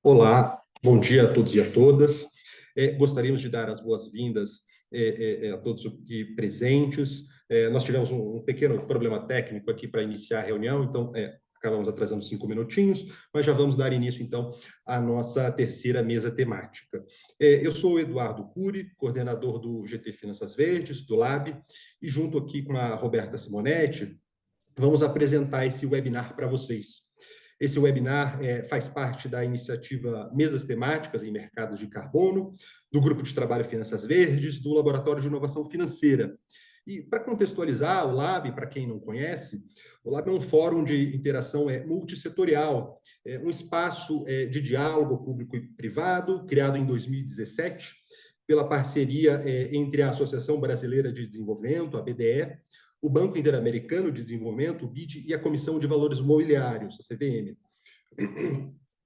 Olá, bom dia a todos e a todas. Gostaríamos de dar as boas-vindas a todos aqui presentes. Nós tivemos um pequeno problema técnico aqui para iniciar a reunião, então acabamos atrasando 5 minutinhos, mas já vamos dar início, então, à nossa terceira mesa temática. Eu sou o Eduardo Cury, coordenador do GT Finanças Verdes, do LAB, e junto aqui com a Roberta Simonetti, vamos apresentar esse webinar para vocês. Esse webinar faz parte da iniciativa Mesas Temáticas em Mercados de Carbono, do Grupo de Trabalho Finanças Verdes, do Laboratório de Inovação Financeira. E, para contextualizar, o LAB, para quem não conhece, o LAB é um fórum de interação multissetorial, um espaço de diálogo público e privado, criado em 2017, pela parceria entre a Associação Brasileira de Desenvolvimento, a BDE, o Banco Interamericano de Desenvolvimento, o BID, e a Comissão de Valores Mobiliários, a CVM.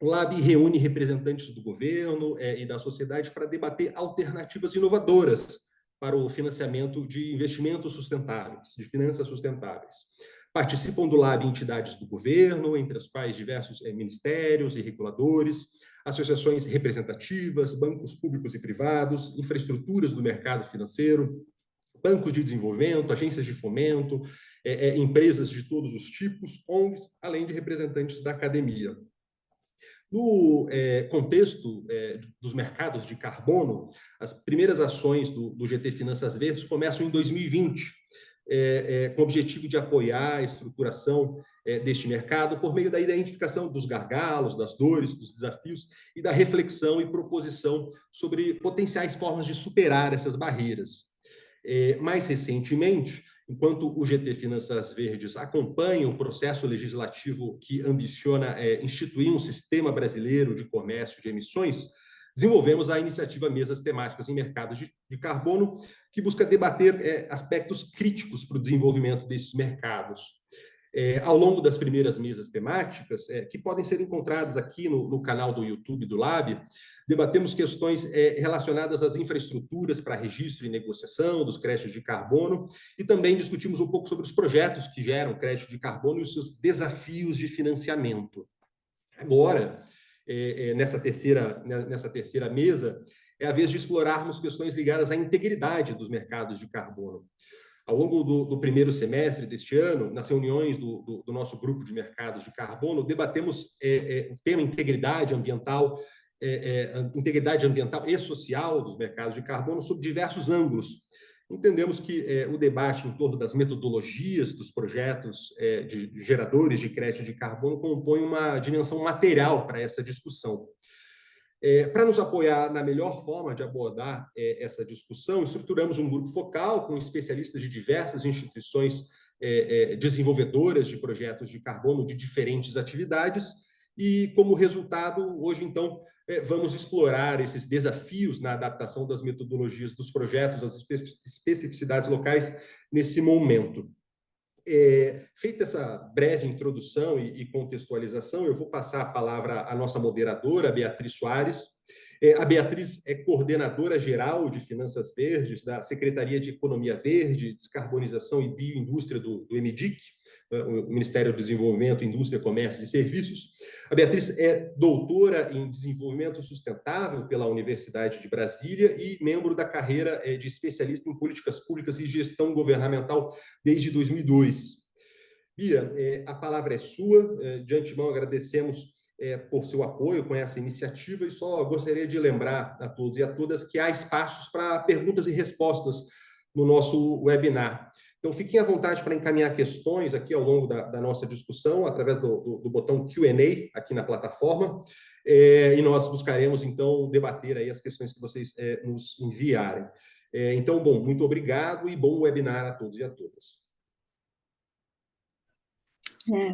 O LAB reúne representantes do governo e da sociedade para debater alternativas inovadoras para o financiamento de investimentos sustentáveis, de finanças sustentáveis. Participam do LAB entidades do governo, entre as quais diversos ministérios e reguladores, associações representativas, bancos públicos e privados, infraestruturas do mercado financeiro, bancos de desenvolvimento, agências de fomento, empresas de todos os tipos, ONGs, além de representantes da academia. No contexto dos mercados de carbono, as primeiras ações do GT Finanças Verdes começam em 2020, com o objetivo de apoiar a estruturação deste mercado por meio da identificação dos gargalos, das dores, dos desafios e da reflexão e proposição sobre potenciais formas de superar essas barreiras. Mais recentemente, enquanto o GT Finanças Verdes acompanha o processo legislativo que ambiciona instituir um sistema brasileiro de comércio de emissões, desenvolvemos a iniciativa Mesas Temáticas em Mercados de Carbono, que busca debater aspectos críticos para o desenvolvimento desses mercados. Ao longo das primeiras mesas temáticas, que podem ser encontradas aqui no canal do YouTube do Lab, debatemos questões relacionadas às infraestruturas para registro e negociação dos créditos de carbono e também discutimos um pouco sobre os projetos que geram crédito de carbono e os seus desafios de financiamento. Agora, nessa terceira mesa, é a vez de explorarmos questões ligadas à integridade dos mercados de carbono. Ao longo do primeiro semestre deste ano, nas reuniões do nosso grupo de mercados de carbono, debatemos o tema integridade ambiental e social dos mercados de carbono sob diversos ângulos. Entendemos que o debate em torno das metodologias dos projetos de geradores de crédito de carbono compõe uma dimensão material para essa discussão. Para nos apoiar na melhor forma de abordar essa discussão, estruturamos um grupo focal com especialistas de diversas instituições desenvolvedoras de projetos de carbono de diferentes atividades e, como resultado, hoje, então, vamos explorar esses desafios na adaptação das metodologias dos projetos, as especificidades locais nesse momento. Feita essa breve introdução e contextualização, eu vou passar a palavra à nossa moderadora, Beatriz Soares. A Beatriz é coordenadora geral de Finanças Verdes da Secretaria de Economia Verde, Descarbonização e Bioindústria do MDIC, o Ministério do Desenvolvimento, Indústria, Comércio e Serviços. A Beatriz é doutora em Desenvolvimento Sustentável pela Universidade de Brasília e membro da carreira de especialista em Políticas Públicas e Gestão Governamental desde 2002. Bia, a palavra é sua. De antemão, agradecemos por seu apoio com essa iniciativa e só gostaria de lembrar a todos e a todas que há espaços para perguntas e respostas no nosso webinar. Então, fiquem à vontade para encaminhar questões aqui ao longo da nossa discussão, através do botão Q&A aqui na plataforma, e nós buscaremos, então, debater aí as questões que vocês nos enviarem. Então, bom, muito obrigado e bom webinar a todos e a todas.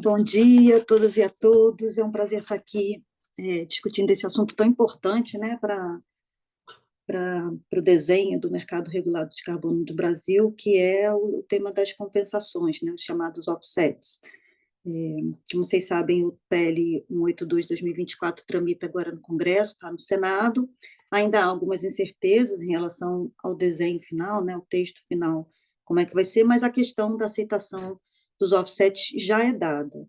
Bom dia a todas e a todos, é um prazer estar aqui discutindo esse assunto tão importante, né, para o desenho do mercado regulado de carbono do Brasil, que é o tema das compensações, né, os chamados offsets. Como vocês sabem, o PL 182/2024 tramita agora no Congresso, está no Senado, ainda há algumas incertezas em relação ao desenho final, né, o texto final, como é que vai ser, mas a questão da aceitação dos offsets já é dada.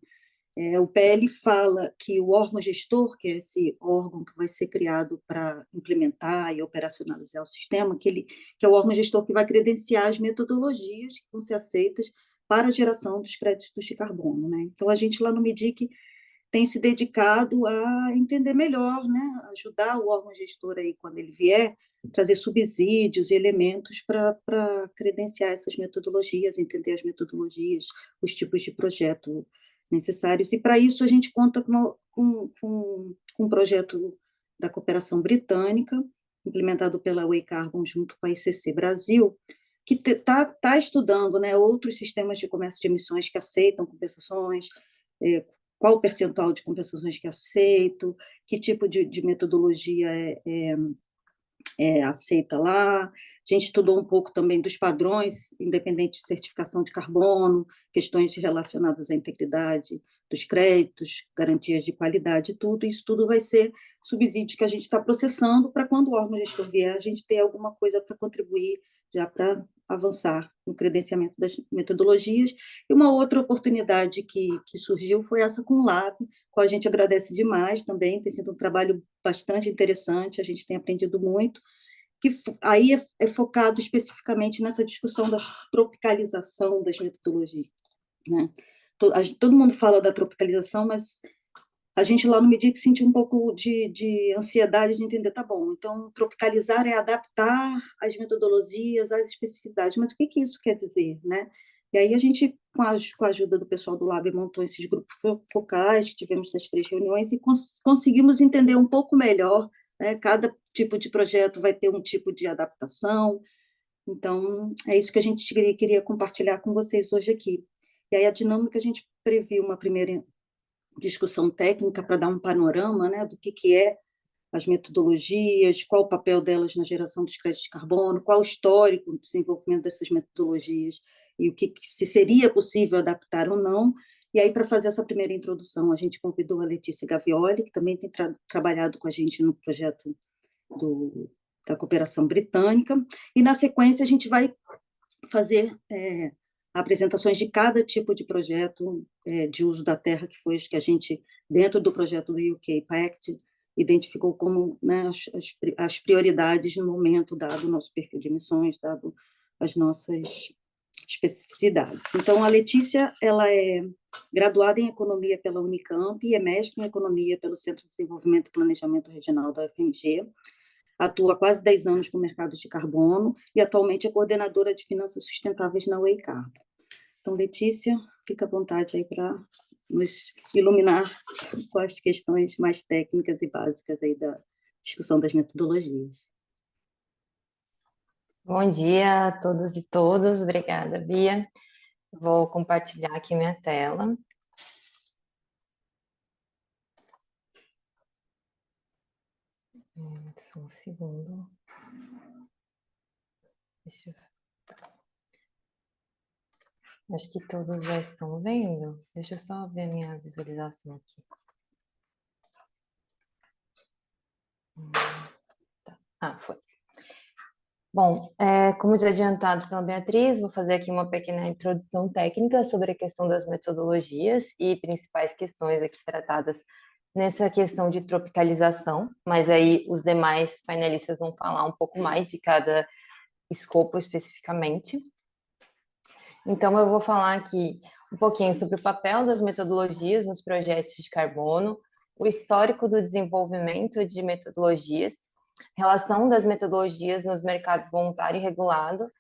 O PL fala que o órgão gestor, que é esse órgão que vai ser criado para implementar e operacionalizar o sistema, que é o órgão gestor que vai credenciar as metodologias que vão ser aceitas para a geração dos créditos de carbono, né? Então, a gente lá no MIDIC tem se dedicado a entender melhor, né? Ajudar o órgão gestor aí, quando ele vier, trazer subsídios e elementos para credenciar essas metodologias, entender as metodologias, os tipos de projeto necessários. E, para isso, a gente conta com um projeto da cooperação britânica, implementado pela Way Carbon junto com a ICC Brasil, que está estudando, né, outros sistemas de comércio de emissões que aceitam compensações, qual o percentual de compensações que aceito, que tipo de metodologia aceita lá. A gente estudou um pouco também dos padrões independentes de certificação de carbono, questões relacionadas à integridade dos créditos, garantias de qualidade, tudo. Isso tudo vai ser subsídio que a gente está processando para, quando o órgão gestor vier, a gente ter alguma coisa para contribuir já para avançar no credenciamento das metodologias. E uma outra oportunidade que surgiu foi essa com o Lab, qual a gente agradece demais também, tem sido um trabalho bastante interessante, a gente tem aprendido muito, que aí é focado especificamente nessa discussão da tropicalização das metodologias, né? Todo mundo fala da tropicalização, mas a gente lá no MIDIC sentiu um pouco de ansiedade de entender, tá bom, então tropicalizar é adaptar as metodologias às especificidades, mas o que isso quer dizer, né? E aí a gente, com a ajuda do pessoal do Lab, montou esses grupos focais, que tivemos nas 3 reuniões, e conseguimos entender um pouco melhor, né? Cada tipo de projeto vai ter um tipo de adaptação, então é isso que a gente queria compartilhar com vocês hoje aqui. E aí a dinâmica, a gente previu uma primeira discussão técnica para dar um panorama, né, do que é as metodologias, qual o papel delas na geração dos créditos de carbono, qual o histórico do desenvolvimento dessas metodologias e o que se seria possível adaptar ou não. E aí, para fazer essa primeira introdução, a gente convidou a Letícia Gavioli, que também tem trabalhado com a gente no projeto da cooperação britânica, e, na sequência, a gente vai fazer apresentações de cada tipo de projeto de uso da terra, que a gente, dentro do projeto do UK Pact, identificou como, né, as prioridades no momento, dado o nosso perfil de emissões, dado as nossas especificidades. Então, a Letícia, ela é graduada em Economia pela Unicamp e é mestre em Economia pelo Centro de Desenvolvimento e Planejamento Regional da UFMG, atua há quase 10 anos no mercado de carbono e atualmente é coordenadora de finanças sustentáveis na Way Carbon. Então, Letícia, fica à vontade aí para nos iluminar com as questões mais técnicas e básicas aí da discussão das metodologias. Bom dia a todos e todas, obrigada, Bia. Vou compartilhar aqui minha tela. Só um segundo. Deixa eu ver. Acho que todos já estão vendo. Deixa eu só ver a minha visualização aqui. Tá. Foi. Bom, como já adiantado pela Beatriz, vou fazer aqui uma pequena introdução técnica sobre a questão das metodologias e principais questões aqui tratadas nessa questão de tropicalização, mas aí os demais painelistas vão falar um pouco mais de cada escopo especificamente. Então, eu vou falar aqui um pouquinho sobre o papel das metodologias nos projetos de carbono, o histórico do desenvolvimento de metodologias, relação das metodologias nos mercados voluntário e regulado,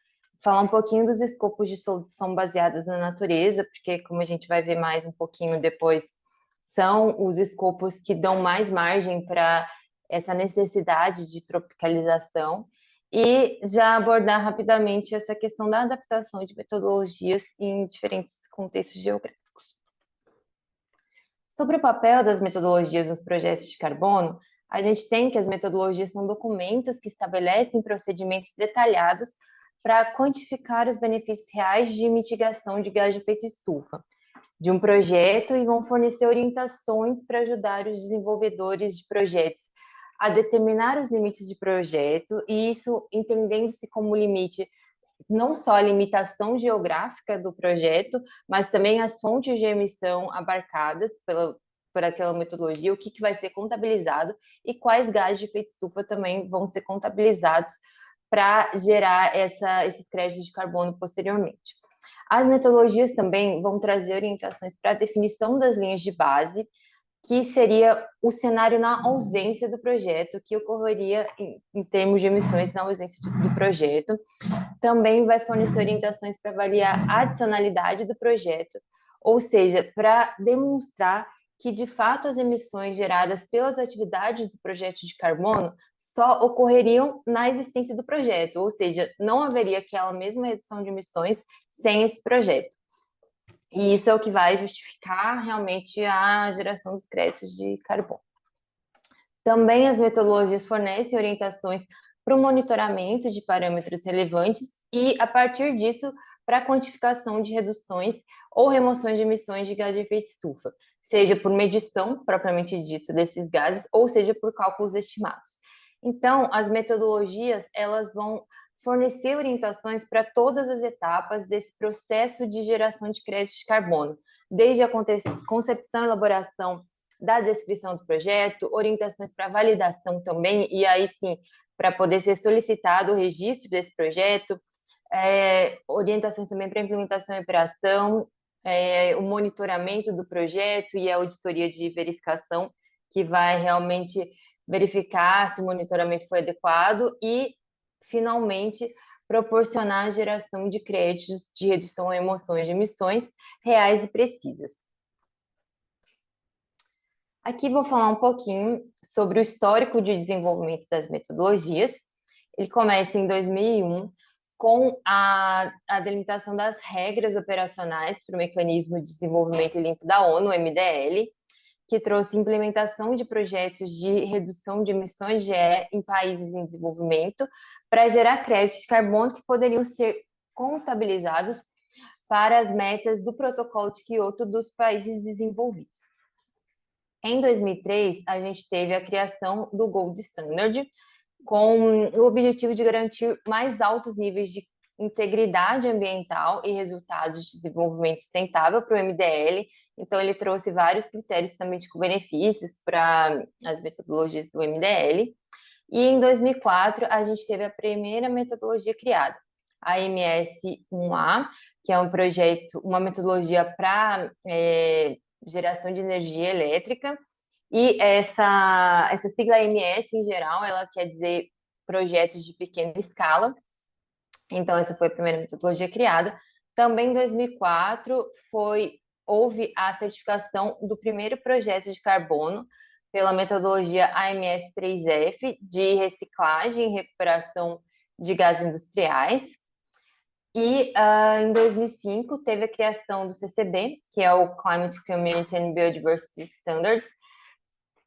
falar um pouquinho dos escopos de solução baseadas na natureza, porque, como a gente vai ver mais um pouquinho depois, são os escopos que dão mais margem para essa necessidade de tropicalização, e já abordar rapidamente essa questão da adaptação de metodologias em diferentes contextos geográficos. Sobre o papel das metodologias nos projetos de carbono, a gente tem que as metodologias são documentos que estabelecem procedimentos detalhados para quantificar os benefícios reais de mitigação de gás de efeito estufa de um projeto e vão fornecer orientações para ajudar os desenvolvedores de projetos a determinar os limites de projeto, e isso entendendo-se como limite não só a limitação geográfica do projeto, mas também as fontes de emissão abarcadas por aquela metodologia, o que vai ser contabilizado e quais gases de efeito estufa também vão ser contabilizados para gerar esses créditos de carbono posteriormente. As metodologias também vão trazer orientações para a definição das linhas de base, que seria o cenário na ausência do projeto, que ocorreria em termos de emissões na ausência do projeto. Também vai fornecer orientações para avaliar a adicionalidade do projeto, ou seja, para demonstrar que, de fato, as emissões geradas pelas atividades do projeto de carbono só ocorreriam na existência do projeto, ou seja, não haveria aquela mesma redução de emissões sem esse projeto. E isso é o que vai justificar realmente a geração dos créditos de carbono. Também as metodologias fornecem orientações para o monitoramento de parâmetros relevantes e, a partir disso, para a quantificação de reduções ou remoções de emissões de gás de efeito estufa, seja por medição, propriamente dito, desses gases, ou seja por cálculos estimados. Então, as metodologias, elas vão fornecer orientações para todas as etapas desse processo de geração de créditos de carbono, desde a concepção e elaboração da descrição do projeto, orientações para validação também, e aí sim, para poder ser solicitado o registro desse projeto, orientações também para implementação e operação, o monitoramento do projeto e a auditoria de verificação, que vai realmente verificar se o monitoramento foi adequado e, finalmente, proporcionar a geração de créditos de redução ou remoção de emissões reais e precisas. Aqui vou falar um pouquinho sobre o histórico de desenvolvimento das metodologias. Ele começa em 2001 com a delimitação das regras operacionais para o Mecanismo de Desenvolvimento Limpo da ONU, MDL, que trouxe implementação de projetos de redução de emissões de GE em países em desenvolvimento para gerar créditos de carbono que poderiam ser contabilizados para as metas do Protocolo de Quioto dos países desenvolvidos. Em 2003, a gente teve a criação do Gold Standard, com o objetivo de garantir mais altos níveis de integridade ambiental e resultados de desenvolvimento sustentável para o MDL. Então, ele trouxe vários critérios também de benefícios para as metodologias do MDL. E em 2004, a gente teve a primeira metodologia criada, a MS1A, que é um projeto, uma metodologia para geração de energia elétrica. E essa sigla MS, em geral, ela quer dizer projetos de pequena escala. Então, essa foi a primeira metodologia criada. Também em 2004, houve a certificação do primeiro projeto de carbono pela metodologia AMS3F, de reciclagem e recuperação de gases industriais. E em 2005, teve a criação do CCB, que é o Climate Community and Biodiversity Standards,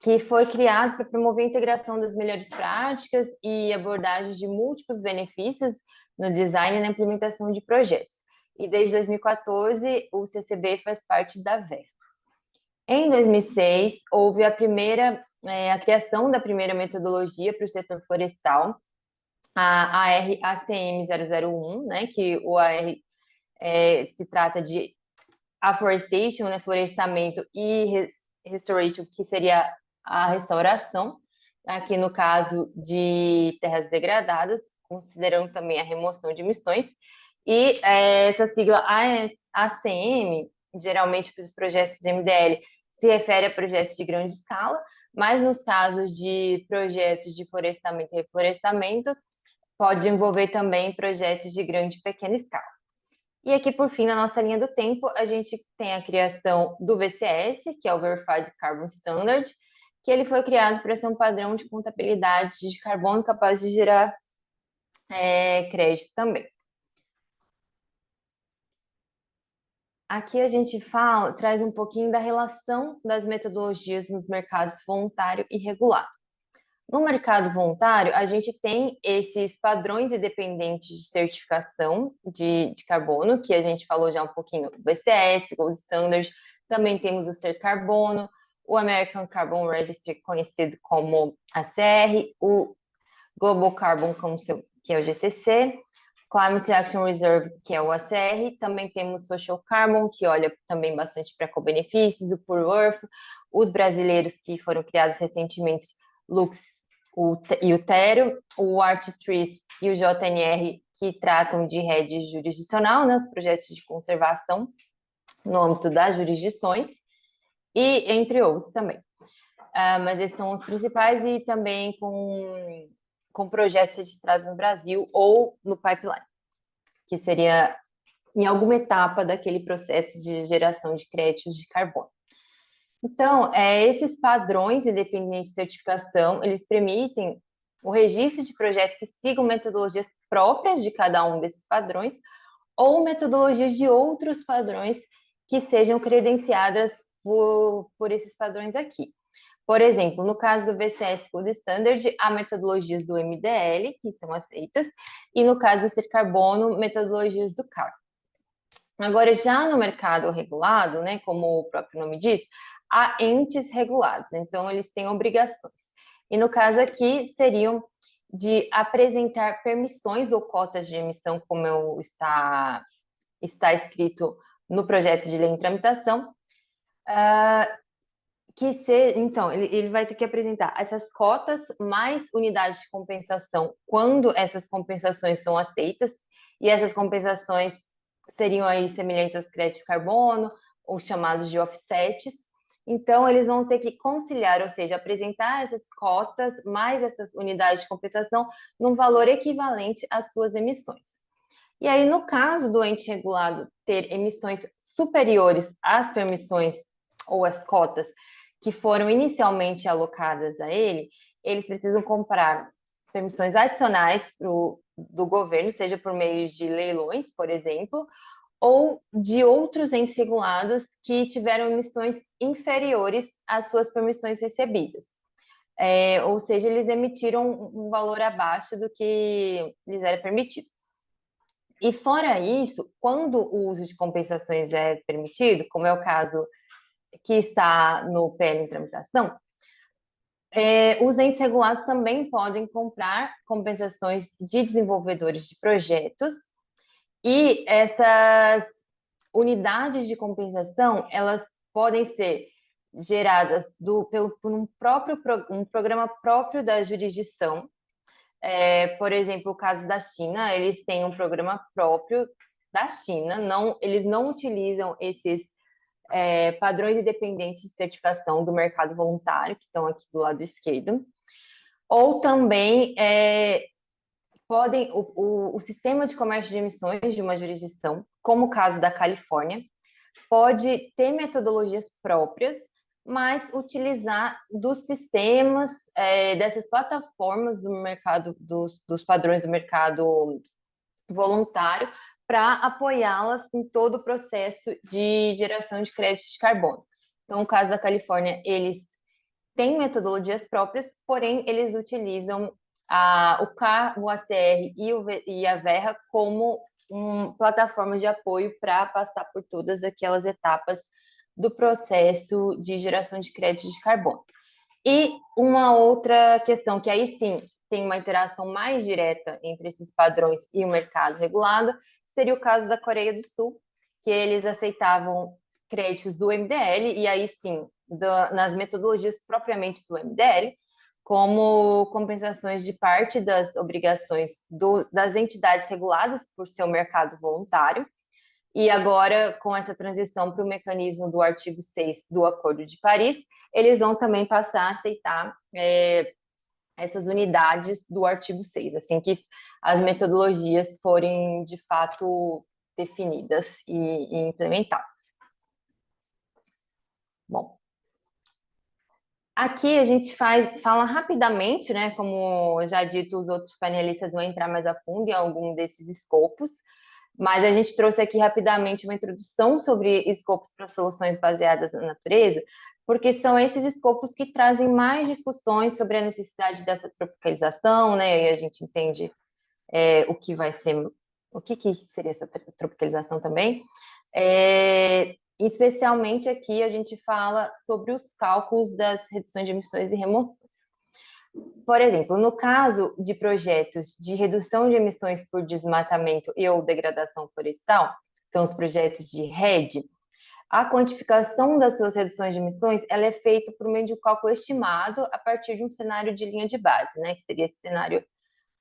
que foi criado para promover a integração das melhores práticas e abordagens de múltiplos benefícios no design e na implementação de projetos. E desde 2014, o CCB faz parte da VER. Em 2006, houve a criação da primeira metodologia para o setor florestal, a AR-ACM 001, né, que o AR se trata de afforestation, né, florestamento, e restoration, que seria a restauração, aqui no caso de terras degradadas, considerando também a remoção de emissões. E essa sigla ACM, geralmente para os projetos de MDL, se refere a projetos de grande escala, mas nos casos de projetos de florestamento e reflorestamento, pode envolver também projetos de grande e pequena escala. E aqui, por fim, na nossa linha do tempo, a gente tem a criação do VCS, que é o Verified Carbon Standard, que ele foi criado para ser um padrão de contabilidade de carbono capaz de gerar créditos também. Aqui a gente traz um pouquinho da relação das metodologias nos mercados voluntário e regulado. No mercado voluntário, a gente tem esses padrões independentes de certificação de carbono, que a gente falou já um pouquinho, o VCS, Gold Standard, também temos o Ser Carbono, o American Carbon Registry, conhecido como ACR, o Global Carbon Council, que é o GCC, Climate Action Reserve, que é o ACR, também temos Social Carbon, que olha também bastante para co-benefícios, o Poor Earth, os brasileiros que foram criados recentemente, Lux e o Tero, o Art3 e o JNR, que tratam de rede jurisdicional, né, os projetos de conservação no âmbito das jurisdições, e entre outros também. Mas esses são os principais e também com projetos registrados no Brasil ou no pipeline, que seria em alguma etapa daquele processo de geração de créditos de carbono. Então, esses padrões independentes de certificação, eles permitem o registro de projetos que sigam metodologias próprias de cada um desses padrões ou metodologias de outros padrões que sejam credenciadas por esses padrões aqui. Por exemplo, no caso do VCS Code Standard, há metodologias do MDL, que são aceitas, e no caso do Ser Carbono, metodologias do CAR. Agora, já no mercado regulado, né, como o próprio nome diz, há entes regulados, então eles têm obrigações. E no caso aqui, seriam de apresentar permissões ou cotas de emissão, como está escrito no projeto de lei em tramitação, então, ele vai ter que apresentar essas cotas mais unidades de compensação quando essas compensações são aceitas, e essas compensações seriam aí semelhantes aos créditos de carbono, ou chamados de offsets. Então, eles vão ter que conciliar, ou seja, apresentar essas cotas mais essas unidades de compensação num valor equivalente às suas emissões. E aí, no caso do ente regulado ter emissões superiores às permissões ou às cotas que foram inicialmente alocadas a ele, eles precisam comprar permissões adicionais do governo, seja por meio de leilões, por exemplo, ou de outros entes regulados que tiveram emissões inferiores às suas permissões recebidas. Ou seja, eles emitiram um valor abaixo do que lhes era permitido. E fora isso, quando o uso de compensações é permitido, como é o caso que está no PL em tramitação, os entes regulados também podem comprar compensações de desenvolvedores de projetos, e essas unidades de compensação, elas podem ser geradas por um programa próprio da jurisdição. Por exemplo, o caso da China, eles têm um programa próprio da China, eles não utilizam esses padrões independentes de certificação do mercado voluntário, que estão aqui do lado esquerdo, ou também podem, o sistema de comércio de emissões de uma jurisdição, como o caso da Califórnia, pode ter metodologias próprias, mas utilizar dos sistemas, dessas plataformas do mercado, dos padrões do mercado voluntário, para apoiá-las em todo o processo de geração de créditos de carbono. Então, no caso da Califórnia, eles têm metodologias próprias, porém, eles utilizam o CAR, o ACR e a Verra como plataforma de apoio para passar por todas aquelas etapas do processo de geração de créditos de carbono. E uma outra questão, que aí sim tem uma interação mais direta entre esses padrões e o mercado regulado, seria o caso da Coreia do Sul, que eles aceitavam créditos do MDL, e aí sim, nas metodologias propriamente do MDL, como compensações de parte das obrigações das entidades reguladas por seu mercado voluntário. E agora, com essa transição para o mecanismo do artigo 6 do Acordo de Paris, eles vão também passar a aceitar essas unidades do artigo 6, assim que as metodologias forem, de fato, definidas e implementadas. Bom, aqui a gente fala rapidamente, né, como já dito, os outros panelistas vão entrar mais a fundo em algum desses escopos, mas a gente trouxe aqui rapidamente uma introdução sobre escopos para soluções baseadas na natureza, porque são esses escopos que trazem mais discussões sobre a necessidade dessa tropicalização, né? E a gente entende o que seria essa tropicalização também. Especialmente aqui a gente fala sobre os cálculos das reduções de emissões e remoções. Por exemplo, no caso de projetos de redução de emissões por desmatamento e ou degradação florestal, são os projetos de REDD, a quantificação das suas reduções de emissões ela é feita por meio de um cálculo estimado a partir de um cenário de linha de base, né, que seria esse cenário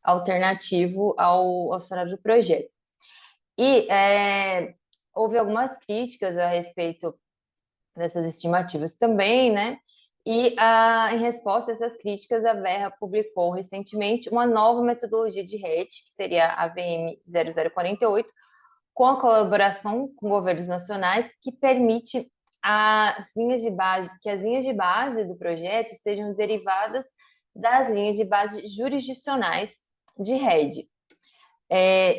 alternativo ao cenário do projeto. E houve algumas críticas a respeito dessas estimativas também, né? E em resposta a essas críticas, a Verra publicou recentemente uma nova metodologia de RET, que seria a VM 0048, com a colaboração com governos nacionais, que permite que as linhas de base do projeto sejam derivadas das linhas de base jurisdicionais de RED.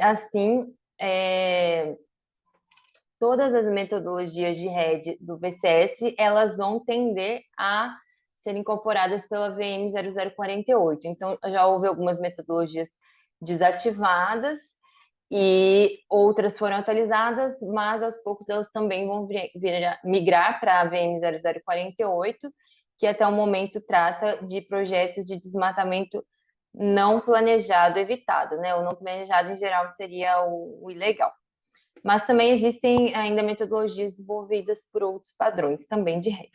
Assim, todas as metodologias de RED do VCS, elas vão tender a ser incorporadas pela VM 0048. Então, já houve algumas metodologias desativadas e outras foram atualizadas, mas aos poucos elas também vão migrar para a VM 0048, que até o momento trata de projetos de desmatamento não planejado evitado, né? O não planejado, em geral, seria o ilegal. Mas também existem ainda metodologias desenvolvidas por outros padrões, também de RED.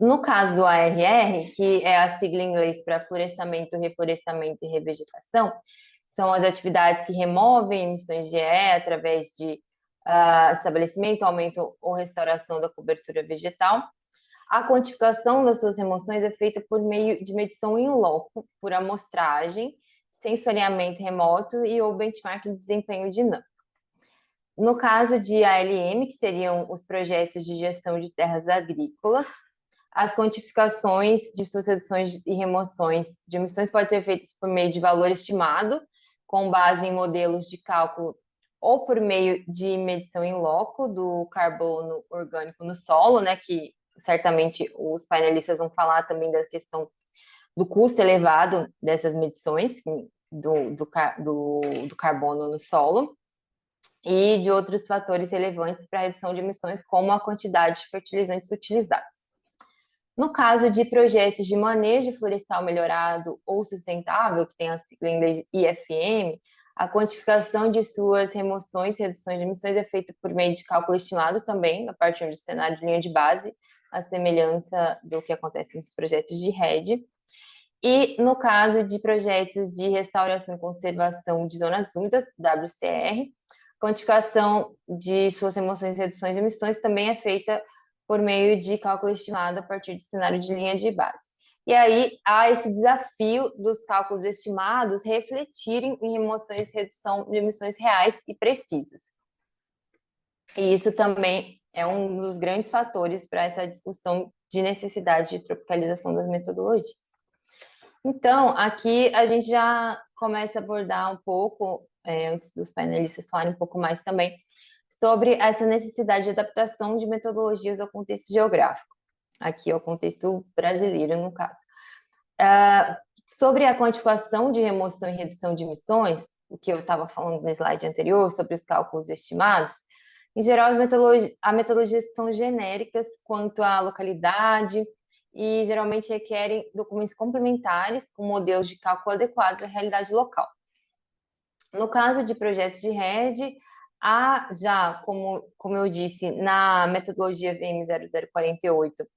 No caso do ARR, que é a sigla em inglês para florestamento, reflorestamento e revegetação, são as atividades que removem emissões de EE através de estabelecimento, aumento ou restauração da cobertura vegetal. A quantificação das suas remoções é feita por meio de medição in loco, por amostragem, sensoriamento remoto e ou benchmark de desempenho dinâmico. No caso de ALM, que seriam os projetos de gestão de terras agrícolas, as quantificações de suas reduções e remoções de emissões podem ser feitas por meio de valor estimado, com base em modelos de cálculo ou por meio de medição in loco do carbono orgânico no solo, né, que certamente os painelistas vão falar também da questão do custo elevado dessas medições do carbono no solo, e de outros fatores relevantes para a redução de emissões, como a quantidade de fertilizantes utilizados. No caso de projetos de manejo florestal melhorado ou sustentável, que tem a sigla em inglês IFM, a quantificação de suas remoções e reduções de emissões é feita por meio de cálculo estimado também, a partir do cenário de linha de base, a semelhança do que acontece nos projetos de RED. E no caso de projetos de restauração e conservação de zonas úmidas, WCR, quantificação de suas remoções e reduções de emissões também é feita por meio de cálculo estimado a partir de cenário de linha de base. E aí há esse desafio dos cálculos estimados refletirem em remoções e redução de emissões reais e precisas. E isso também é um dos grandes fatores para essa discussão de necessidade de tropicalização das metodologias. Então, aqui a gente já começa a abordar um pouco, antes dos painelistas falarem um pouco mais também, sobre essa necessidade de adaptação de metodologias ao contexto geográfico, aqui ao contexto brasileiro, no caso. Sobre a quantificação de remoção e redução de emissões, o que eu estava falando no slide anterior, sobre os cálculos estimados, em geral, as metodologias são genéricas quanto à localidade e geralmente requerem documentos complementares com modelos de cálculo adequados à realidade local. No caso de projetos de RED, há já, como eu disse, na metodologia VM 0048,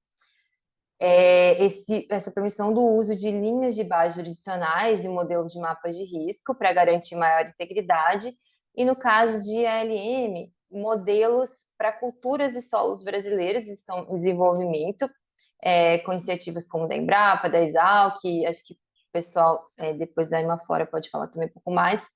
essa permissão do uso de linhas de base jurisdicionais e modelos de mapas de risco para garantir maior integridade, e no caso de ALM, modelos para culturas e solos brasileiros estão em desenvolvimento, com iniciativas como da Embrapa, da Exalc, acho que o pessoal, depois da Imaflora, pode falar também um pouco mais.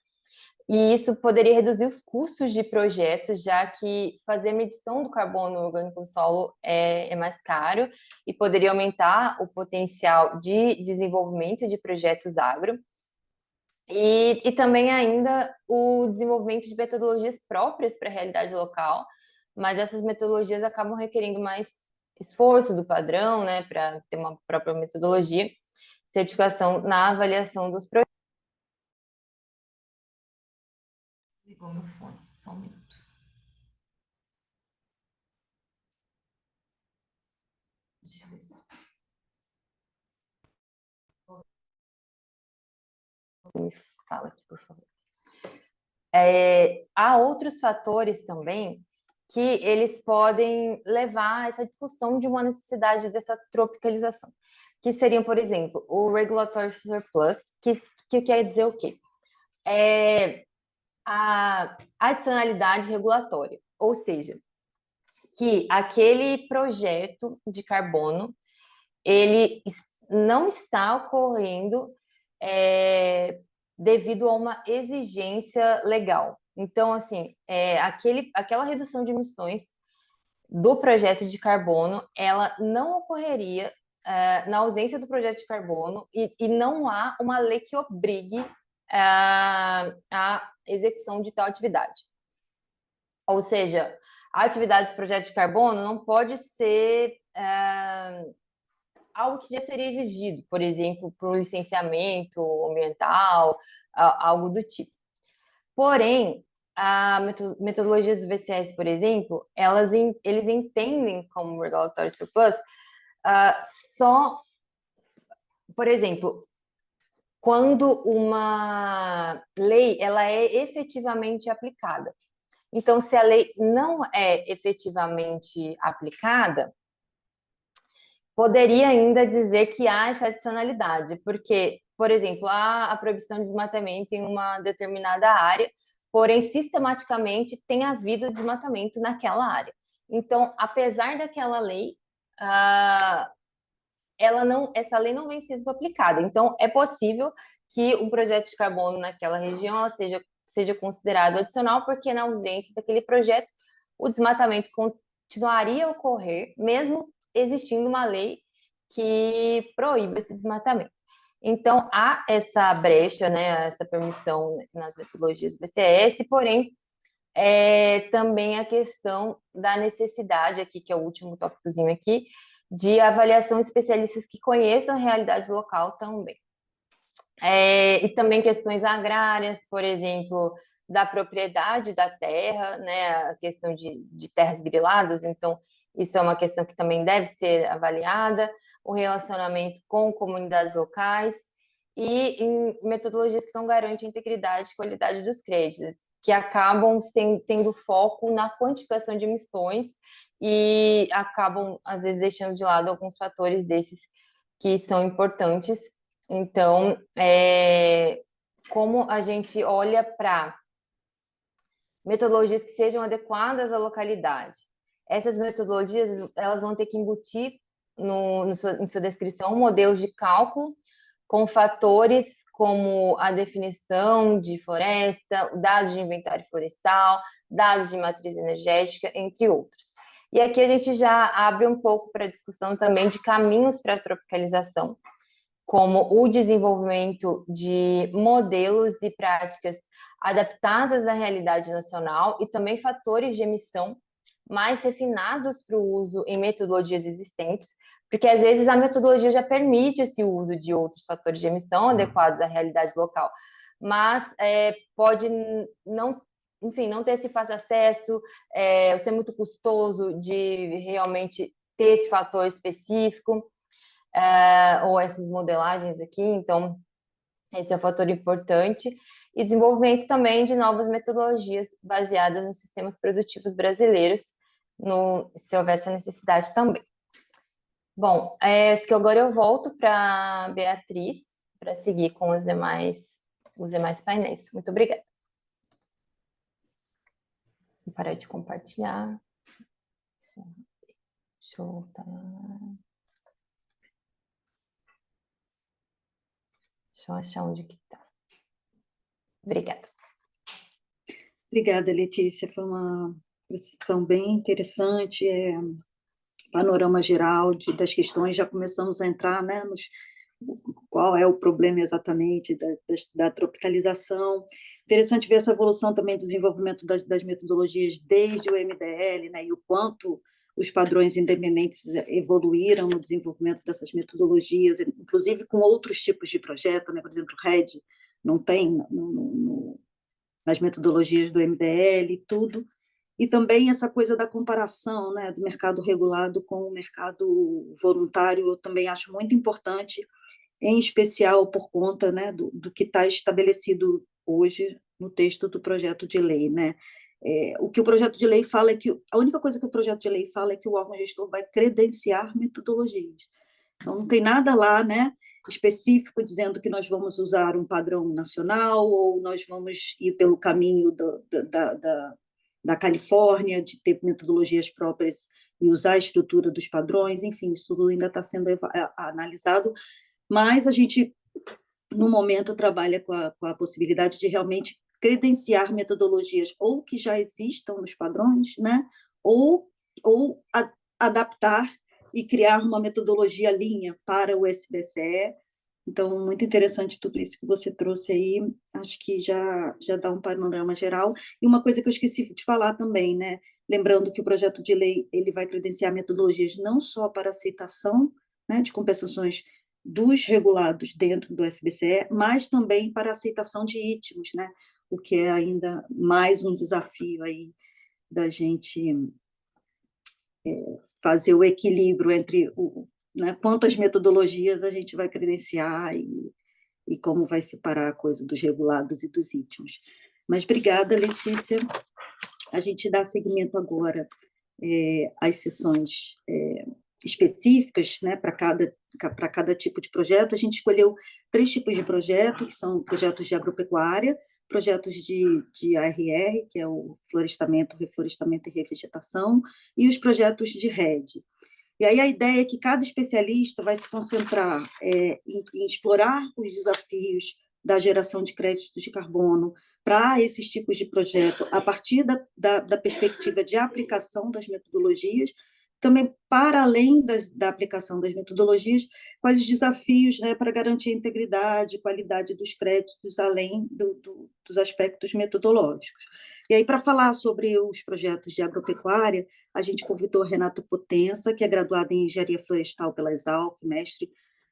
E isso poderia reduzir os custos de projetos, já que fazer medição do carbono orgânico no solo é mais caro e poderia aumentar o potencial de desenvolvimento de projetos agro. E também ainda o desenvolvimento de metodologias próprias para a realidade local, mas essas metodologias acabam requerendo mais esforço do padrão, né, para ter uma própria metodologia, certificação na avaliação dos projetos. Ligou meu fone, só um minuto. Deixa eu ver isso. me fala aqui, por favor. Há outros fatores também que eles podem levar a essa discussão de uma necessidade dessa tropicalização, que seriam, por exemplo, o regulatory surplus, que quer dizer o quê? A adicionalidade regulatória, ou seja, que aquele projeto de carbono, ele não está ocorrendo devido a uma exigência legal. Então, assim, aquela redução de emissões do projeto de carbono, ela não ocorreria na ausência do projeto de carbono e não há uma lei que obrigue a execução de tal atividade. Ou seja, a atividade de projeto de carbono não pode ser algo que já seria exigido, por exemplo, para o licenciamento ambiental, algo do tipo. Porém, a metodologias do VCS, por exemplo, eles entendem como regulatory surplus só, por exemplo, quando uma lei ela é efetivamente aplicada. Então, se a lei não é efetivamente aplicada, poderia ainda dizer que há essa adicionalidade, porque, por exemplo, há a proibição de desmatamento em uma determinada área, porém, sistematicamente tem havido desmatamento naquela área. Então, apesar daquela lei, essa lei não vem sendo aplicada. Então, é possível que um projeto de carbono naquela região ela seja considerado adicional, porque na ausência daquele projeto, o desmatamento continuaria a ocorrer, mesmo existindo uma lei que proíbe esse desmatamento. Então, há essa brecha, né, essa permissão nas metodologias do BCS, porém, também a questão da necessidade aqui, que é o último tópicozinho aqui, de avaliação de especialistas que conheçam a realidade local também. E também questões agrárias, por exemplo, da propriedade da terra, né, a questão de terras griladas, então isso é uma questão que também deve ser avaliada, o relacionamento com comunidades locais e em metodologias que não garantem a integridade e qualidade dos créditos, que acabam tendo foco na quantificação de emissões e acabam, às vezes, deixando de lado alguns fatores desses que são importantes. Então, como a gente olha para metodologias que sejam adequadas à localidade, essas metodologias elas vão ter que embutir em sua descrição modelos de cálculo com fatores como a definição de floresta, dados de inventário florestal, dados de matriz energética, entre outros. E aqui a gente já abre um pouco para a discussão também de caminhos para a tropicalização, como o desenvolvimento de modelos e práticas adaptadas à realidade nacional e também fatores de emissão mais refinados para o uso em metodologias existentes, porque às vezes a metodologia já permite esse uso de outros fatores de emissão adequados à realidade local, mas pode não, enfim, não ter esse fácil acesso, ser muito custoso de realmente ter esse fator específico, ou essas modelagens aqui, então esse é um fator importante, e desenvolvimento também de novas metodologias baseadas nos sistemas produtivos brasileiros, se houver essa necessidade também. Bom, acho que agora eu volto para a Beatriz, para seguir com os demais painéis. Muito obrigada. Vou parar de compartilhar. Deixa eu voltar. Deixa eu achar onde que está. Obrigada. Obrigada, Letícia. Foi uma apresentação bem interessante, panorama geral das questões. Já começamos a entrar, né, qual é o problema exatamente da tropicalização. Interessante ver essa evolução também do desenvolvimento das metodologias desde o MDL, né, e o quanto os padrões independentes evoluíram no desenvolvimento dessas metodologias, inclusive com outros tipos de projeto, né? Por exemplo, o RED não tem nas metodologias do MDL e tudo, e também essa coisa da comparação, né, do mercado regulado com o mercado voluntário, eu também acho muito importante, em especial por conta, né, do que está estabelecido hoje no texto do projeto de lei, né? O que o projeto de lei fala é que a única coisa que o projeto de lei fala é que o órgão gestor vai credenciar metodologias. Então, não tem nada lá, né, específico dizendo que nós vamos usar um padrão nacional ou nós vamos ir pelo caminho da Califórnia, de ter metodologias próprias e usar a estrutura dos padrões, enfim, isso tudo ainda está sendo analisado, mas a gente, no momento, trabalha com a possibilidade de realmente credenciar metodologias ou que já existam nos padrões, né, ou adaptar e criar uma metodologia linha para o SBCE. Então, muito interessante tudo isso que você trouxe aí, acho que já dá um panorama geral. E uma coisa que eu esqueci de falar também, né? Lembrando que o projeto de lei ele vai credenciar metodologias não só para aceitação, né, de compensações dos regulados dentro do SBCE, mas também para aceitação de ITMOS, né? O que é ainda mais um desafio aí da gente fazer o equilíbrio entre né, quantas metodologias a gente vai credenciar e como vai separar a coisa dos regulados e dos ITMOS. Mas obrigada, Letícia. A gente dá seguimento agora às sessões específicas, né, para cada tipo de projeto. A gente escolheu 3 tipos de projeto, que são projetos de agropecuária, projetos de ARR, que é o florestamento, reflorestamento e revegetação, e os projetos de RED. E aí a ideia é que cada especialista vai se concentrar em explorar os desafios da geração de créditos de carbono para esses tipos de projeto, a partir da perspectiva de aplicação das metodologias, também para além da aplicação das metodologias, quais os desafios, né, para garantir a integridade e qualidade dos créditos, além dos aspectos metodológicos. E aí, para falar sobre os projetos de agropecuária, a gente convidou Renato Potenza, que é graduado em Engenharia Florestal pela Exalc, mestre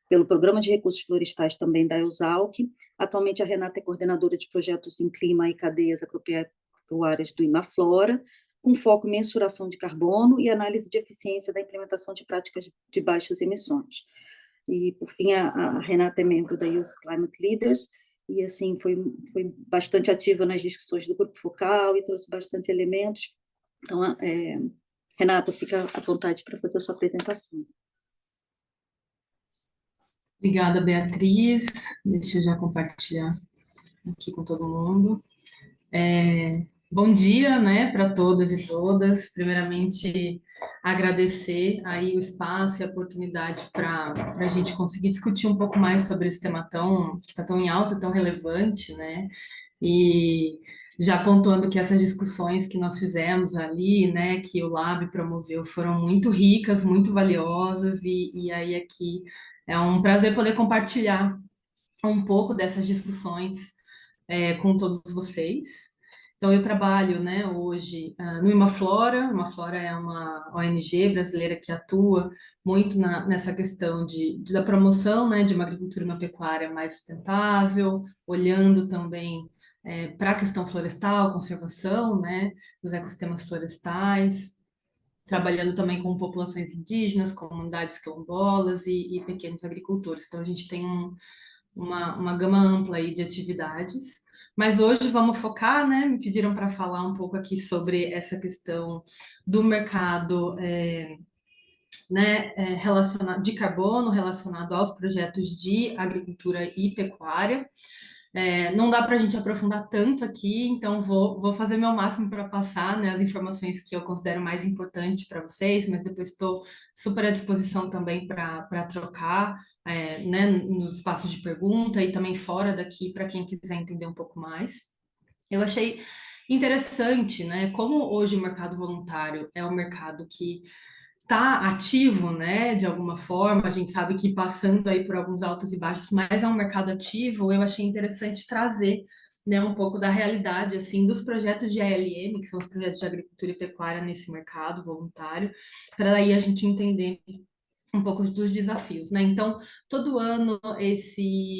pelo Programa de Recursos Florestais também da Exalc. Atualmente, a Renata é coordenadora de projetos em clima e cadeias agropecuárias do Imaflora, com foco em mensuração de carbono e análise de eficiência da implementação de práticas de baixas emissões. E, por fim, a Renata é membro da Youth Climate Leaders, e, assim, foi bastante ativa nas discussões do grupo focal e trouxe bastante elementos. Então, Renata, fica à vontade para fazer a sua apresentação. Obrigada, Beatriz. Deixa eu já compartilhar aqui com todo mundo. Bom dia, né, para todas e todas. Primeiramente, agradecer aí o espaço e a oportunidade para a gente conseguir discutir um pouco mais sobre esse tema que está tão em alta, tão relevante, né? E já pontuando que essas discussões que nós fizemos ali, né, que o Lab promoveu, foram muito ricas, muito valiosas, e aí aqui é um prazer poder compartilhar um pouco dessas discussões com todos vocês. Então, eu trabalho, né, hoje no Imaflora. Imaflora é uma ONG brasileira que atua muito nessa questão da promoção, né, de uma agricultura e uma pecuária mais sustentável, olhando também para a questão florestal, conservação, né, dos ecossistemas florestais, trabalhando também com populações indígenas, comunidades quilombolas e pequenos agricultores. Então, a gente tem uma gama ampla aí de atividades. Mas hoje vamos focar, né? Me pediram para falar um pouco aqui sobre essa questão do mercado de carbono relacionado aos projetos de agricultura e pecuária. Não dá para a gente aprofundar tanto aqui, então vou fazer meu máximo para passar, né, as informações que eu considero mais importantes para vocês, mas depois estou super à disposição também para trocar, né, nos espaços de pergunta e também fora daqui para quem quiser entender um pouco mais. Eu achei interessante, né, como hoje o mercado voluntário é um mercado que está ativo, né, de alguma forma, a gente sabe que passando aí por alguns altos e baixos, mas é um mercado ativo. Eu achei interessante trazer, né, um pouco da realidade, assim, dos projetos de ALM, que são os projetos de agricultura e pecuária nesse mercado voluntário, para aí a gente entender um pouco dos desafios, né? Então, todo ano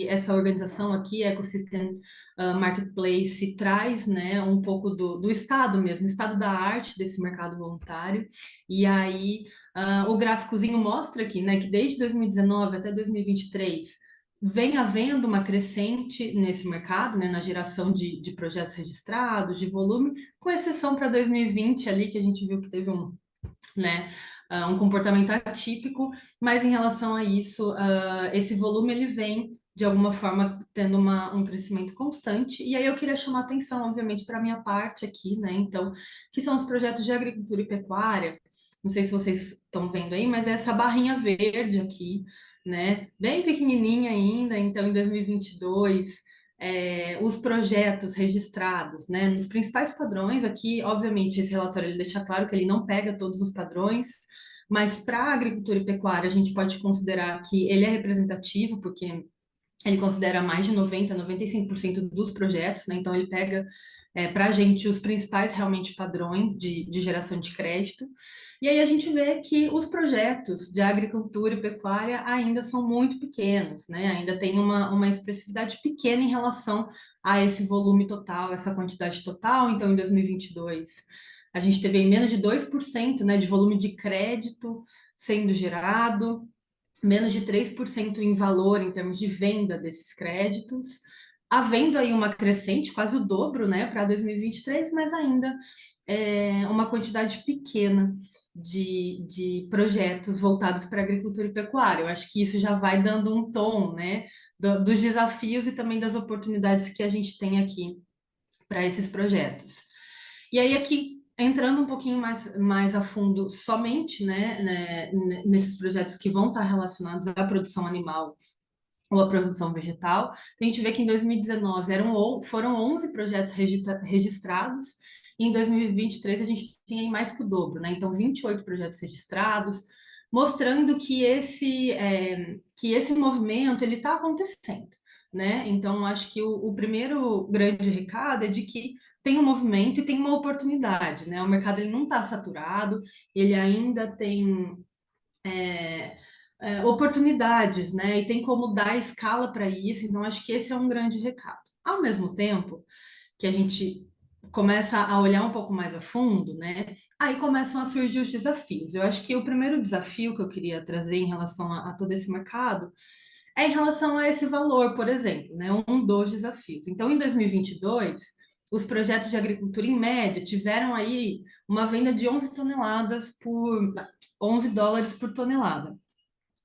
essa organização aqui, Ecosystem Marketplace, traz, né, um pouco do estado mesmo, estado da arte desse mercado voluntário. E aí o gráficozinho mostra aqui, né, que desde 2019 até 2023 vem havendo uma crescente nesse mercado, né, na geração de projetos registrados, de volume, com exceção para 2020 ali, que a gente viu que teve né, um comportamento atípico, mas em relação a isso, esse volume ele vem de alguma forma tendo um crescimento constante. E aí eu queria chamar atenção, obviamente, para a minha parte aqui, né? Então, que são os projetos de agricultura e pecuária. Não sei se vocês estão vendo aí, mas é essa barrinha verde aqui, né? Bem pequenininha ainda. Então, em 2022, os projetos registrados, né, nos principais padrões, aqui, obviamente, esse relatório ele deixa claro que ele não pega todos os padrões, mas para a agricultura e pecuária a gente pode considerar que ele é representativo, porque ele considera mais de 95% dos projetos, né? Então ele pega para a gente os principais realmente padrões de geração de crédito. E aí a gente vê que os projetos de agricultura e pecuária ainda são muito pequenos, né? Ainda tem uma expressividade pequena em relação a esse volume total, essa quantidade total. Então, em 2022, a gente teve aí menos de 2%, né, de volume de crédito sendo gerado, menos de 3% em valor em termos de venda desses créditos, havendo aí uma crescente, quase o dobro, né, para 2023, mas ainda uma quantidade pequena de projetos voltados para agricultura e pecuária. Eu acho que isso já vai dando um tom, né, dos desafios e também das oportunidades que a gente tem aqui para esses projetos. E aí, aqui, entrando um pouquinho mais a fundo somente, nesses projetos que vão estar relacionados à produção animal ou à produção vegetal, a gente vê que em 2019 foram 11 projetos registrados, e em 2023 a gente tem aí mais que o dobro, né? Então, 28 projetos registrados, mostrando que esse movimento ele está acontecendo, né? Então, acho que o primeiro grande recado é de que tem um movimento e tem uma oportunidade, né? O mercado ele não está saturado, ele ainda tem oportunidades, né? E tem como dar escala para isso, então acho que esse é um grande recado. Ao mesmo tempo que a gente começa a olhar um pouco mais a fundo, né? Aí começam a surgir os desafios. Eu acho que o primeiro desafio que eu queria trazer em relação a todo esse mercado é em relação a esse valor, por exemplo, né? Um dos desafios. Então, em 2022, os projetos de agricultura, em média, tiveram aí uma venda de 11 dólares por tonelada.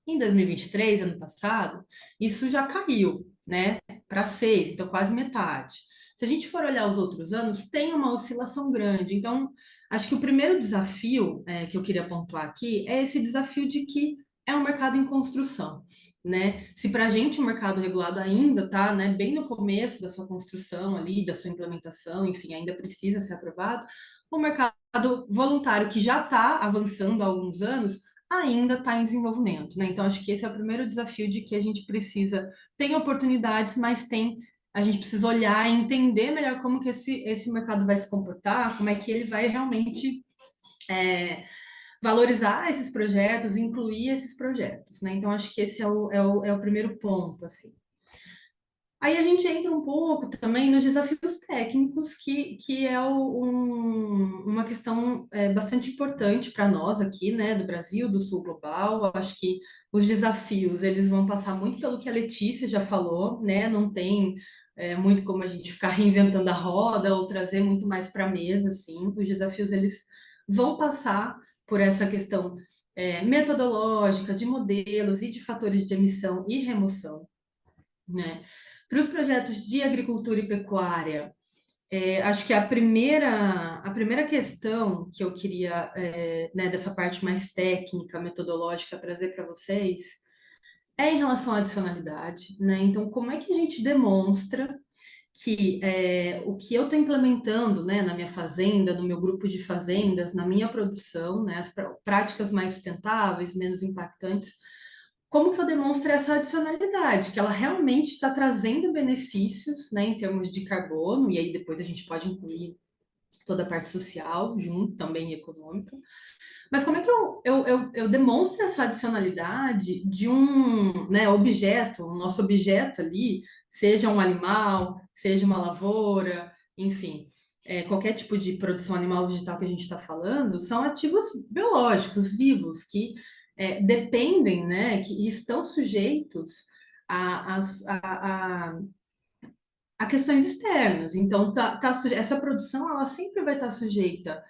Em 2023, ano passado, isso já caiu, né, para 6, então quase metade. Se a gente for olhar os outros anos, tem uma oscilação grande. Então, acho que o primeiro desafio que eu queria pontuar aqui é esse desafio de que é um mercado em construção, né? Se para a gente o mercado regulado ainda está, né, bem no começo da sua construção ali, da sua implementação, enfim, ainda precisa ser aprovado, o mercado voluntário que já está avançando há alguns anos ainda está em desenvolvimento, né? Então, acho que esse é o primeiro desafio de que a gente precisa, tem oportunidades, mas a gente precisa olhar e entender melhor como que esse mercado vai se comportar, como é que ele vai realmente valorizar esses projetos, incluir esses projetos, né? Então, acho que esse é o primeiro ponto, assim. Aí a gente entra um pouco também nos desafios técnicos, que é uma questão bastante importante para nós aqui, né, do Brasil, do Sul Global. Eu acho que os desafios, eles vão passar muito pelo que a Letícia já falou, né, não tem muito como a gente ficar reinventando a roda ou trazer muito mais para a mesa, assim. Os desafios, eles vão passar por essa questão metodológica, de modelos e de fatores de emissão e remoção, né? Para os projetos de agricultura e pecuária, acho que a primeira questão que eu queria, né, dessa parte mais técnica, metodológica, trazer para vocês é em relação à adicionalidade, né? Então, como é que a gente demonstra que o que eu estou implementando, né, na minha fazenda, no meu grupo de fazendas, na minha produção, né, as práticas mais sustentáveis, menos impactantes, como que eu demonstro essa adicionalidade, que ela realmente está trazendo benefícios, né, em termos de carbono, e aí depois a gente pode incluir toda a parte social junto, também econômica. Mas como é que eu demonstro essa adicionalidade de um, né, objeto, o nosso objeto ali, seja um animal, seja uma lavoura, enfim, qualquer tipo de produção animal ou vegetal que a gente está falando, são ativos biológicos, vivos, que dependem, né, que estão sujeitos a, a questões externas. Então, essa produção ela sempre vai estar sujeita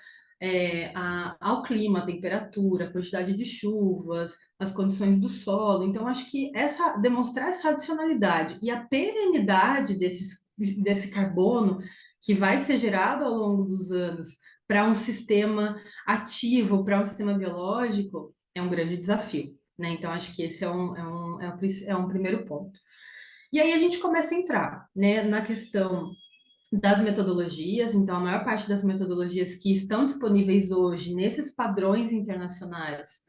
ao clima, à temperatura, à quantidade de chuvas, às condições do solo. Então, acho que demonstrar essa adicionalidade e a perenidade desse carbono que vai ser gerado ao longo dos anos para um sistema ativo, para um sistema biológico, é um grande desafio, né? Então, acho que esse é um primeiro ponto. E aí a gente começa a entrar, né, na questão das metodologias. Então, a maior parte das metodologias que estão disponíveis hoje nesses padrões internacionais,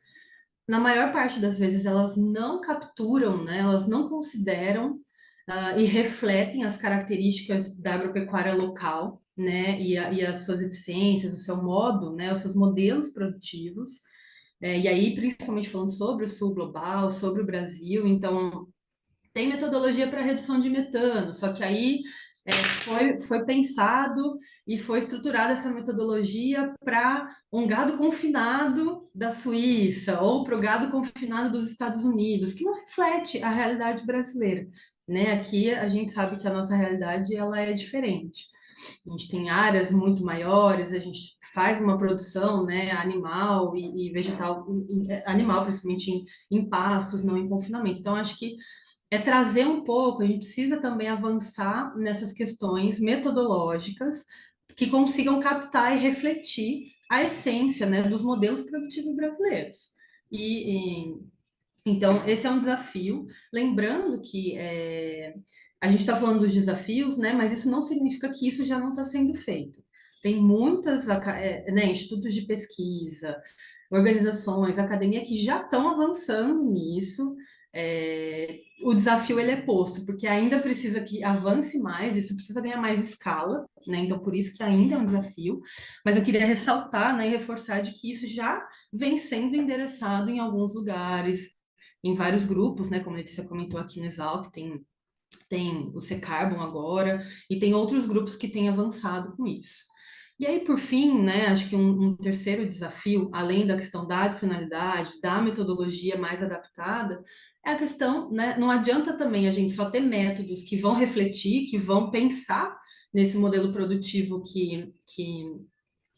na maior parte das vezes elas não capturam, né, elas não consideram e refletem as características da agropecuária local, né, e as suas eficiências, o seu modo, né, os seus modelos produtivos. E aí, principalmente falando sobre o sul global, sobre o Brasil, então tem metodologia para redução de metano, só que aí foi pensado e foi estruturada essa metodologia para um gado confinado da Suíça ou para o gado confinado dos Estados Unidos, que não reflete a realidade brasileira, né? Aqui a gente sabe que a nossa realidade ela é diferente. A gente tem áreas muito maiores, a gente faz uma produção, né, animal e vegetal, animal principalmente em pastos, não em confinamento. Então, acho que trazer um pouco, a gente precisa também avançar nessas questões metodológicas que consigam captar e refletir a essência, né, dos modelos produtivos brasileiros. Então, esse é um desafio. Lembrando que a gente está falando dos desafios, né, mas isso não significa que isso já não está sendo feito. Tem muitas institutos de pesquisa, organizações, academia que já estão avançando nisso. O desafio ele é posto, porque ainda precisa que avance mais, isso precisa ganhar mais escala, né? Então, por isso que ainda é um desafio, mas eu queria ressaltar, né, e reforçar de que isso já vem sendo endereçado em alguns lugares, em vários grupos, né? Como a Letícia comentou aqui no Exalc, tem o C-Carbon agora, e tem outros grupos que têm avançado com isso. E aí, por fim, né, acho que um terceiro desafio, além da questão da adicionalidade, da metodologia mais adaptada, é a questão, né, não adianta também a gente só ter métodos que vão refletir, que vão pensar nesse modelo produtivo que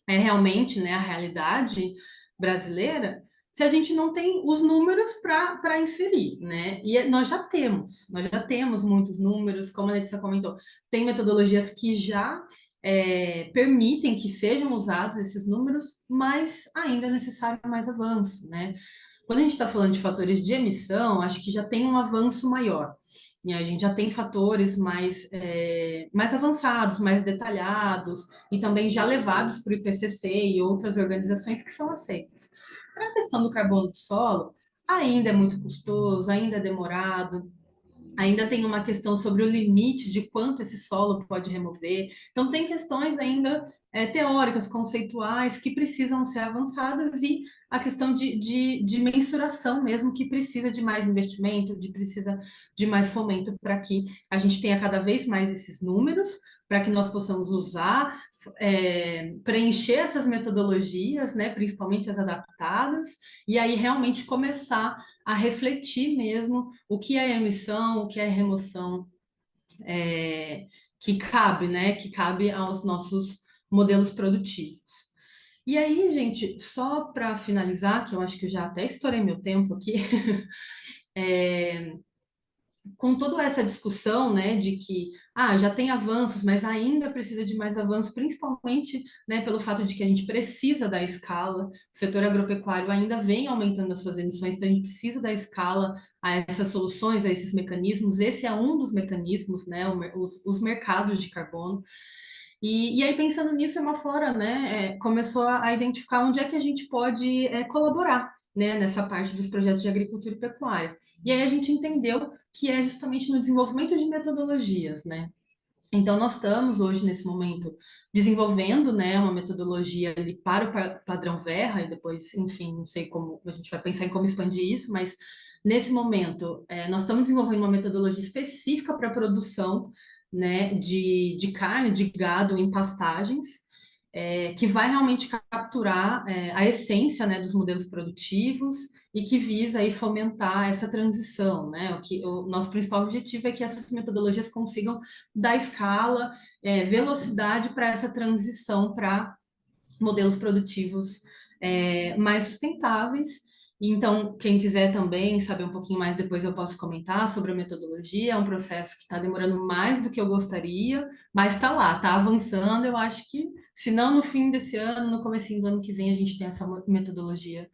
é realmente, né, a realidade brasileira, se a gente não tem os números para inserir, né? E nós já temos muitos números, como a Letícia comentou, tem metodologias que já permitem que sejam usados esses números, mas ainda é necessário mais avanço, né? Quando a gente está falando de fatores de emissão, acho que já tem um avanço maior. E a gente já tem fatores mais avançados, mais detalhados, e também já levados para o IPCC e outras organizações que são aceitas. Para a questão do carbono do solo, ainda é muito custoso, ainda é demorado, ainda tem uma questão sobre o limite de quanto esse solo pode remover. Então, tem questões ainda teóricas, conceituais, que precisam ser avançadas e a questão de mensuração mesmo, que precisa de mais investimento, precisa de mais fomento para que a gente tenha cada vez mais esses números, para que nós possamos usar, preencher essas metodologias, né, principalmente as adaptadas, e aí realmente começar a refletir mesmo o que é emissão, o que é remoção, que cabe, né, que cabe aos nossos modelos produtivos. E aí, gente, só para finalizar, que eu acho que eu já até estourei meu tempo aqui, com toda essa discussão, né, de que já tem avanços, mas ainda precisa de mais avanços, principalmente, né, pelo fato de que a gente precisa da escala, o setor agropecuário ainda vem aumentando as suas emissões, então a gente precisa da escala a essas soluções, a esses mecanismos. Esse é um dos mecanismos, né, os mercados de carbono. E aí, pensando nisso, a Emaflora, né, começou a identificar onde é que a gente pode colaborar, né, nessa parte dos projetos de agricultura e pecuária. E aí a gente entendeu que é justamente no desenvolvimento de metodologias, né? Então, nós estamos hoje, nesse momento, desenvolvendo, né, uma metodologia ali para o padrão Verra, e depois, enfim, não sei como, a gente vai pensar em como expandir isso, mas nesse momento, nós estamos desenvolvendo uma metodologia específica para a produção, né, de carne, de gado em pastagens, que vai realmente capturar a essência, né, dos modelos produtivos e que visa aí fomentar essa transição, né? O nosso principal objetivo é que essas metodologias consigam dar escala, velocidade para essa transição para modelos produtivos mais sustentáveis. Então, quem quiser também saber um pouquinho mais, depois eu posso comentar sobre a metodologia. É um processo que está demorando mais do que eu gostaria, mas está lá, está avançando. Eu acho que, se não no fim desse ano, no comecinho do ano que vem, a gente tem essa metodologia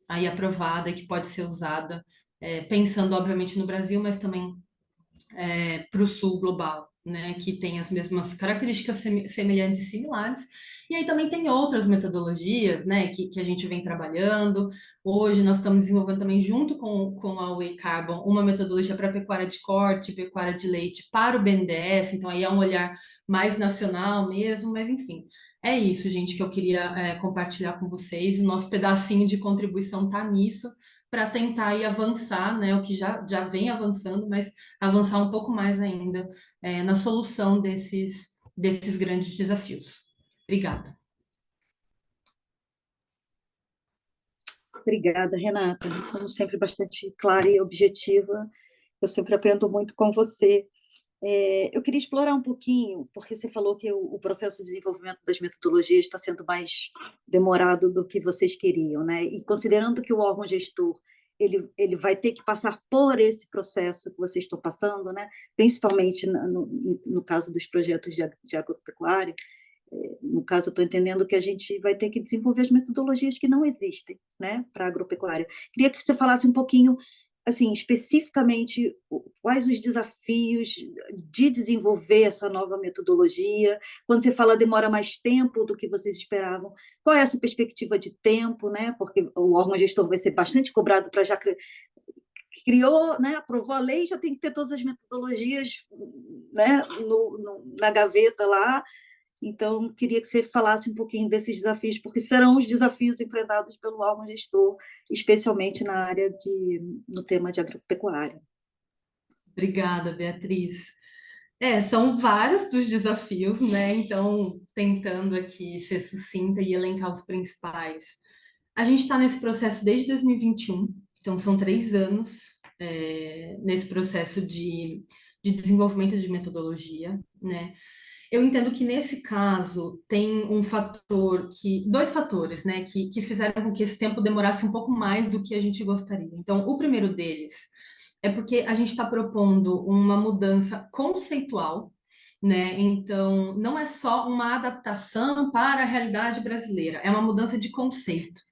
aí aprovada e que pode ser usada, pensando, obviamente, no Brasil, mas também para o sul global, né, que tem as mesmas características semelhantes e similares. E aí também tem outras metodologias, né, que a gente vem trabalhando. Hoje nós estamos desenvolvendo também, junto com a Way Carbon, uma metodologia para pecuária de corte, pecuária de leite para o BNDES, então aí é um olhar mais nacional mesmo, mas enfim. É isso, gente, que eu queria compartilhar com vocês. O nosso pedacinho de contribuição está nisso, para tentar ir avançar, né, o que já vem avançando, mas avançar um pouco mais ainda na solução desses grandes desafios. Obrigada. Obrigada, Renata. Como sempre, bastante clara e objetiva. Eu sempre aprendo muito com você. Eu queria explorar um pouquinho, porque você falou que o processo de desenvolvimento das metodologias está sendo mais demorado do que vocês queriam, né? E considerando que o órgão gestor ele vai ter que passar por esse processo que vocês estão passando, né? Principalmente no caso dos projetos de agropecuária, no caso, eu estou entendendo que a gente vai ter que desenvolver as metodologias que não existem, né, para a agropecuária. Queria que você falasse um pouquinho, assim, especificamente, quais os desafios de desenvolver essa nova metodologia. Quando você fala demora mais tempo do que vocês esperavam, qual é essa perspectiva de tempo, né? Porque o órgão gestor vai ser bastante cobrado para já criou, né, aprovou a lei, já tem que ter todas as metodologias, né, na gaveta lá. Então, queria que você falasse um pouquinho desses desafios, porque serão os desafios enfrentados pelo órgão gestor, especialmente no tema de agropecuária. Obrigada, Beatriz. São vários dos desafios, né? Então, tentando aqui ser sucinta e elencar os principais. A gente está nesse processo desde 2021, então são 3 anos nesse processo de desenvolvimento de metodologia, né? Eu entendo que nesse caso tem dois fatores, né, que fizeram com que esse tempo demorasse um pouco mais do que a gente gostaria. Então, o primeiro deles é porque a gente está propondo uma mudança conceitual, né? Então, não é só uma adaptação para a realidade brasileira, é uma mudança de conceito.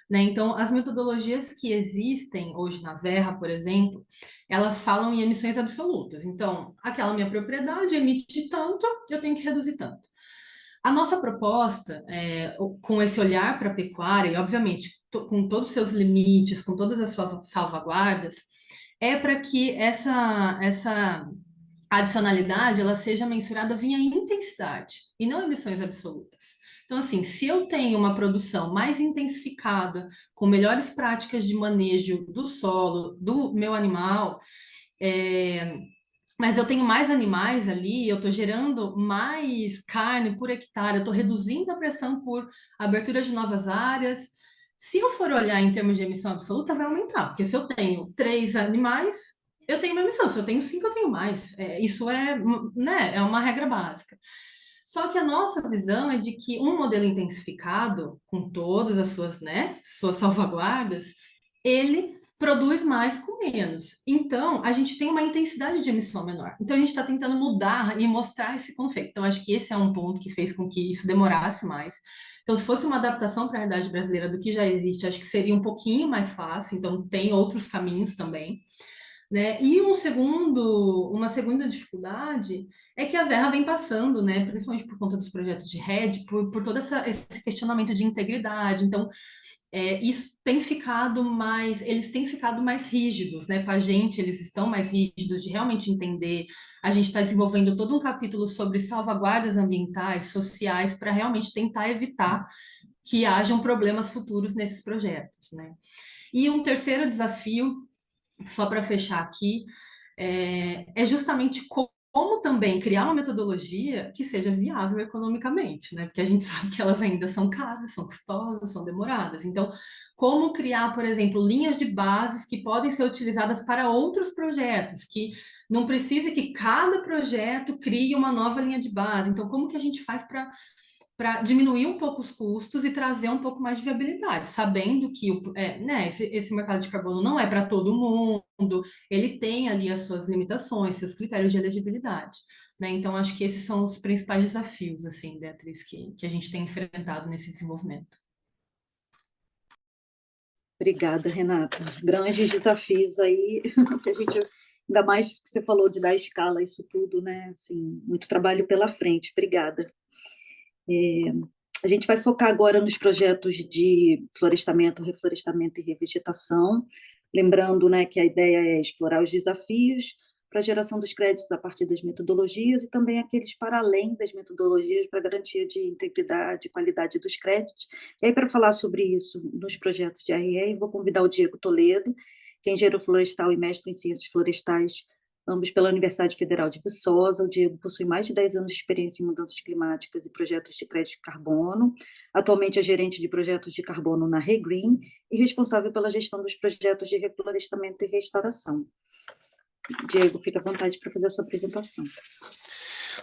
Né? Então, as metodologias que existem hoje na Verra, por exemplo, elas falam em emissões absolutas. Então, aquela minha propriedade emite tanto, eu tenho que reduzir tanto. A nossa proposta, com esse olhar para a pecuária, e obviamente com todos os seus limites, com todas as suas salvaguardas, é para que essa adicionalidade ela seja mensurada via intensidade e não emissões absolutas. Então, assim, se eu tenho uma produção mais intensificada, com melhores práticas de manejo do solo, do meu animal, mas eu tenho mais animais ali, eu estou gerando mais carne por hectare, eu estou reduzindo a pressão por abertura de novas áreas. Se eu for olhar em termos de emissão absoluta, vai aumentar, porque se eu tenho 3 animais, eu tenho uma emissão, se eu tenho 5, eu tenho mais. Isso né, é uma regra básica. Só que a nossa visão é de que um modelo intensificado, com todas as suas, né, suas salvaguardas, ele produz mais com menos. Então, a gente tem uma intensidade de emissão menor. Então, a gente está tentando mudar e mostrar esse conceito. Então, acho que esse é um ponto que fez com que isso demorasse mais. Então, se fosse uma adaptação para a realidade brasileira do que já existe, acho que seria um pouquinho mais fácil. Então, tem outros caminhos também. Né? E uma segunda dificuldade é que a Verra vem passando, né, principalmente por conta dos projetos de rede, por todo esse questionamento de integridade. Então, eles têm ficado mais rígidos, né, com a gente, eles estão mais rígidos de realmente entender. A gente está desenvolvendo todo um capítulo sobre salvaguardas ambientais, sociais, para realmente tentar evitar que hajam problemas futuros nesses projetos, né? E um terceiro desafio, só para fechar aqui, é justamente como também criar uma metodologia que seja viável economicamente, né? Porque a gente sabe que elas ainda são caras, são custosas, são demoradas. Então, como criar, por exemplo, linhas de bases que podem ser utilizadas para outros projetos, que não precise que cada projeto crie uma nova linha de base. Então, como que a gente faz para diminuir um pouco os custos e trazer um pouco mais de viabilidade, sabendo que né, esse mercado de carbono não é para todo mundo, ele tem ali as suas limitações, seus critérios de elegibilidade. Né? Então, acho que esses são os principais desafios, assim, Beatriz, que a gente tem enfrentado nesse desenvolvimento. Obrigada, Renata. Grandes desafios aí, que a gente, ainda mais que você falou de dar escala, isso tudo, né? Assim, muito trabalho pela frente. Obrigada. A gente vai focar agora nos projetos de florestamento, reflorestamento e revegetação, lembrando, né, que a ideia é explorar os desafios para a geração dos créditos a partir das metodologias e também aqueles para além das metodologias para garantia de integridade e qualidade dos créditos. E aí, para falar sobre isso nos projetos de RE, vou convidar o Diego Toledo, que é engenheiro florestal e mestre em ciências florestais, ambos pela Universidade Federal de Viçosa. O Diego possui mais de 10 anos de experiência em mudanças climáticas e projetos de crédito de carbono. Atualmente é gerente de projetos de carbono na Regreen e responsável pela gestão dos projetos de reflorestamento e restauração. Diego, fica à vontade para fazer a sua apresentação.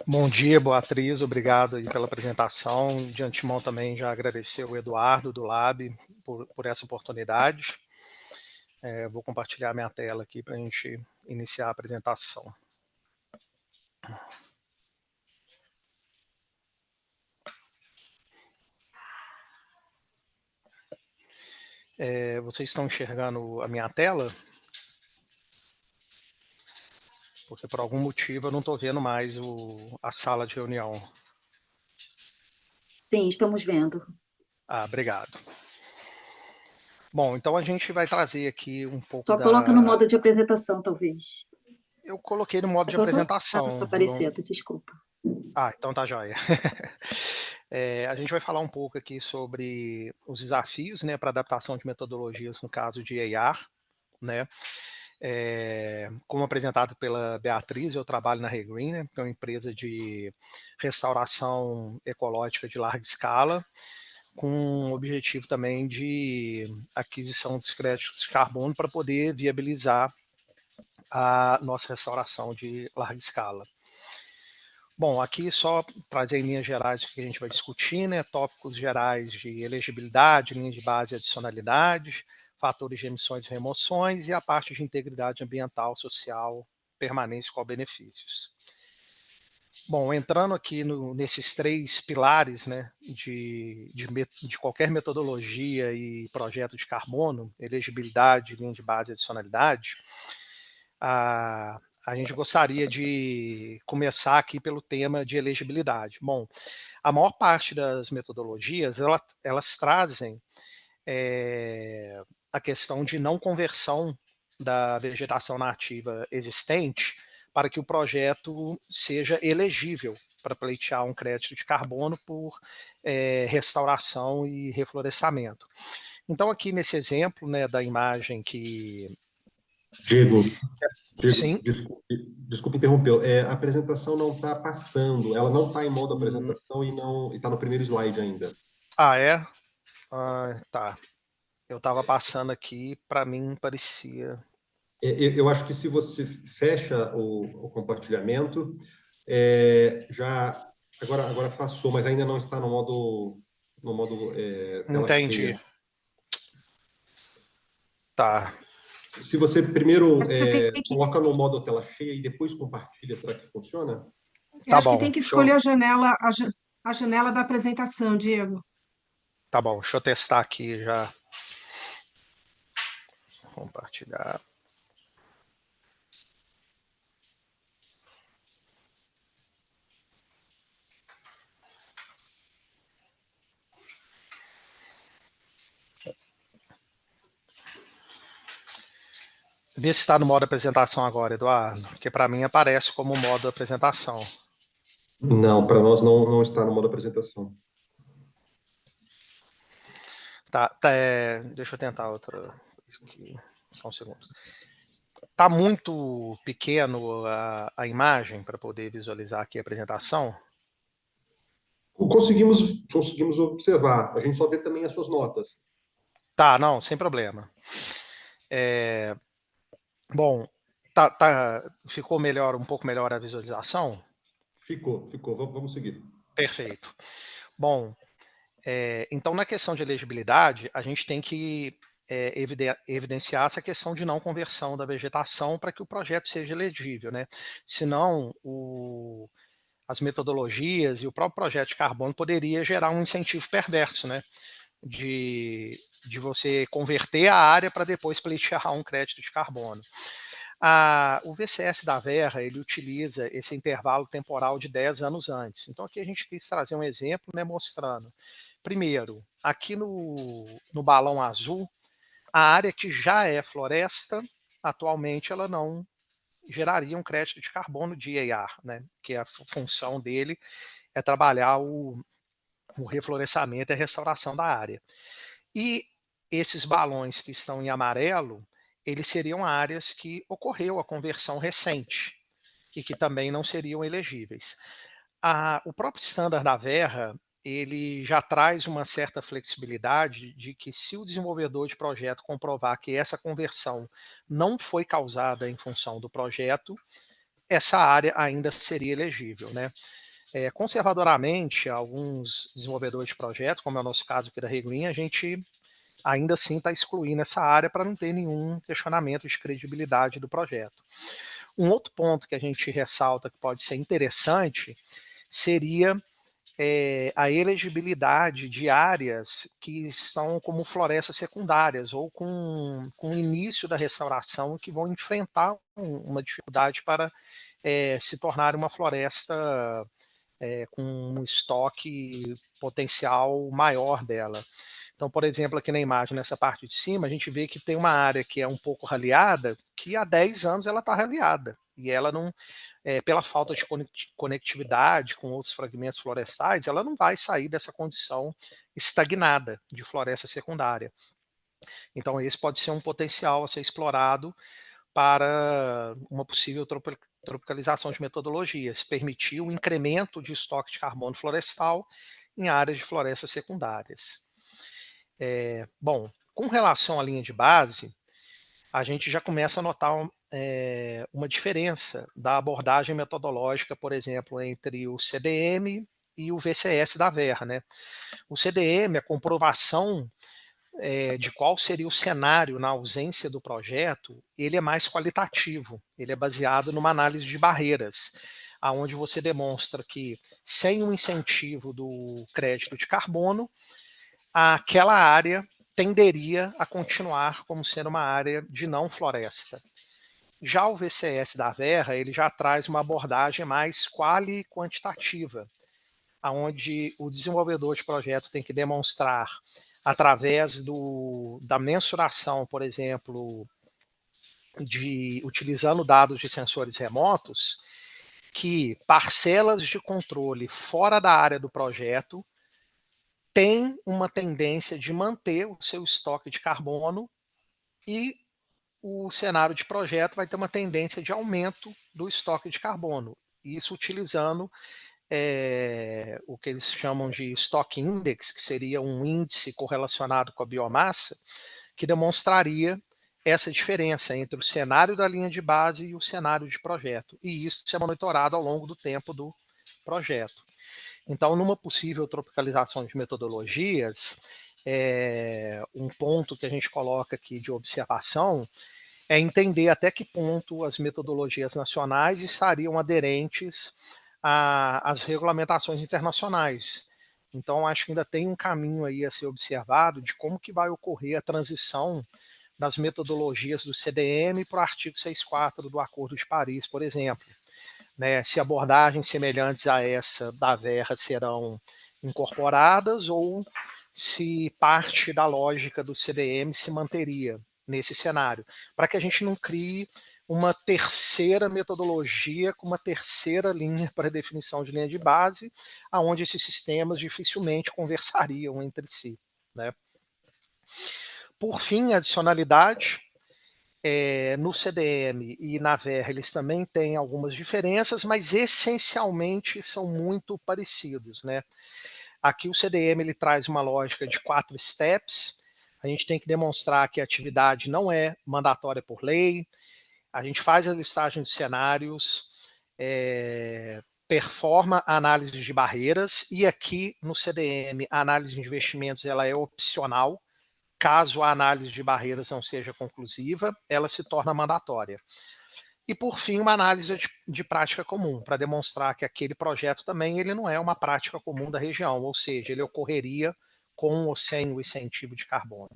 Bom dia, Beatriz, obrigado aí pela apresentação. De antemão também já agradecer o Eduardo do Lab por essa oportunidade. Vou compartilhar minha tela aqui para a gente iniciar a apresentação. Vocês estão enxergando a minha tela? Porque por algum motivo eu não estou vendo mais a sala de reunião. Sim, estamos vendo. Obrigado. Bom, então a gente vai trazer aqui um pouco Só coloca no modo de apresentação, talvez. Eu coloquei no modo de apresentação. Está aparecendo, desculpa. Então tá joia. A gente vai falar um pouco aqui sobre os desafios, né, para adaptação de metodologias no caso de AR, né? Como apresentado pela Beatriz, eu trabalho na Regreen, né, que é uma empresa de restauração ecológica de larga escala, com o objetivo também de aquisição de créditos de carbono para poder viabilizar a nossa restauração de larga escala. Bom, aqui só trazer em linhas gerais o que a gente vai discutir, né? Tópicos gerais de elegibilidade, linhas de base e adicionalidade, fatores de emissões e remoções e a parte de integridade ambiental, social, permanência e co-benefícios. Bom, entrando aqui nesses três pilares, né, de qualquer metodologia e projeto de carbono, elegibilidade, linha de base e adicionalidade, a gente gostaria de começar aqui pelo tema de elegibilidade. Bom, a maior parte das metodologias, elas trazem a questão de não conversão da vegetação nativa existente para que o projeto seja elegível para pleitear um crédito de carbono por restauração e reflorestamento. Então, aqui nesse exemplo, né, da imagem que... Diego, Sim. Desculpe interrompê-lo. A apresentação não está passando, ela não está em modo apresentação e está no primeiro slide ainda. Tá. Eu estava passando aqui, para mim parecia... Eu acho que se você fecha o compartilhamento, agora passou, mas ainda não está no modo tela Entendi. cheia. Tá. Se você primeiro coloca no modo tela cheia e depois compartilha, será que funciona? Tá Acho bom. que tem que escolher a janela da apresentação, Diego. Tá bom, deixa eu testar aqui já. Compartilhar. Vê se está no modo apresentação agora, Eduardo, porque para mim aparece como modo apresentação. Não, para nós não está no modo apresentação. Tá, deixa eu tentar outra aqui, só um segundo. Tá muito pequeno a imagem para poder visualizar aqui a apresentação? Conseguimos observar. A gente só vê também as suas notas. Tá, não, sem problema. Bom, ficou melhor, um pouco melhor a visualização? Ficou. Vamos seguir. Perfeito. Bom, então na questão de elegibilidade, a gente tem que evidenciar essa questão de não conversão da vegetação para que o projeto seja elegível, né? Senão, as metodologias e o próprio projeto de carbono poderia gerar um incentivo perverso, né? De você converter a área para depois pleitear um crédito de carbono. O VCS da Verra, ele utiliza esse intervalo temporal de 10 anos antes. Então, aqui a gente quis trazer um exemplo, né, mostrando, primeiro, aqui no balão azul, a área que já é floresta, atualmente ela não geraria um crédito de carbono de EAR, né, que a função dele é trabalhar o reflorestamento e a restauração da área. E esses balões que estão em amarelo, eles seriam áreas que ocorreu a conversão recente e que também não seriam elegíveis. O próprio standard da Verra, ele já traz uma certa flexibilidade de que se o desenvolvedor de projeto comprovar que essa conversão não foi causada em função do projeto, essa área ainda seria elegível, né? Conservadoramente, alguns desenvolvedores de projetos, como é o nosso caso aqui da Regreen, a gente ainda assim está excluindo essa área para não ter nenhum questionamento de credibilidade do projeto. Um outro ponto que a gente ressalta que pode ser interessante seria a elegibilidade de áreas que estão como florestas secundárias ou com o início da restauração que vão enfrentar uma dificuldade para se tornar uma floresta com um estoque potencial maior dela. Então, por exemplo, aqui na imagem, nessa parte de cima, a gente vê que tem uma área que é um pouco raleada, que há 10 anos ela está raleada, e ela não, pela falta de conectividade com outros fragmentos florestais, ela não vai sair dessa condição estagnada de floresta secundária. Então, esse pode ser um potencial a ser explorado para uma possível tropicalização de metodologias, permitir o incremento de estoque de carbono florestal em áreas de florestas secundárias. Bom, com relação à linha de base, a gente já começa a notar uma diferença da abordagem metodológica, por exemplo, entre o CDM e o VCS da Verra, né? O CDM, a comprovação de qual seria o cenário na ausência do projeto, ele é mais qualitativo, ele é baseado numa análise de barreiras, aonde você demonstra que sem o incentivo do crédito de carbono, aquela área tenderia a continuar como sendo uma área de não floresta. Já o VCS da Verra, ele já traz uma abordagem mais quali-quantitativa, onde o desenvolvedor de projeto tem que demonstrar, através da mensuração, por exemplo, utilizando dados de sensores remotos, que parcelas de controle fora da área do projeto têm uma tendência de manter o seu estoque de carbono e o cenário de projeto vai ter uma tendência de aumento do estoque de carbono. Isso utilizando o que eles chamam de Stock Index, que seria um índice correlacionado com a biomassa, que demonstraria essa diferença entre o cenário da linha de base e o cenário de projeto. E isso é monitorado ao longo do tempo do projeto. Então, numa possível tropicalização de metodologias, um ponto que a gente coloca aqui de observação é entender até que ponto as metodologias nacionais estariam aderentes às regulamentações internacionais. Então, acho que ainda tem um caminho aí a ser observado de como que vai ocorrer a transição das metodologias do CDM para o artigo 6.4 do Acordo de Paris, por exemplo. Né, se abordagens semelhantes a essa da Verra serão incorporadas ou se parte da lógica do CDM se manteria nesse cenário, para que a gente não crie uma terceira metodologia com uma terceira linha para definição de linha de base, aonde esses sistemas dificilmente conversariam entre si, né? Por fim, a adicionalidade. no CDM e na VER eles também têm algumas diferenças, mas essencialmente são muito parecidos, né? Aqui o CDM ele traz uma lógica de 4 steps. A gente tem que demonstrar que a atividade não é mandatória por lei, a gente faz a listagem de cenários, performa a análise de barreiras, e aqui no CDM a análise de investimentos ela é opcional. Caso a análise de barreiras não seja conclusiva, ela se torna mandatória. E, por fim, uma análise de prática comum, para demonstrar que aquele projeto também ele não é uma prática comum da região, ou seja, ele ocorreria com ou sem o incentivo de carbono.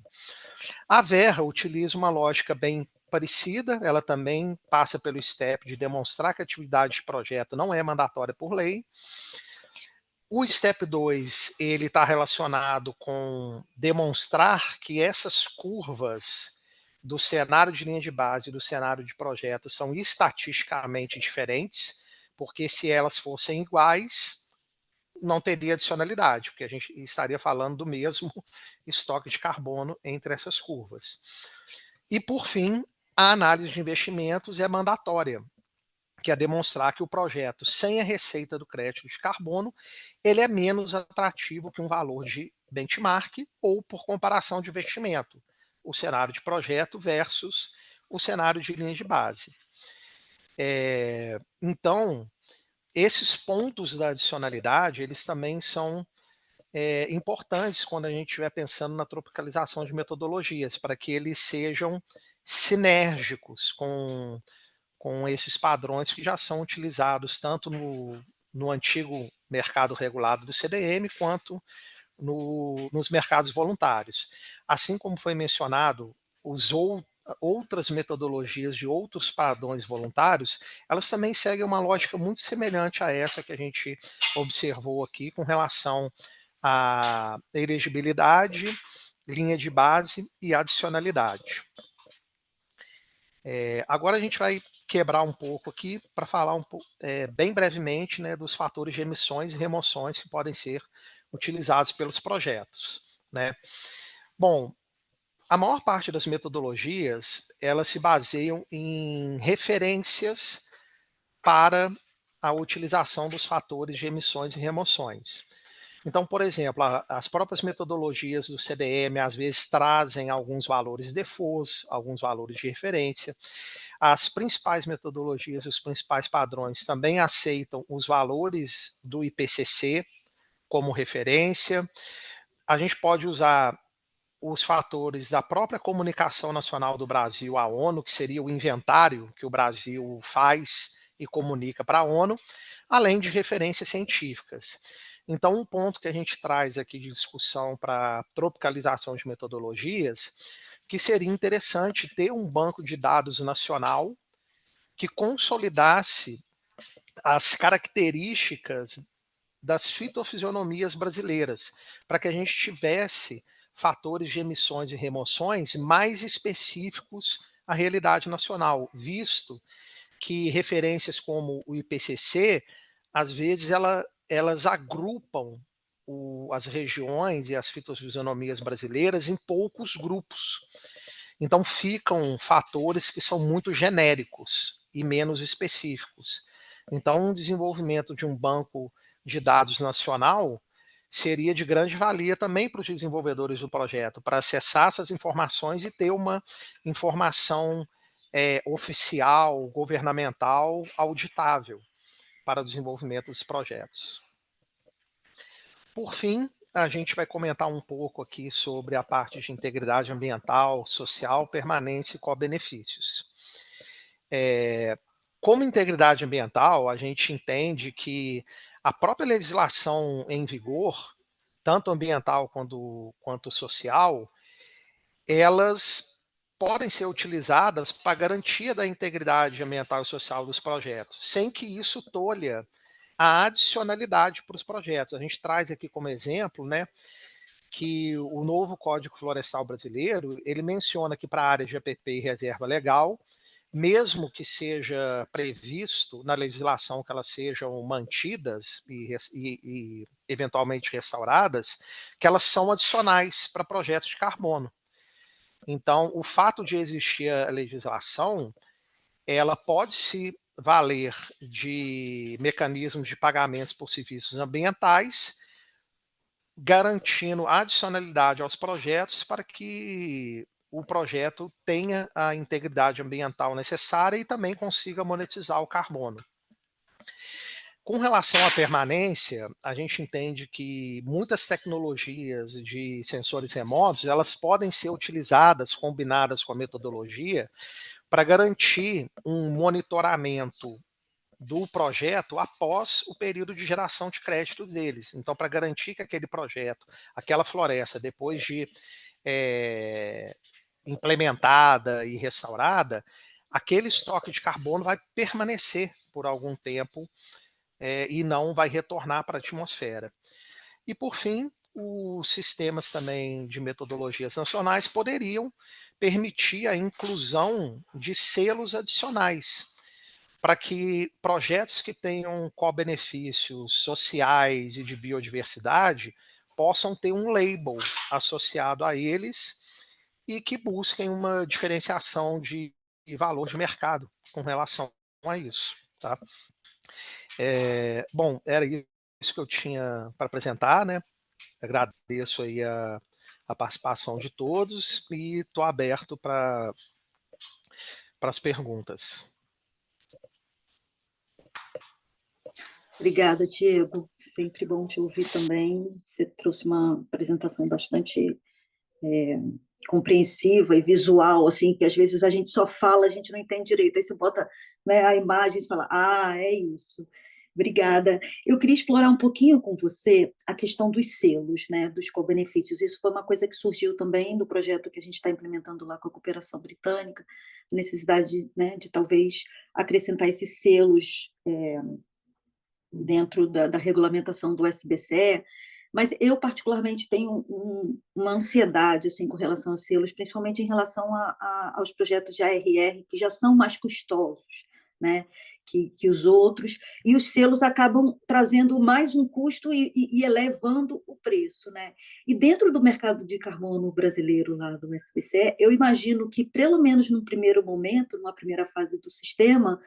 A Verra utiliza uma lógica bem parecida, ela também passa pelo step de demonstrar que a atividade de projeto não é mandatória por lei. O step 2, ele está relacionado com demonstrar que essas curvas do cenário de linha de base e do cenário de projeto são estatisticamente diferentes, porque se elas fossem iguais, não teria adicionalidade, porque a gente estaria falando do mesmo estoque de carbono entre essas curvas. E, por fim, a análise de investimentos é mandatória, que é demonstrar que o projeto, sem a receita do crédito de carbono, ele é menos atrativo que um valor de benchmark ou por comparação de investimento, o cenário de projeto versus o cenário de linha de base. Então, esses pontos da adicionalidade, eles também são importantes quando a gente estiver pensando na tropicalização de metodologias, para que eles sejam sinérgicos com esses padrões que já são utilizados tanto no antigo mercado regulado do CDM quanto nos mercados voluntários. Assim como foi mencionado, outras metodologias de outros padrões voluntários, elas também seguem uma lógica muito semelhante a essa que a gente observou aqui com relação à elegibilidade, linha de base e adicionalidade. Agora a gente vai quebrar um pouco aqui para falar bem brevemente, né, dos fatores de emissões e remoções que podem ser utilizados pelos projetos, né? Bom, a maior parte das metodologias elas se baseiam em referências para a utilização dos fatores de emissões e remoções. Então, por exemplo, as próprias metodologias do CDM às vezes trazem alguns valores defaults, alguns valores de referência. As principais metodologias, os principais padrões também aceitam os valores do IPCC como referência. A gente pode usar os fatores da própria Comunicação Nacional do Brasil à ONU, que seria o inventário que o Brasil faz e comunica para a ONU, além de referências científicas. Então, um ponto que a gente traz aqui de discussão para tropicalização de metodologias, que seria interessante ter um banco de dados nacional que consolidasse as características das fitofisionomias brasileiras, para que a gente tivesse fatores de emissões e remoções mais específicos à realidade nacional, visto que referências como o IPCC, às vezes elas agrupam as regiões e as fitofisionomias brasileiras em poucos grupos. Então ficam fatores que são muito genéricos e menos específicos. Então, o desenvolvimento de um banco de dados nacional seria de grande valia também para os desenvolvedores do projeto, para acessar essas informações e ter uma informação oficial, governamental, auditável para o desenvolvimento dos projetos. Por fim, a gente vai comentar um pouco aqui sobre a parte de integridade ambiental, social, permanência e co-benefícios. Como integridade ambiental, a gente entende que a própria legislação em vigor, tanto ambiental quanto social, elas podem ser utilizadas para garantia da integridade ambiental e social dos projetos, sem que isso tolha a adicionalidade para os projetos. A gente traz aqui como exemplo, né, que o novo Código Florestal Brasileiro, ele menciona que para áreas de APP e reserva legal, mesmo que seja previsto na legislação que elas sejam mantidas e eventualmente restauradas, que elas são adicionais para projetos de carbono. Então, o fato de existir a legislação, ela pode se valer de mecanismos de pagamentos por serviços ambientais, garantindo adicionalidade aos projetos para que o projeto tenha a integridade ambiental necessária e também consiga monetizar o carbono. Com relação à permanência, a gente entende que muitas tecnologias de sensores remotos, elas podem ser utilizadas, combinadas com a metodologia, para garantir um monitoramento do projeto após o período de geração de crédito deles. Então, para garantir que aquele projeto, aquela floresta, depois de implementada e restaurada, aquele estoque de carbono vai permanecer por algum tempo e não vai retornar para a atmosfera. E, por fim, os sistemas também de metodologias nacionais poderiam permitir a inclusão de selos adicionais, para que projetos que tenham co-benefícios sociais e de biodiversidade possam ter um label associado a eles e que busquem uma diferenciação de valor de mercado com relação a isso. Tá? Bom, era isso que eu tinha para apresentar, né? Agradeço aí a participação de todos e estou aberto para as perguntas. Obrigada, Diego. Sempre bom te ouvir também. Você trouxe uma apresentação bastante compreensiva e visual, assim, que às vezes a gente só fala, a gente não entende direito. Aí você bota, né, a imagem e fala, é isso. Obrigada. Eu queria explorar um pouquinho com você a questão dos selos, né, dos co-benefícios. Isso foi uma coisa que surgiu também no projeto que a gente está implementando lá com a cooperação britânica, a necessidade, né, de talvez acrescentar esses selos dentro da regulamentação do SBCE, mas eu particularmente tenho uma ansiedade assim com relação aos selos, principalmente em relação aos projetos de ARR, que já são mais custosos, né, que os outros, e os selos acabam trazendo mais um custo e elevando o preço, né? E dentro do mercado de carbono brasileiro lá do SBCE, eu imagino que, pelo menos no primeiro momento, numa primeira fase do sistema,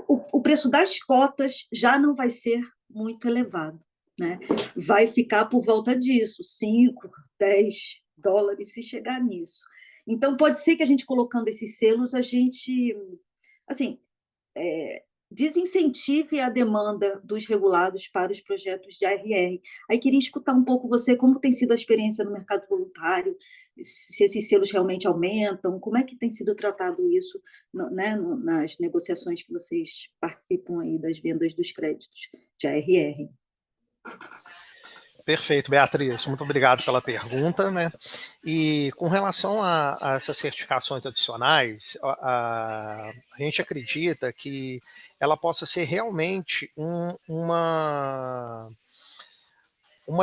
o preço das cotas já não vai ser muito elevado, né? Vai ficar por volta disso, 5, 10 dólares, se chegar nisso. Então, pode ser que a gente colocando esses selos, a gente, assim, desincentive a demanda dos regulados para os projetos de ARR. Aí queria escutar um pouco você, como tem sido a experiência no mercado voluntário, se esses selos realmente aumentam, como é que tem sido tratado isso, né, nas negociações que vocês participam aí das vendas dos créditos de ARR. Perfeito, Beatriz, muito obrigado pela pergunta, né? E com relação a essas certificações adicionais, a gente acredita que ela possa ser realmente uma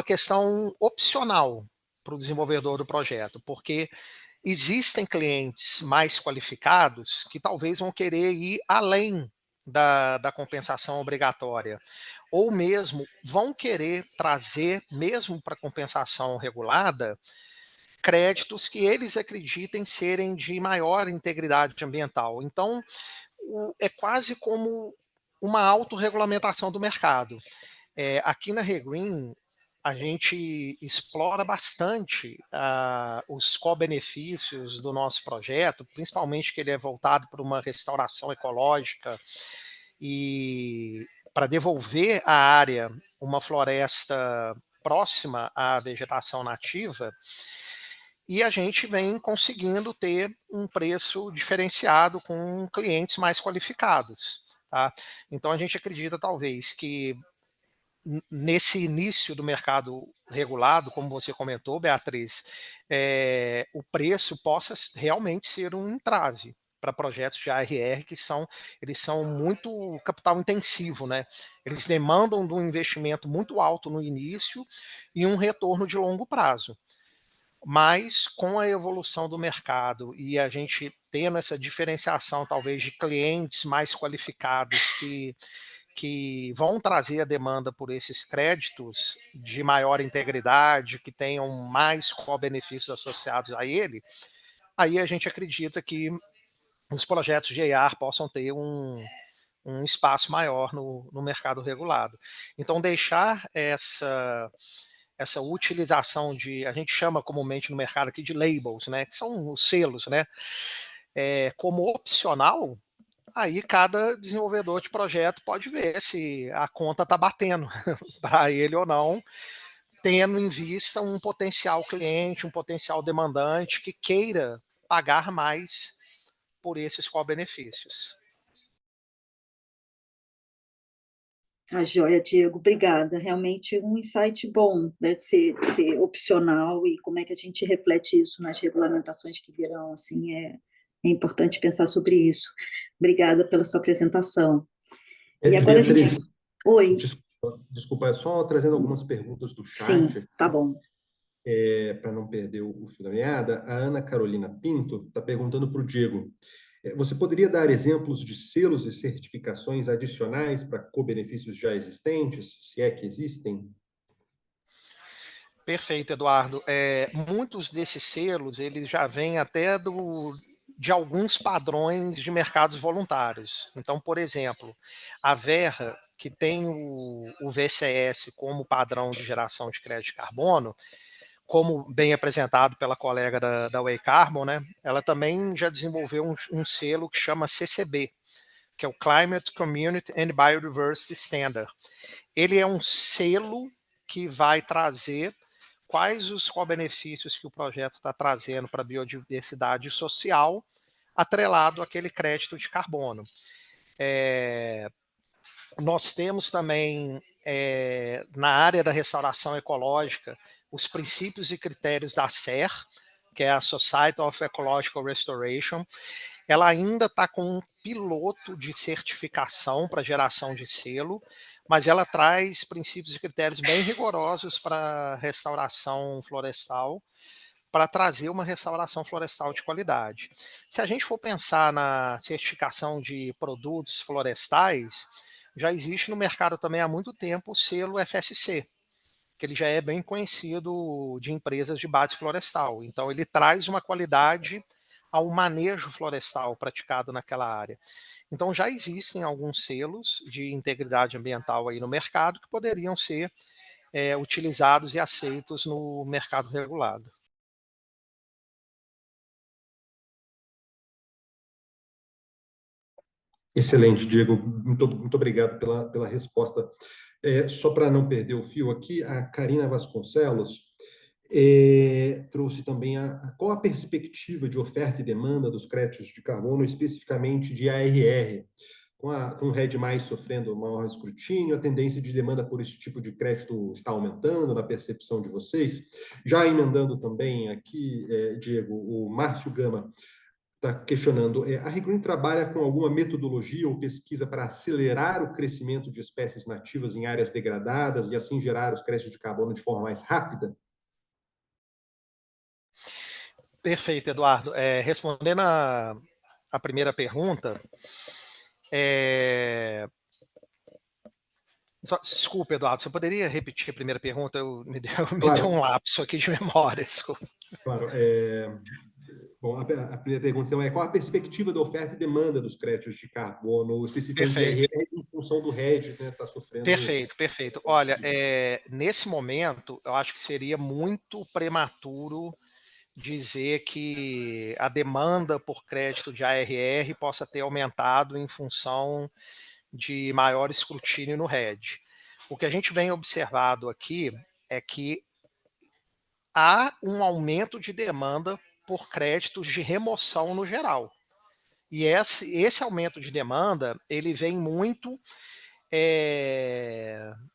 questão opcional para o desenvolvedor do projeto, porque existem clientes mais qualificados que talvez vão querer ir além da compensação obrigatória, ou mesmo vão querer trazer, mesmo para compensação regulada, créditos que eles acreditem serem de maior integridade ambiental. Então, é quase como uma autorregulamentação do mercado. Aqui na Regreen, a gente explora bastante os co-benefícios do nosso projeto, principalmente que ele é voltado para uma restauração ecológica e para devolver à área uma floresta próxima à vegetação nativa, e a gente vem conseguindo ter um preço diferenciado com clientes mais qualificados. Tá? Então, a gente acredita, talvez, que nesse início do mercado regulado, como você comentou, Beatriz, o preço possa realmente ser um entrave para projetos de ARR eles são muito capital intensivo, né? Eles demandam de um investimento muito alto no início e um retorno de longo prazo. Mas com a evolução do mercado e a gente tendo essa diferenciação, talvez, de clientes mais qualificados que vão trazer a demanda por esses créditos de maior integridade, que tenham mais co-benefícios associados a ele, aí a gente acredita que os projetos de AR possam ter um espaço maior no mercado regulado. Então, deixar essa utilização de, a gente chama comumente no mercado aqui de labels, né, que são os selos, né, como opcional, aí cada desenvolvedor de projeto pode ver se a conta está batendo para ele ou não, tendo em vista um potencial cliente, um potencial demandante que queira pagar mais por esses co-benefícios. A joia, Diego, obrigada. Realmente um insight bom, né, de ser opcional e como é que a gente reflete isso nas regulamentações que virão, assim, é importante pensar sobre isso. Obrigada pela sua apresentação. E agora a gente... Beatriz, Oi, desculpa, só trazendo algumas perguntas do sim, chat, tá bom. para não perder o fio da meada. A Ana Carolina Pinto está perguntando para o Diego: você poderia dar exemplos de selos e certificações adicionais para co-benefícios já existentes, se é que existem? Perfeito, Eduardo. Muitos desses selos, eles já vêm até de alguns padrões de mercados voluntários. Então, por exemplo, a Verra, que tem o VCS como padrão de geração de crédito de carbono, como bem apresentado pela colega da Way Carbon, né, ela também já desenvolveu um selo que chama CCB, que é o Climate Community and Biodiversity Standard. Ele é um selo que vai trazer quais os co-benefícios que o projeto está trazendo para a biodiversidade social, atrelado àquele crédito de carbono. Nós temos também, na área da restauração ecológica, os princípios e critérios da SER, que é a Society of Ecological Restoration. Ela ainda está com um piloto de certificação para geração de selo, mas ela traz princípios e critérios bem rigorosos para restauração florestal, para trazer uma restauração florestal de qualidade. Se a gente for pensar na certificação de produtos florestais, já existe no mercado também há muito tempo o selo FSC, que ele já é bem conhecido de empresas de base florestal. Então, ele traz uma qualidade ao manejo florestal praticado naquela área. Então, já existem alguns selos de integridade ambiental aí no mercado que poderiam ser utilizados e aceitos no mercado regulado. Excelente, Diego. Muito obrigado pela resposta. Só para não perder o fio aqui, a Karina Vasconcelos trouxe também qual a perspectiva de oferta e demanda dos créditos de carbono, especificamente de ARR, com o RED+ sofrendo maior escrutínio, a tendência de demanda por esse tipo de crédito está aumentando na percepção de vocês. Já emendando também aqui, Diego, o Márcio Gama está questionando, a ReGreen trabalha com alguma metodologia ou pesquisa para acelerar o crescimento de espécies nativas em áreas degradadas e assim gerar os créditos de carbono de forma mais rápida? Perfeito, Eduardo. Respondendo a primeira pergunta, desculpa, Eduardo, você poderia repetir a primeira pergunta? Me deu um lapso aqui de memória, desculpa. Claro. Bom, a primeira pergunta então, qual a perspectiva da oferta e demanda dos créditos de carbono, especificamente de RR, em função do RED, né, está sofrendo... Perfeito. Olha, nesse momento, eu acho que seria muito prematuro dizer que a demanda por crédito de ARR possa ter aumentado em função de maior escrutínio no RED. O que a gente vem observado aqui é que há um aumento de demanda por créditos de remoção no geral. E esse aumento de demanda, ele vem muito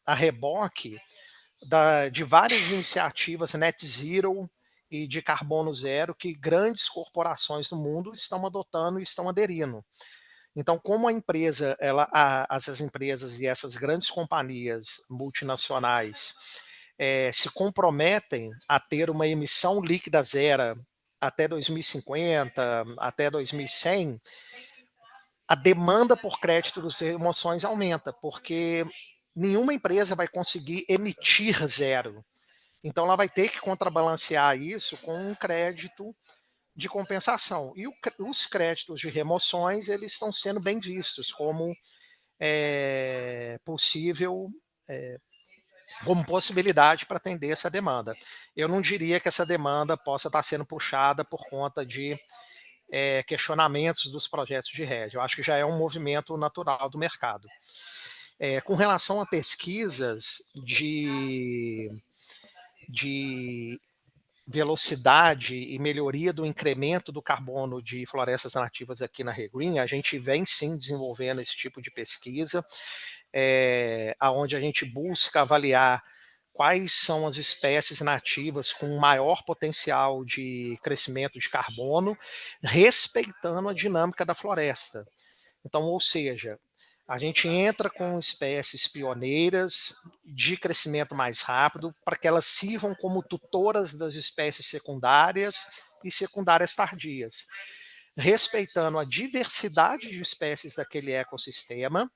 a reboque de várias iniciativas net zero e de carbono zero que grandes corporações do mundo estão adotando e estão aderindo. Então, como a empresa, essas empresas e essas grandes companhias multinacionais se comprometem a ter uma emissão líquida zero até 2050, até 2100, a demanda por crédito das emoções aumenta, porque nenhuma empresa vai conseguir emitir zero. Então, ela vai ter que contrabalancear isso com um crédito de compensação. E os créditos de remoções, eles estão sendo bem vistos como possível, como possibilidade para atender essa demanda. Eu não diria que essa demanda possa estar sendo puxada por conta de questionamentos dos projetos de rede. Eu acho que já é um movimento natural do mercado. Com relação a pesquisas de velocidade e melhoria do incremento do carbono de florestas nativas aqui na REGreen, a gente vem sim desenvolvendo esse tipo de pesquisa, onde a gente busca avaliar quais são as espécies nativas com maior potencial de crescimento de carbono, respeitando a dinâmica da floresta. Então, ou seja, a gente entra com espécies pioneiras de crescimento mais rápido para que elas sirvam como tutoras das espécies secundárias e secundárias tardias, respeitando a diversidade de espécies daquele ecossistema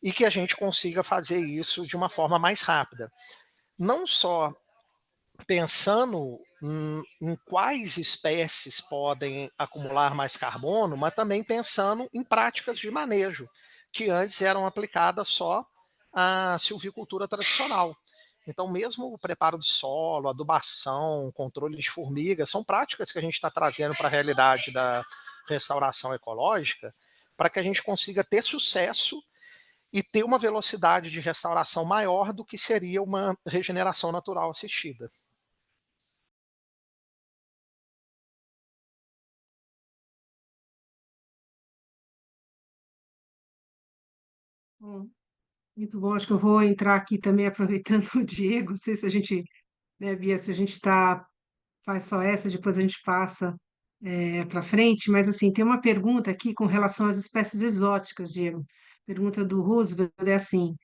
e que a gente consiga fazer isso de uma forma mais rápida. Não só pensando em quais espécies podem acumular mais carbono, mas também pensando em práticas de manejo, que antes eram aplicadas só à silvicultura tradicional. Então, mesmo o preparo de solo, adubação, controle de formigas, são práticas que a gente está trazendo para a realidade da restauração ecológica, para que a gente consiga ter sucesso e ter uma velocidade de restauração maior do que seria uma regeneração natural assistida. Bom, muito bom, acho que eu vou entrar aqui também aproveitando o Diego, não sei se a gente, né, Bia, se a gente faz só essa, depois a gente passa para frente, mas assim, tem uma pergunta aqui com relação às espécies exóticas, Diego. Pergunta do Roosevelt é assim: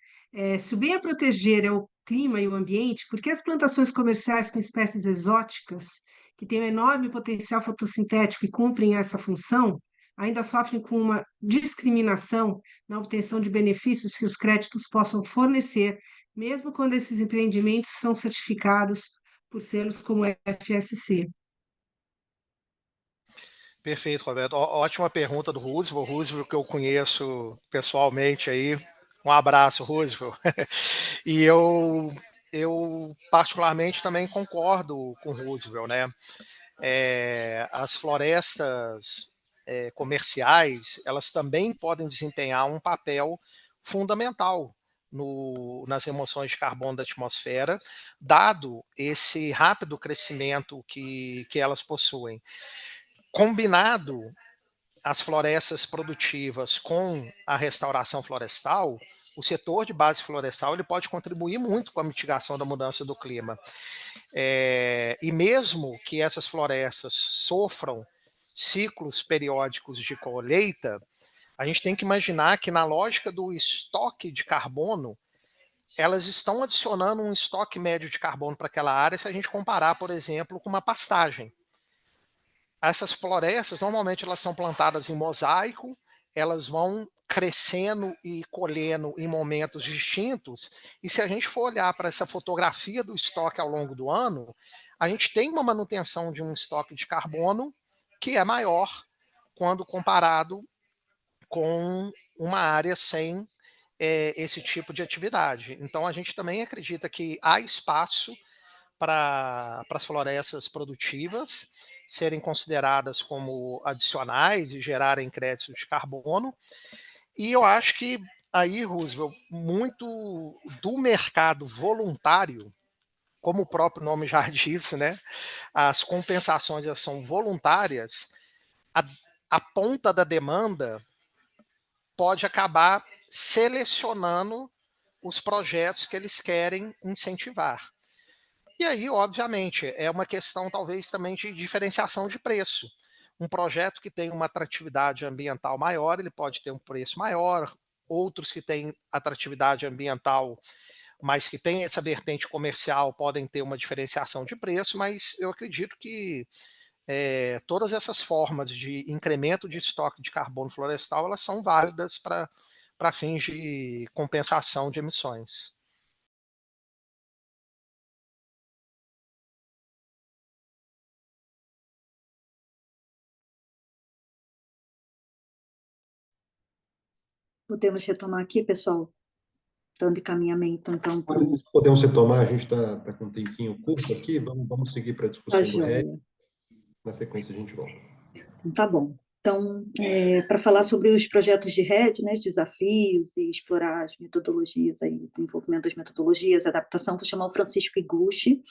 se o bem a proteger é o clima e o ambiente, por que as plantações comerciais com espécies exóticas, que têm um enorme potencial fotossintético e cumprem essa função, ainda sofrem com uma discriminação na obtenção de benefícios que os créditos possam fornecer, mesmo quando esses empreendimentos são certificados por selos como FSC? Perfeito, Roberto. Ótima pergunta do Roosevelt. Roosevelt, que eu conheço pessoalmente aí. Um abraço, Roosevelt. E eu particularmente também concordo com o Roosevelt, né? As florestas comerciais, elas também podem desempenhar um papel fundamental nas emissões de carbono da atmosfera, dado esse rápido crescimento que elas possuem. Combinado as florestas produtivas com a restauração florestal, o setor de base florestal ele pode contribuir muito com a mitigação da mudança do clima. E mesmo que essas florestas sofram ciclos periódicos de colheita, a gente tem que imaginar que na lógica do estoque de carbono, elas estão adicionando um estoque médio de carbono para aquela área se a gente comparar, por exemplo, com uma pastagem. Essas florestas, normalmente, elas são plantadas em mosaico, elas vão crescendo e colhendo em momentos distintos, e se a gente for olhar para essa fotografia do estoque ao longo do ano, a gente tem uma manutenção de um estoque de carbono que é maior quando comparado com uma área sem esse tipo de atividade. Então, a gente também acredita que há espaço para as florestas produtivas serem consideradas como adicionais e gerarem créditos de carbono. E eu acho que aí, Roosevelt, muito do mercado voluntário, como o próprio nome já disse, né? As compensações são voluntárias, a, a ponta da demanda pode acabar selecionando os projetos que eles querem incentivar. E aí, obviamente, é uma questão talvez também de diferenciação de preço. Um projeto que tem uma atratividade ambiental maior, ele pode ter um preço maior, outros que têm atratividade ambiental, mas que têm essa vertente comercial, podem ter uma diferenciação de preço, mas eu acredito que todas essas formas de incremento de estoque de carbono florestal, elas são válidas para fins de compensação de emissões. Podemos retomar aqui, pessoal, dando encaminhamento, então, para Podemos retomar, a gente está com um tempinho curto aqui, vamos seguir para a a discussão do RED, joia. na sequência a gente volta. Então, tá bom. Então, para falar sobre os projetos de rede, né, os desafios e explorar as metodologias, aí, o desenvolvimento das metodologias, adaptação, vou chamar o Francisco Iguchi.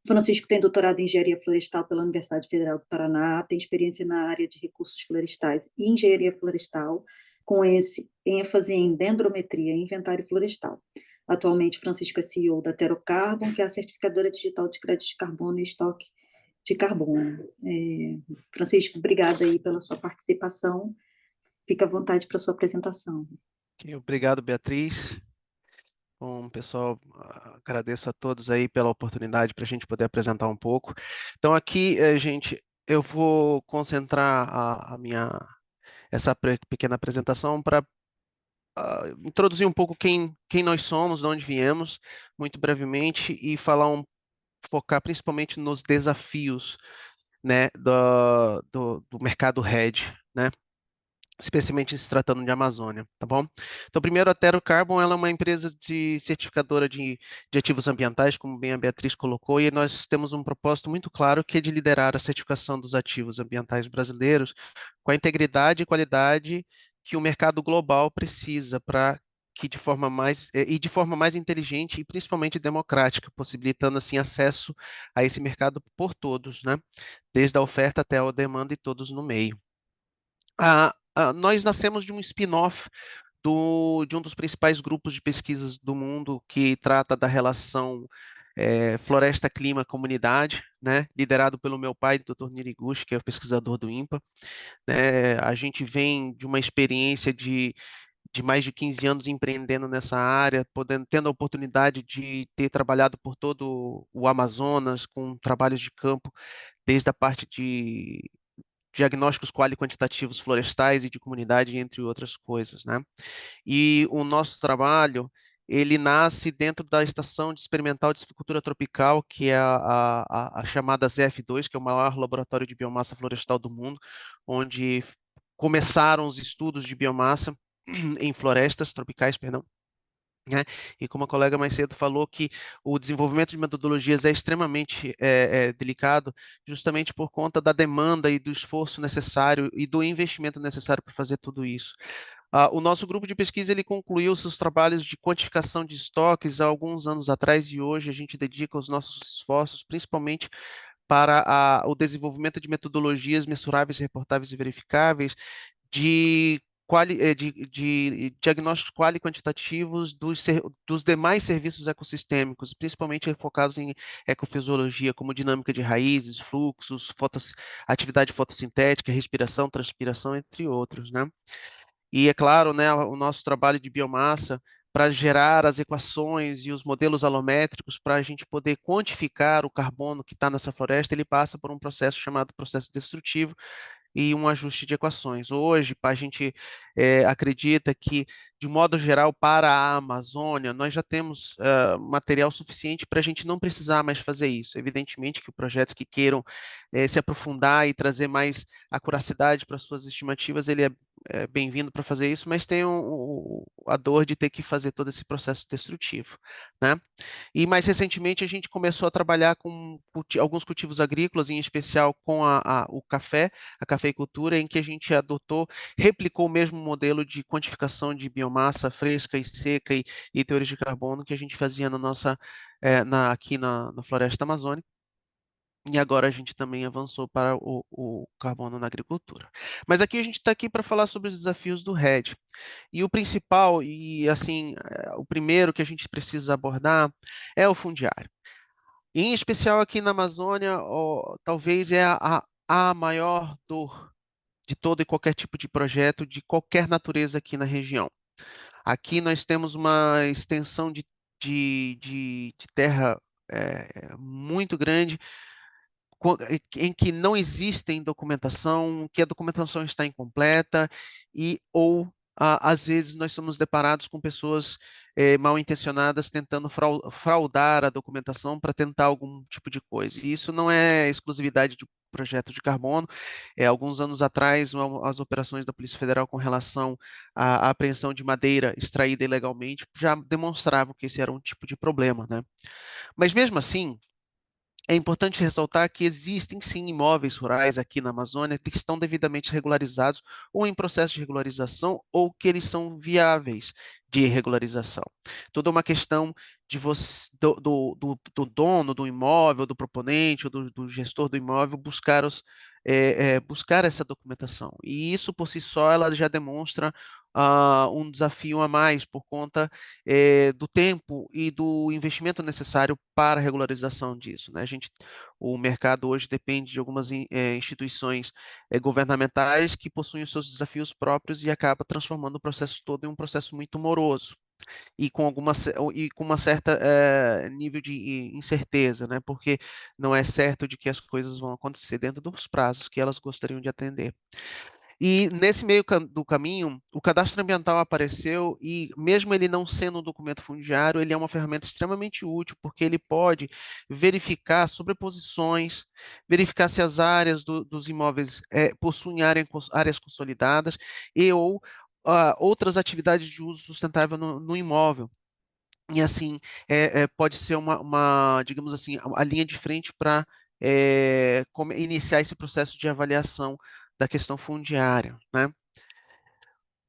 O Francisco tem doutorado em engenharia florestal pela Universidade Federal do Paraná, tem experiência na área de recursos florestais e engenharia florestal, com esse ênfase em dendrometria e inventário florestal. Atualmente, Francisco é CEO da Terocarbon, que é a certificadora digital de crédito de carbono e estoque de carbono. Francisco, obrigada aí pela sua participação. Fica à vontade para a sua apresentação. Obrigado, Beatriz. Bom, pessoal, agradeço a todos aí pela oportunidade para a gente poder apresentar um pouco. Então, aqui, gente, eu vou concentrar essa pequena apresentação para introduzir um pouco quem nós somos, de onde viemos, muito brevemente, e focar principalmente nos desafios, né, do mercado RED, né? Especialmente se tratando de Amazônia, tá bom? Então, primeiro, a Terocarbon, ela é uma empresa de certificadora de ativos ambientais, como bem a Beatriz colocou, e nós temos um propósito muito claro, que é de liderar a certificação dos ativos ambientais brasileiros com a integridade e qualidade que o mercado global precisa para que de forma mais inteligente e principalmente democrática, possibilitando assim acesso a esse mercado por todos, né? Desde a oferta até a demanda e todos no meio. Nós nascemos de um spin-off de um dos principais grupos de pesquisas do mundo que trata da relação floresta, clima, comunidade, né? Liderado pelo meu pai, Dr. Niriguchi, que é o pesquisador do INPA. Né? A gente vem de uma experiência de mais de 15 anos empreendendo nessa área, tendo a oportunidade de ter trabalhado por todo o Amazonas, com trabalhos de campo, desde a parte de diagnósticos quali-quantitativos florestais e de comunidade, entre outras coisas, né? E o nosso trabalho, ele nasce dentro da Estação Experimental de Silvicultura Tropical, que é a chamada ZF2, que é o maior laboratório de biomassa florestal do mundo, onde começaram os estudos de biomassa em florestas tropicais, perdão. Né? E como a colega mais cedo falou, que o desenvolvimento de metodologias é extremamente delicado, justamente por conta da demanda e do esforço necessário e do investimento necessário para fazer tudo isso. O nosso grupo de pesquisa ele concluiu seus trabalhos de quantificação de estoques há alguns anos atrás e hoje a gente dedica os nossos esforços principalmente para o desenvolvimento de metodologias mensuráveis, reportáveis e verificáveis de diagnósticos quali-quantitativos dos demais serviços ecossistêmicos, principalmente focados em ecofisiologia, como dinâmica de raízes, fluxos, atividade fotossintética, respiração, transpiração, entre outros, né? E é claro, né, o nosso trabalho de biomassa para gerar as equações e os modelos alométricos para a gente poder quantificar o carbono que está nessa floresta, ele passa por um processo chamado processo destrutivo, e um ajuste de equações. Hoje, a gente acredita que, de modo geral, para a Amazônia, nós já temos material suficiente para a gente não precisar mais fazer isso. Evidentemente que projetos que queiram se aprofundar e trazer mais acuracidade para suas estimativas, ele é bem-vindo para fazer isso, mas tem a dor de ter que fazer todo esse processo destrutivo, né? E mais recentemente a gente começou a trabalhar com alguns cultivos agrícolas, em especial com o café, a cafeicultura, em que a gente replicou o mesmo modelo de quantificação de biomassa fresca e seca e teores de carbono que a gente fazia aqui na floresta amazônica. E agora a gente também avançou para o carbono na agricultura. Mas aqui a gente está aqui para falar sobre os desafios do RED. E o principal, e assim, o primeiro que a gente precisa abordar é o fundiário. Em especial aqui na Amazônia, talvez é a maior dor de todo e qualquer tipo de projeto, de qualquer natureza aqui na região. Aqui nós temos uma extensão de terra muito grande, em que não existem documentação, que a documentação está incompleta ou às vezes nós somos deparados com pessoas mal intencionadas tentando fraudar a documentação para tentar algum tipo de coisa. E isso não é exclusividade de projeto de carbono. Alguns anos atrás, as operações da Polícia Federal com relação à apreensão de madeira extraída ilegalmente já demonstravam que esse era um tipo de problema, né? Mas mesmo assim, é importante ressaltar que existem sim imóveis rurais aqui na Amazônia que estão devidamente regularizados ou em processo de regularização ou que eles são viáveis de regularização. Toda uma questão de você, do dono do imóvel, do proponente ou do gestor do imóvel buscar essa documentação. E isso por si só ela já demonstra um desafio a mais por conta do tempo e do investimento necessário para a regularização disso, né? O mercado hoje depende de algumas instituições governamentais que possuem os seus desafios próprios e acaba transformando o processo todo em um processo muito moroso e com uma certa nível de incerteza, né? Porque não é certo de que as coisas vão acontecer dentro dos prazos que elas gostariam de atender. E nesse meio do caminho, o cadastro ambiental apareceu e, mesmo ele não sendo um documento fundiário, ele é uma ferramenta extremamente útil, porque ele pode verificar sobreposições, verificar se as áreas dos imóveis possuem áreas consolidadas e ou outras atividades de uso sustentável no imóvel. E assim, pode ser digamos assim, a linha de frente para iniciar esse processo de avaliação da questão fundiária, né?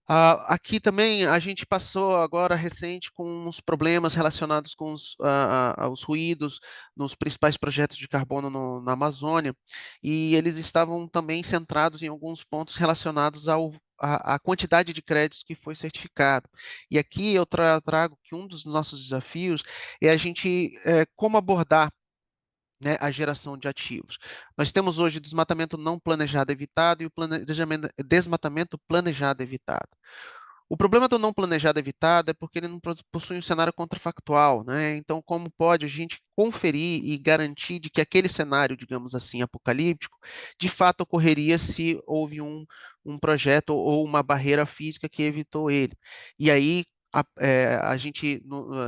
Aqui também a gente passou agora recente com uns problemas relacionados com os ruídos nos principais projetos de carbono na Amazônia, e eles estavam também centrados em alguns pontos relacionados à quantidade de créditos que foi certificado. E aqui eu trago que um dos nossos desafios é a gente como abordar, né, a geração de ativos. Nós temos hoje o desmatamento não planejado evitado e o desmatamento planejado evitado. O problema do não planejado evitado é porque ele não possui um cenário contrafactual, né? Então, como pode a gente conferir e garantir de que aquele cenário, digamos assim, apocalíptico, de fato ocorreria se houve um projeto ou uma barreira física que evitou ele? E aí a gente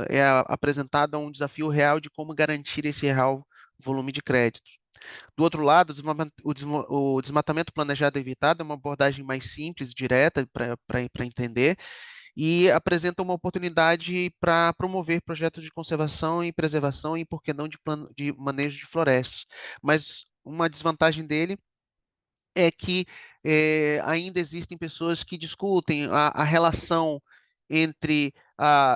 é apresentado a um desafio real de como garantir esse real volume de créditos. Do outro lado, o desmatamento planejado e evitado é uma abordagem mais simples, direta, para entender, e apresenta uma oportunidade para promover projetos de conservação e preservação e, por que não, de manejo de florestas. Mas uma desvantagem dele é que ainda existem pessoas que discutem a relação entre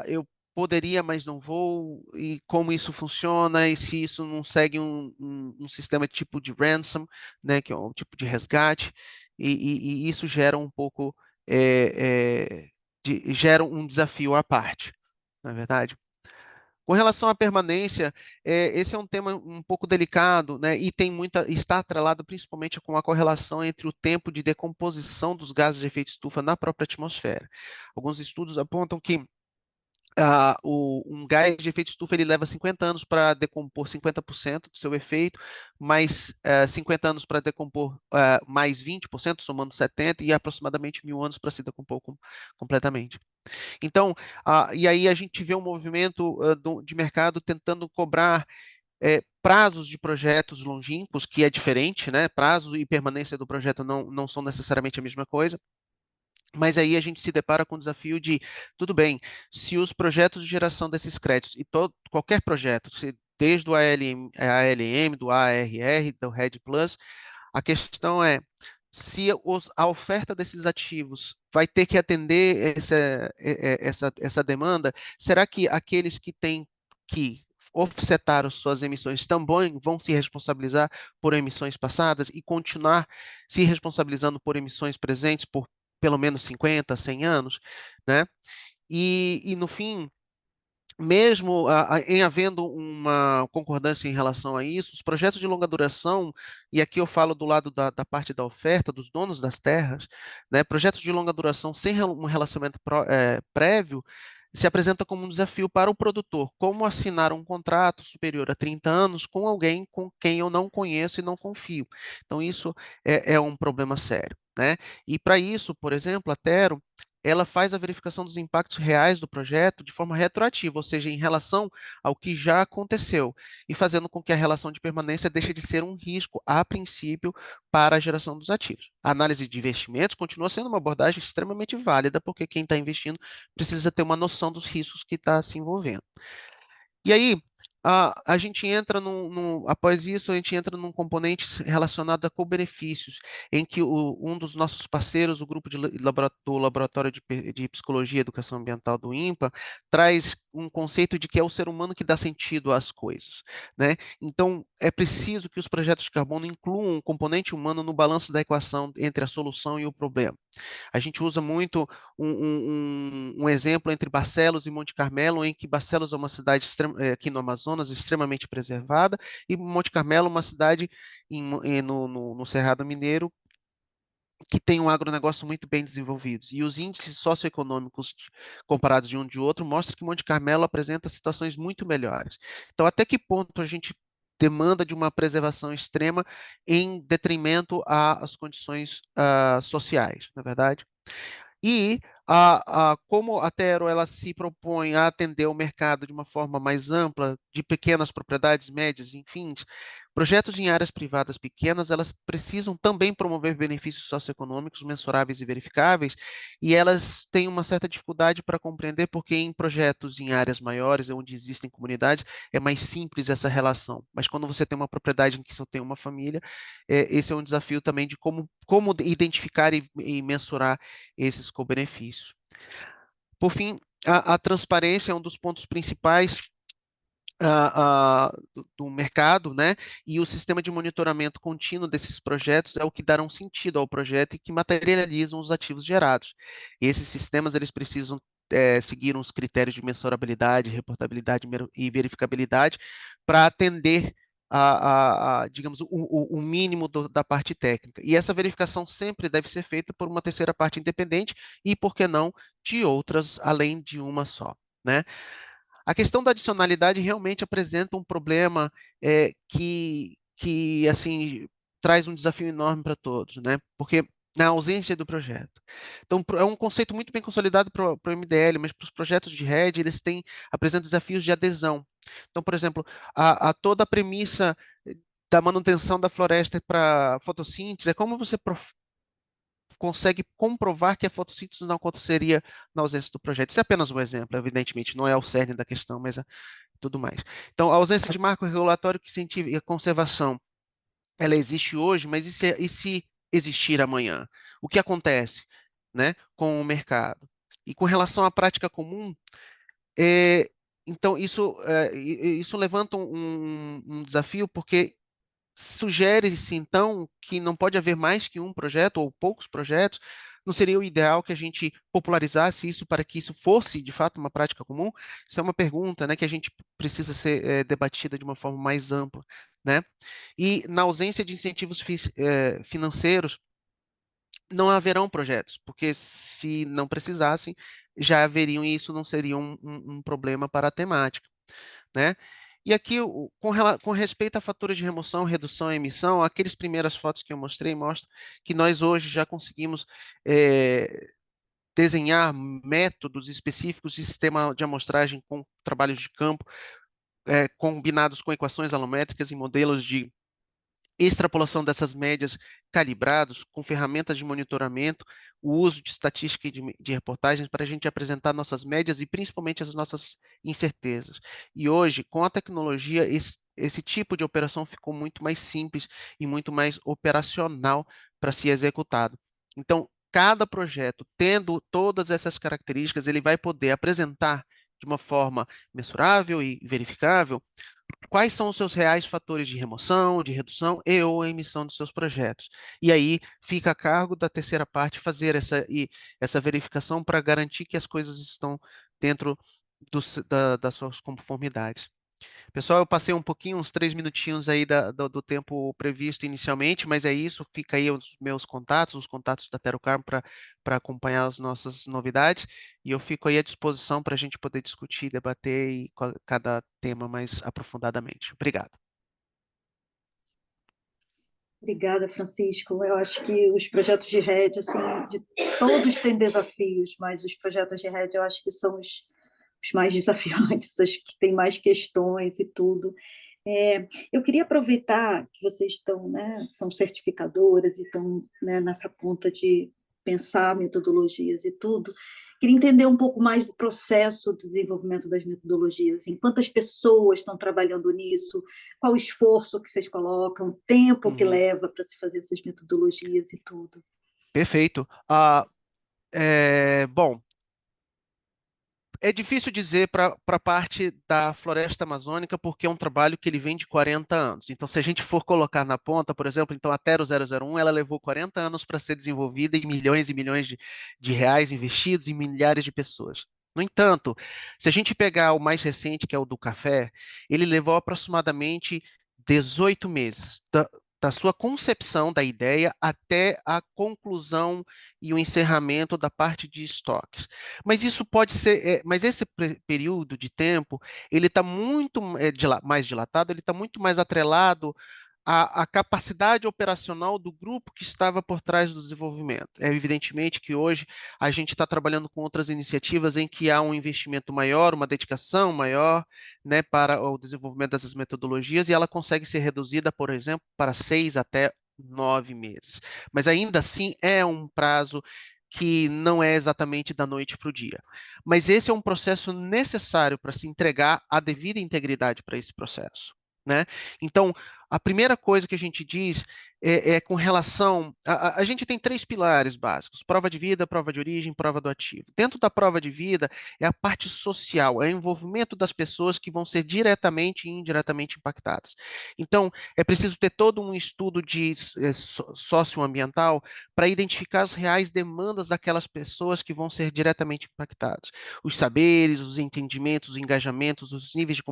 eu poderia, mas não vou, e como isso funciona, e se isso não segue um sistema tipo de ransom, né, que é um tipo de resgate, e isso gera um pouco, gera um desafio à parte, na é verdade. Com relação à permanência, esse é um tema um pouco delicado, né, e está atrelado principalmente com a correlação entre o tempo de decomposição dos gases de efeito estufa na própria atmosfera. Alguns estudos apontam que um gás de efeito estufa ele leva 50 anos para decompor 50% do seu efeito, mais 50 anos para decompor mais 20%, somando 70, e aproximadamente 1.000 anos para se decompor completamente. Então, e aí a gente vê um movimento de mercado tentando cobrar prazos de projetos longínquos, que é diferente, né? Prazo e permanência do projeto não são necessariamente a mesma coisa. Mas aí a gente se depara com o desafio de, tudo bem, se os projetos de geração desses créditos, e qualquer projeto, desde o ALM, do ARR, do RED+, a questão é, se a oferta desses ativos vai ter que atender essa demanda, será que aqueles que têm que offsetar as suas emissões também vão se responsabilizar por emissões passadas e continuar se responsabilizando por emissões presentes por pelo menos 50, 100 anos, né? E no fim, mesmo em havendo uma concordância em relação a isso, os projetos de longa duração, e aqui eu falo do lado da parte da oferta, dos donos das terras, né, projetos de longa duração sem um relacionamento prévio, se apresenta como um desafio para o produtor, como assinar um contrato superior a 30 anos com alguém com quem eu não conheço e não confio. Então, isso é um problema sério, né? E para isso, por exemplo, a Tero ela faz a verificação dos impactos reais do projeto de forma retroativa, ou seja, em relação ao que já aconteceu, e fazendo com que a relação de permanência deixe de ser um risco, a princípio, para a geração dos ativos. A análise de investimentos continua sendo uma abordagem extremamente válida, porque quem está investindo precisa ter uma noção dos riscos que está se envolvendo. E aí, a gente entra após isso, a gente entra num componente relacionado a co-benefícios, em que um dos nossos parceiros, o grupo do Laboratório de Psicologia e Educação Ambiental do INPA, traz um conceito de que é o ser humano que dá sentido às coisas, né? Então, é preciso que os projetos de carbono incluam um componente humano no balanço da equação entre a solução e o problema. A gente usa muito um exemplo entre Barcelos e Monte Carmelo, em que Barcelos é uma cidade aqui no Amazonas extremamente preservada, e Monte Carmelo é uma cidade no Cerrado Mineiro que tem um agronegócio muito bem desenvolvido. E os índices socioeconômicos comparados de um de outro mostram que Monte Carmelo apresenta situações muito melhores. Então, até que ponto a gente demanda de uma preservação extrema em detrimento às condições sociais, na verdade? E como a Tero ela se propõe a atender o mercado de uma forma mais ampla, de pequenas propriedades, médias, enfim, projetos em áreas privadas pequenas, elas precisam também promover benefícios socioeconômicos mensuráveis e verificáveis, e elas têm uma certa dificuldade para compreender porque em projetos em áreas maiores, onde existem comunidades, é mais simples essa relação. Mas quando você tem uma propriedade em que só tem uma família, esse é um desafio também de como identificar e mensurar esses co-benefícios. Por fim, a transparência é um dos pontos principais do mercado, né? E o sistema de monitoramento contínuo desses projetos é o que dará um sentido ao projeto e que materializam os ativos gerados. E esses sistemas eles precisam seguir uns critérios de mensurabilidade, reportabilidade e verificabilidade para atender digamos, o mínimo da parte técnica. E essa verificação sempre deve ser feita por uma terceira parte independente e, por que não, de outras, além de uma só, né? A questão da adicionalidade realmente apresenta um problema que assim, traz um desafio enorme para todos, né? Porque na ausência do projeto. Então, é um conceito muito bem consolidado para o MDL, mas para os projetos de rede, eles apresentam desafios de adesão. Então, por exemplo, toda a premissa da manutenção da floresta para fotossíntese é como você consegue comprovar que a fotossíntese não aconteceria na ausência do projeto. Isso é apenas um exemplo, evidentemente, não é o cerne da questão, mas tudo mais. Então, a ausência de marco regulatório que incentive a conservação, ela existe hoje, mas e se existir amanhã? O que acontece, né, com o mercado? E com relação à prática comum, então isso levanta um desafio, porque sugere-se, então, que não pode haver mais que um projeto ou poucos projetos. Não seria o ideal que a gente popularizasse isso para que isso fosse, de fato, uma prática comum? Isso é uma pergunta, né, que a gente precisa ser debatida de uma forma mais ampla, né? E, na ausência de incentivos financeiros, não haverão projetos, porque se não precisassem, já haveriam, e isso não seria um problema para a temática, né? E aqui, com respeito a fatores de remoção, redução e emissão, aquelas primeiras fotos que eu mostrei mostram que nós hoje já conseguimos desenhar métodos específicos de sistema de amostragem com trabalhos de campo, combinados com equações alométricas e modelos de extrapolação dessas médias calibrados com ferramentas de monitoramento, o uso de estatística e de reportagens para a gente apresentar nossas médias e principalmente as nossas incertezas. E hoje, com a tecnologia, esse tipo de operação ficou muito mais simples e muito mais operacional para ser executado. Então, cada projeto, tendo todas essas características, ele vai poder apresentar de uma forma mensurável e verificável quais são os seus reais fatores de remoção, de redução e ou emissão dos seus projetos. E aí fica a cargo da terceira parte fazer essa verificação para garantir que as coisas estão dentro das suas conformidades. Pessoal, eu passei um pouquinho, uns 3 minutinhos aí do tempo previsto inicialmente, mas é isso, fica aí os meus contatos, os contatos da Tero Carmo para acompanhar as nossas novidades, e eu fico aí à disposição para a gente poder discutir, debater cada tema mais aprofundadamente. Obrigado. Obrigada, Francisco. Eu acho que os projetos de rede, assim, todos têm desafios, mas os projetos de rede eu acho que são os mais desafiantes, os que têm mais questões e tudo. Eu queria aproveitar que vocês estão, né, são certificadoras e estão, né, nessa ponta de pensar metodologias e tudo. Queria entender um pouco mais do processo do desenvolvimento das metodologias, assim, quantas pessoas estão trabalhando nisso, qual o esforço que vocês colocam, o tempo que Uhum. leva para se fazer essas metodologias e tudo. Perfeito. Bom, é difícil dizer para a parte da floresta amazônica, porque é um trabalho que ele vem de 40 anos. Então, se a gente for colocar na ponta, por exemplo, então a Tero 001, ela levou 40 anos para ser desenvolvida e milhões de reais investidos em milhares de pessoas. No entanto, se a gente pegar o mais recente, que é o do café, ele levou aproximadamente 18 meses. Da sua concepção da ideia até a conclusão e o encerramento da parte de estoques. Mas isso pode ser, mas esse período de tempo, ele está muito mais dilatado, ele está muito mais atrelado à capacidade operacional do grupo que estava por trás do desenvolvimento. É evidentemente que hoje a gente está trabalhando com outras iniciativas em que há um investimento maior, uma dedicação maior, né, para o desenvolvimento dessas metodologias, e ela consegue ser reduzida, por exemplo, para 6 até 9 meses. Mas ainda assim é um prazo que não é exatamente da noite para o dia. Mas esse é um processo necessário para se entregar a devida integridade para esse processo, né? Então, a primeira coisa que a gente diz é com relação. A gente tem 3 pilares básicos: prova de vida, prova de origem, prova do ativo. Dentro da prova de vida é a parte social, é o envolvimento das pessoas que vão ser diretamente e indiretamente impactadas. Então, é preciso ter todo um estudo socioambiental para identificar as reais demandas daquelas pessoas que vão ser diretamente impactadas. Os saberes, os entendimentos, os engajamentos, os níveis de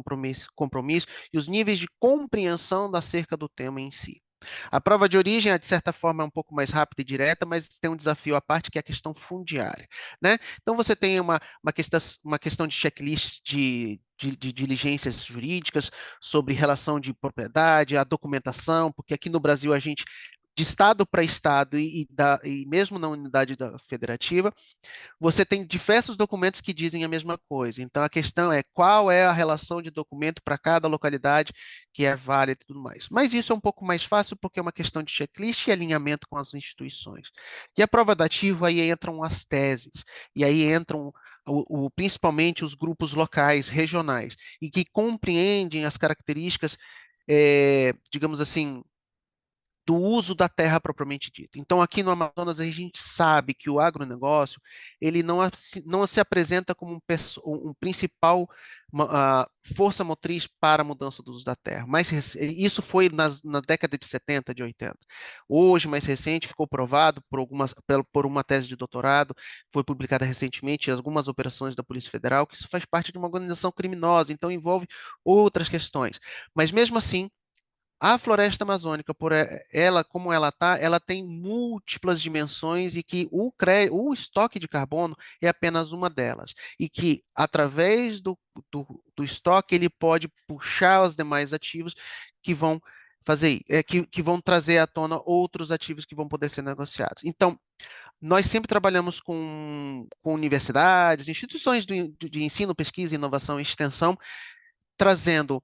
compromisso e os níveis de compreensão acerca do tema em si. A prova de origem, de certa forma, é um pouco mais rápida e direta, mas tem um desafio à parte, que é a questão fundiária, né? Então, você tem uma questão de checklist de diligências jurídicas sobre relação de propriedade, a documentação, porque aqui no Brasil a gente, de estado para estado e mesmo na unidade federativa, você tem diversos documentos que dizem a mesma coisa. Então, a questão é qual é a relação de documento para cada localidade que é válida e tudo mais. Mas isso é um pouco mais fácil porque é uma questão de checklist e alinhamento com as instituições. E a prova dativa, aí entram as teses, e aí entram principalmente os grupos locais, regionais, e que compreendem as características, digamos assim, do uso da terra propriamente dita. Então, aqui no Amazonas, a gente sabe que o agronegócio, ele não se apresenta como um principal força motriz para a mudança do uso da terra. Mas isso foi na década de 70, de 80. Hoje, mais recente, ficou provado por uma tese de doutorado, foi publicada recentemente, algumas operações da Polícia Federal, que isso faz parte de uma organização criminosa, então envolve outras questões. Mas, mesmo assim, a floresta amazônica, como ela está, ela tem múltiplas dimensões e que o estoque de carbono é apenas uma delas. E que, através do estoque, ele pode puxar os demais ativos que vão que vão trazer à tona outros ativos que vão poder ser negociados. Então, nós sempre trabalhamos com universidades, instituições de ensino, pesquisa, inovação e extensão, trazendo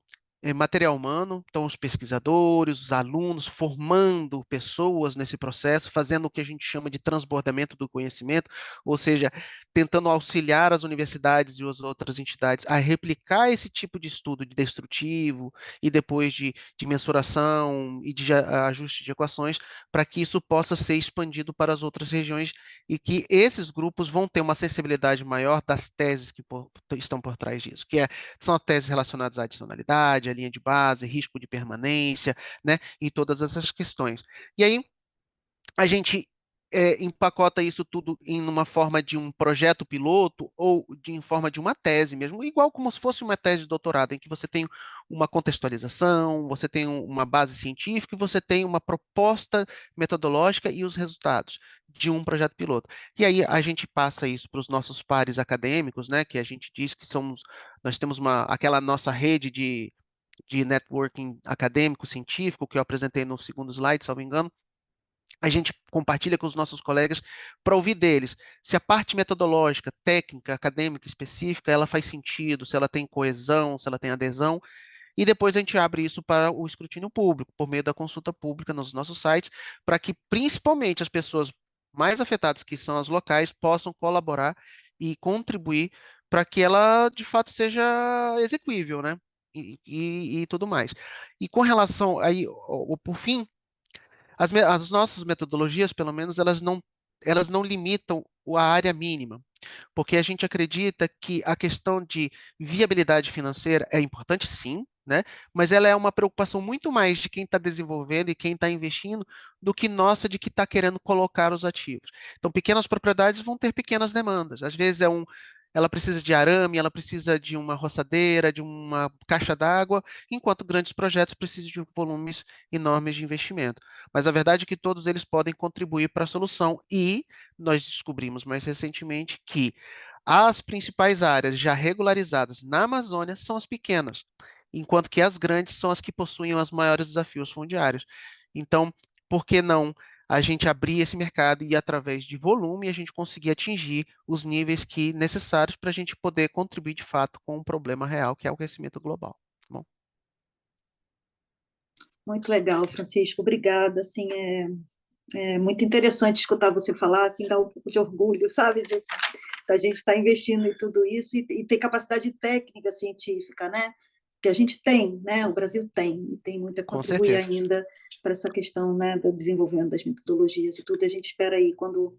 material humano, então os pesquisadores, os alunos, formando pessoas nesse processo, fazendo o que a gente chama de transbordamento do conhecimento, ou seja, tentando auxiliar as universidades e as outras entidades a replicar esse tipo de estudo de destrutivo e depois de mensuração e de ajuste de equações, para que isso possa ser expandido para as outras regiões e que esses grupos vão ter uma acessibilidade maior das teses que estão por trás disso, são as teses relacionadas à adicionalidade, à linha de base, risco de permanência, né, e todas essas questões. E aí, a gente empacota isso tudo em uma forma de um projeto piloto ou em forma de uma tese mesmo, igual como se fosse uma tese de doutorado, em que você tem uma contextualização, você tem uma base científica e você tem uma proposta metodológica e os resultados de um projeto piloto. E aí a gente passa isso para os nossos pares acadêmicos, né, que a gente diz que nós temos aquela nossa rede de de networking acadêmico, científico, que eu apresentei no segundo slide, salvo engano, a gente compartilha com os nossos colegas para ouvir deles se a parte metodológica, técnica, acadêmica específica, ela faz sentido, se ela tem coesão, se ela tem adesão, e depois a gente abre isso para o escrutínio público, por meio da consulta pública nos nossos sites, para que principalmente as pessoas mais afetadas, que são as locais, possam colaborar e contribuir para que ela, de fato, seja exequível, né? E tudo mais. E com relação, aí, por fim, as nossas metodologias, pelo menos, elas não limitam a área mínima, porque a gente acredita que a questão de viabilidade financeira é importante, sim, né? Mas ela é uma preocupação muito mais de quem está desenvolvendo e quem está investindo do que nossa de que está querendo colocar os ativos. Então, pequenas propriedades vão ter pequenas demandas. Às vezes ela precisa de arame, ela precisa de uma roçadeira, de uma caixa d'água, enquanto grandes projetos precisam de volumes enormes de investimento. Mas a verdade é que todos eles podem contribuir para a solução e nós descobrimos mais recentemente que as principais áreas já regularizadas na Amazônia são as pequenas, enquanto que as grandes são as que possuem os maiores desafios fundiários. Então, por que não a gente abrir esse mercado e, através de volume, a gente conseguir atingir os níveis necessários para a gente poder contribuir, de fato, com um problema real, que é o aquecimento global. Tá bom? Muito legal, Francisco, obrigada. Assim, é muito interessante escutar você falar, assim, dá um pouco de orgulho, sabe, da gente estar investindo em tudo isso e ter capacidade técnica científica, né? Que a gente tem, né? O Brasil tem, e tem muito a Com contribuir certeza. ainda para essa questão, né, do desenvolvimento das metodologias e tudo. A gente espera aí, quando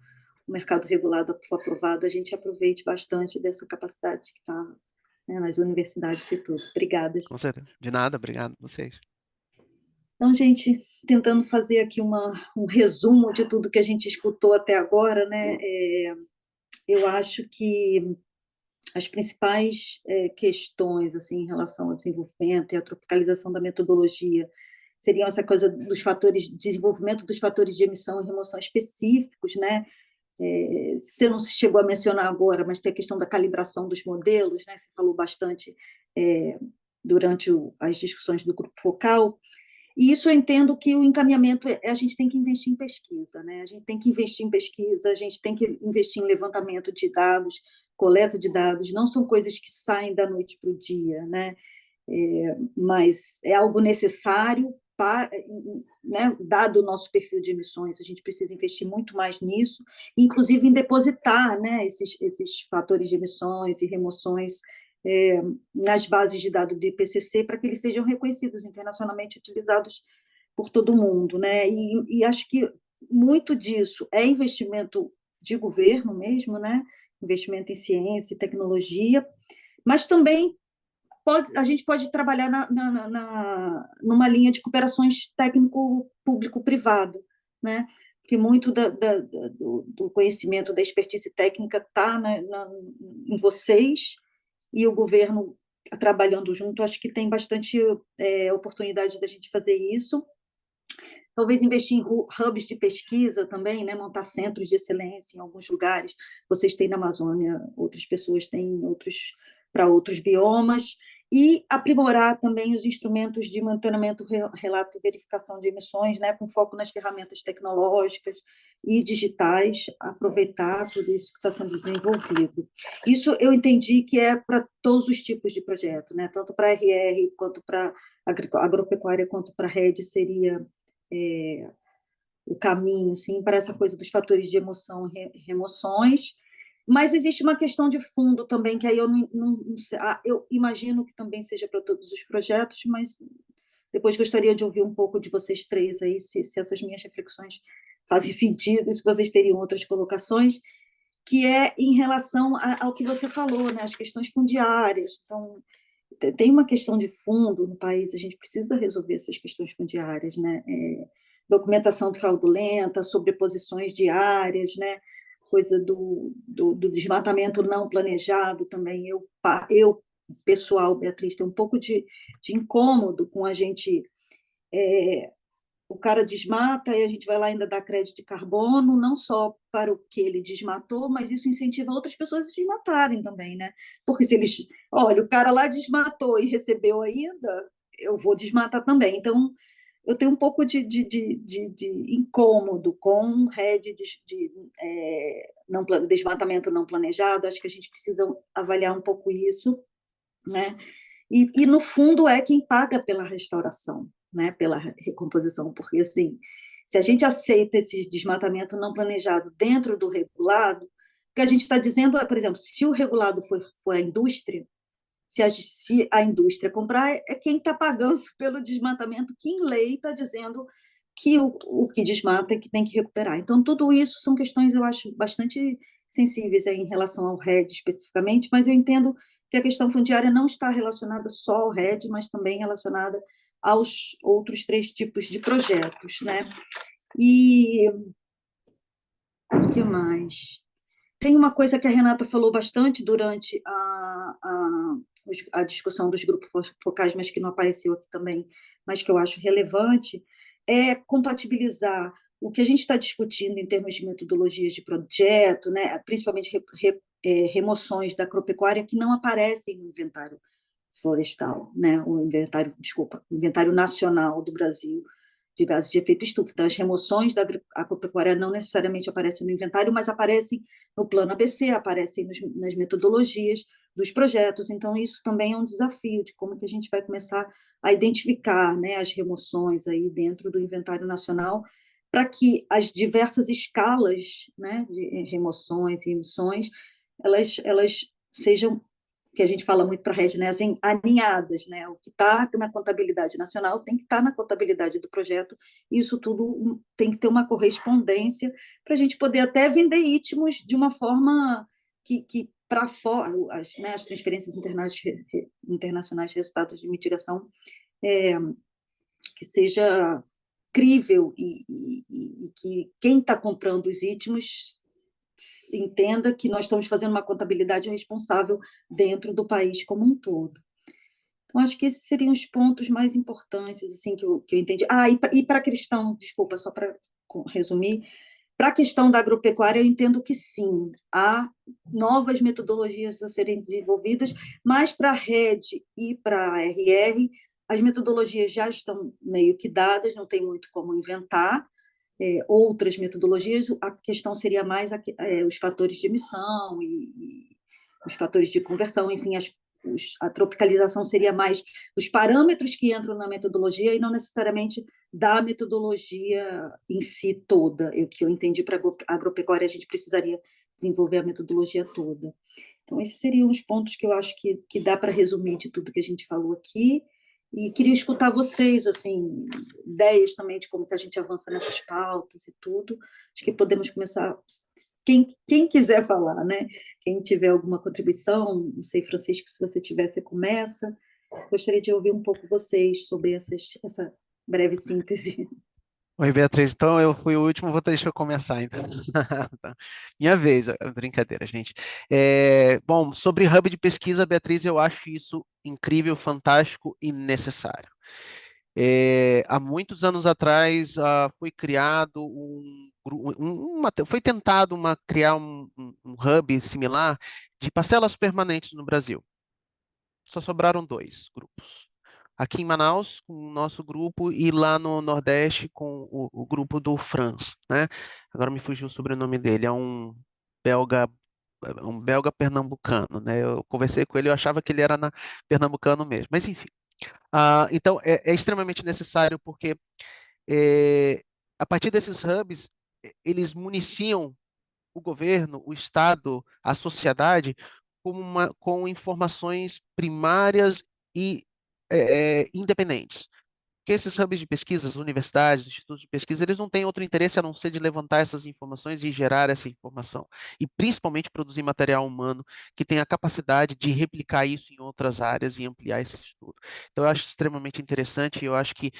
o mercado regulado for aprovado, a gente aproveite bastante dessa capacidade que está, né, nas universidades e tudo. Obrigada. Com certeza. De nada, obrigado a vocês. Então, gente, tentando fazer aqui um resumo de tudo que a gente escutou até agora, né? Eu acho que as principais questões assim, em relação ao desenvolvimento e à tropicalização da metodologia seriam essa coisa dos fatores, desenvolvimento dos fatores de emissão e remoção específicos, né? Você não chegou a mencionar agora, mas tem a questão da calibração dos modelos, né? Você falou bastante durante as discussões do grupo focal. E isso eu entendo que o encaminhamento a gente tem que investir em pesquisa, né? A gente tem que investir em pesquisa, a gente tem que investir em levantamento de dados, coleta de dados, não são coisas que saem da noite para o dia, né? Mas é algo necessário para, né, dado o nosso perfil de emissões, a gente precisa investir muito mais nisso, inclusive em depositar, né, esses fatores de emissões e remoções nas bases de dados do IPCC para que eles sejam reconhecidos internacionalmente, utilizados por todo mundo, né? E acho que muito disso é investimento de governo mesmo, né? Investimento em ciência e tecnologia, mas também a gente pode trabalhar numa linha de cooperações técnico-público-privado, né? Porque muito do conhecimento, da expertise técnica está em vocês, e o governo trabalhando junto, acho que tem bastante oportunidade da gente fazer isso. Talvez investir em hubs de pesquisa também, né? Montar centros de excelência em alguns lugares. Vocês têm na Amazônia, outras pessoas têm para outros biomas, e aprimorar também os instrumentos de monitoramento, relato e verificação de emissões, né, com foco nas ferramentas tecnológicas e digitais, aproveitar tudo isso que está sendo desenvolvido. Isso eu entendi que é para todos os tipos de projeto, né, tanto para RR, quanto para agropecuária, quanto para rede, seria o caminho, sim, para essa coisa dos fatores de emoção e remoções. Mas existe uma questão de fundo também, que aí eu não sei, eu imagino que também seja para todos os projetos, mas depois gostaria de ouvir um pouco de vocês três aí, se essas minhas reflexões fazem sentido, se vocês teriam outras colocações, que é em relação ao que você falou, né, as questões fundiárias. Então, tem uma questão de fundo no país, a gente precisa resolver essas questões fundiárias, né? Documentação fraudulenta, sobreposições de áreas, né? Coisa do desmatamento não planejado também. Eu pessoal, Beatriz, tenho um pouco de incômodo com a gente. O cara desmata e a gente vai lá ainda dar crédito de carbono, não só para o que ele desmatou, mas isso incentiva outras pessoas a desmatarem também, né? Porque se eles... Olha, o cara lá desmatou e recebeu ainda, eu vou desmatar também. Então, eu tenho um pouco de incômodo com rede desmatamento não planejado. Acho que a gente precisa avaliar um pouco isso, né? E no fundo, é quem paga pela restauração, né? Pela recomposição, porque, assim, se a gente aceita esse desmatamento não planejado dentro do regulado, o que a gente está dizendo é, por exemplo, se o regulado for a indústria, se a indústria comprar, é quem está pagando pelo desmatamento, que em lei está dizendo que o que desmata é que tem que recuperar. Então, tudo isso são questões, eu acho, bastante sensíveis aí em relação ao RED especificamente, mas eu entendo que a questão fundiária não está relacionada só ao RED, mas também relacionada aos outros 3 tipos de projetos, né? E o que mais? Tem uma coisa que a Renata falou bastante durante a discussão dos grupos focais, mas que não apareceu aqui também, mas que eu acho relevante, é compatibilizar o que a gente está discutindo em termos de metodologias de projeto, né, principalmente remoções da agropecuária que não aparecem no inventário florestal, né, o inventário nacional do Brasil de gases de efeito estufa. Então, as remoções da agropecuária não necessariamente aparecem no inventário, mas aparecem no plano ABC, aparecem nas metodologias dos projetos. Então, isso também é um desafio de como que a gente vai começar a identificar, né, as remoções aí dentro do inventário nacional, para que as diversas escalas, né, de remoções e emissões, elas sejam, que a gente fala muito para a rede, né, as alinhadas, né, o que está na contabilidade nacional tem que estar na contabilidade do projeto, e isso tudo tem que ter uma correspondência para a gente poder até vender itmos de uma forma que para fora, as transferências internacionais de resultados de mitigação, que seja crível e que quem está comprando os itmos entenda que nós estamos fazendo uma contabilidade responsável dentro do país como um todo. Então, acho que esses seriam os pontos mais importantes assim, que eu entendi. E para a questão, desculpa, só para resumir, para a questão da agropecuária, eu entendo que sim, há novas metodologias a serem desenvolvidas, mas para a RED e para a RR, as metodologias já estão meio que dadas, não tem muito como inventar, outras metodologias, a questão seria mais os fatores de emissão e os fatores de conversão, enfim, a tropicalização seria mais os parâmetros que entram na metodologia e não necessariamente da metodologia em si toda. O que eu entendi para a agropecuária, a gente precisaria desenvolver a metodologia toda. Então, esses seriam os pontos que eu acho que dá para resumir de tudo que a gente falou aqui. E queria escutar vocês, assim, ideias também de como que a gente avança nessas pautas e tudo. Acho que podemos começar, quem quiser falar, né? Quem tiver alguma contribuição, não sei, Francisco, se você tiver, você começa. Gostaria de ouvir um pouco vocês sobre essa breve síntese. Oi, Beatriz. Então, eu fui o último, deixa eu começar, então. Tá. Minha vez, brincadeira, gente. Bom, sobre hub de pesquisa, Beatriz, eu acho isso incrível, fantástico e necessário. Há muitos anos atrás, foi criado foi tentado criar um hub similar de parcelas permanentes no Brasil. Só sobraram 2 grupos. Aqui em Manaus, com o nosso grupo, e lá no Nordeste, com o grupo do Franz, né? Agora me fugiu o sobrenome dele, é belga, um belga pernambucano, né? Eu conversei com ele, eu achava que ele era pernambucano mesmo, mas enfim. Então, é extremamente necessário porque a partir desses hubs, eles municiam o governo, o Estado, a sociedade com informações primárias e independentes. Porque esses hubs de pesquisa, as universidades, os institutos de pesquisa, eles não têm outro interesse a não ser de levantar essas informações e gerar essa informação. E principalmente produzir material humano que tenha a capacidade de replicar isso em outras áreas e ampliar esse estudo. Então, eu acho extremamente interessante e eu acho que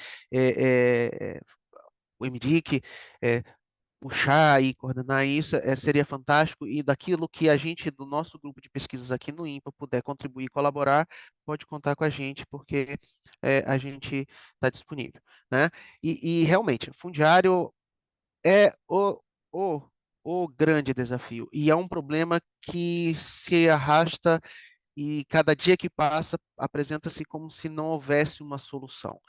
o MDIC puxar e coordenar isso seria fantástico, e daquilo que a gente, do nosso grupo de pesquisas aqui no INPA, puder contribuir e colaborar, pode contar com a gente, porque a gente está disponível, né? E realmente, fundiário é o grande desafio, e é um problema que se arrasta e cada dia que passa apresenta-se como se não houvesse uma solução.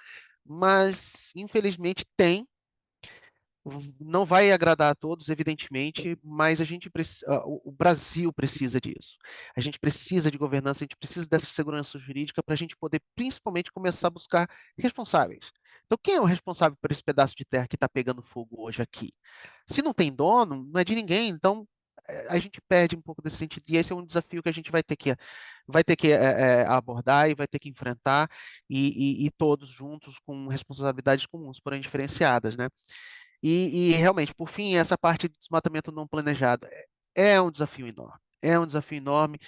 Mas, infelizmente, tem. Não vai agradar a todos, evidentemente, mas o Brasil precisa disso. A gente precisa de governança, a gente precisa dessa segurança jurídica para a gente poder, principalmente, começar a buscar responsáveis. Então, quem é o responsável por esse pedaço de terra que está pegando fogo hoje aqui? Se não tem dono, não é de ninguém. Então, a gente perde um pouco desse sentido. E esse é um desafio que a gente vai ter que abordar e vai ter que enfrentar, e todos juntos com responsabilidades comuns, porém diferenciadas, né? E realmente, por fim, essa parte de desmatamento não planejado é um desafio enorme. É um desafio enorme.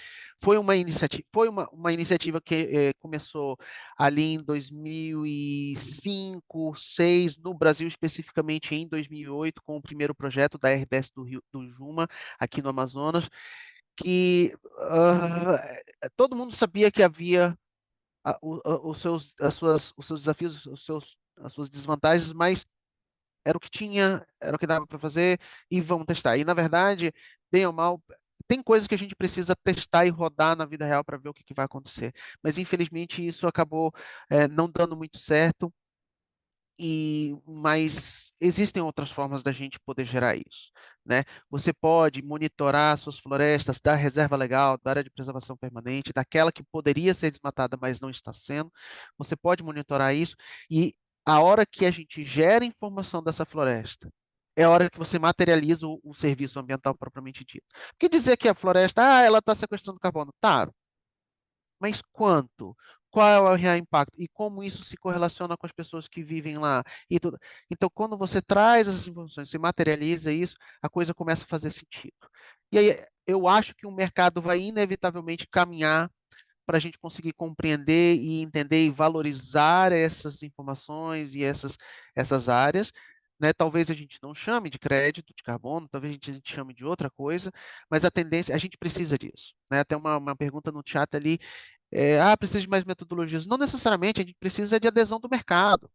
Foi uma iniciativa que começou ali em 2005, 2006, no Brasil especificamente em 2008, com o primeiro projeto da RDS do Juma, aqui no Amazonas, que todo mundo sabia que havia os seus desafios, as suas desvantagens, mas era o que tinha, era o que dava para fazer e vamos testar. E, na verdade, bem ou mal, tem coisas que a gente precisa testar e rodar na vida real para ver o que vai acontecer. Mas, infelizmente, isso acabou não dando muito certo. Mas existem outras formas da gente poder gerar isso, né? Você pode monitorar suas florestas da reserva legal, da área de preservação permanente, daquela que poderia ser desmatada, mas não está sendo. Você pode monitorar isso e a hora que a gente gera informação dessa floresta, é a hora que você materializa o serviço ambiental propriamente dito. Porque dizer que a floresta, ela está sequestrando carbono, tá? Mas quanto? Qual é o real impacto? E como isso se correlaciona com as pessoas que vivem lá? E tudo. Então, quando você traz essas informações, você materializa isso, a coisa começa a fazer sentido. E aí, eu acho que o mercado vai inevitavelmente caminhar para a gente conseguir compreender e entender e valorizar essas informações e essas áreas. Né? Talvez a gente não chame de crédito de carbono, talvez a gente chame de outra coisa, mas a tendência, a gente precisa disso. Né? Até uma pergunta no chat ali, precisa de mais metodologias. Não necessariamente, a gente precisa de adesão do mercado.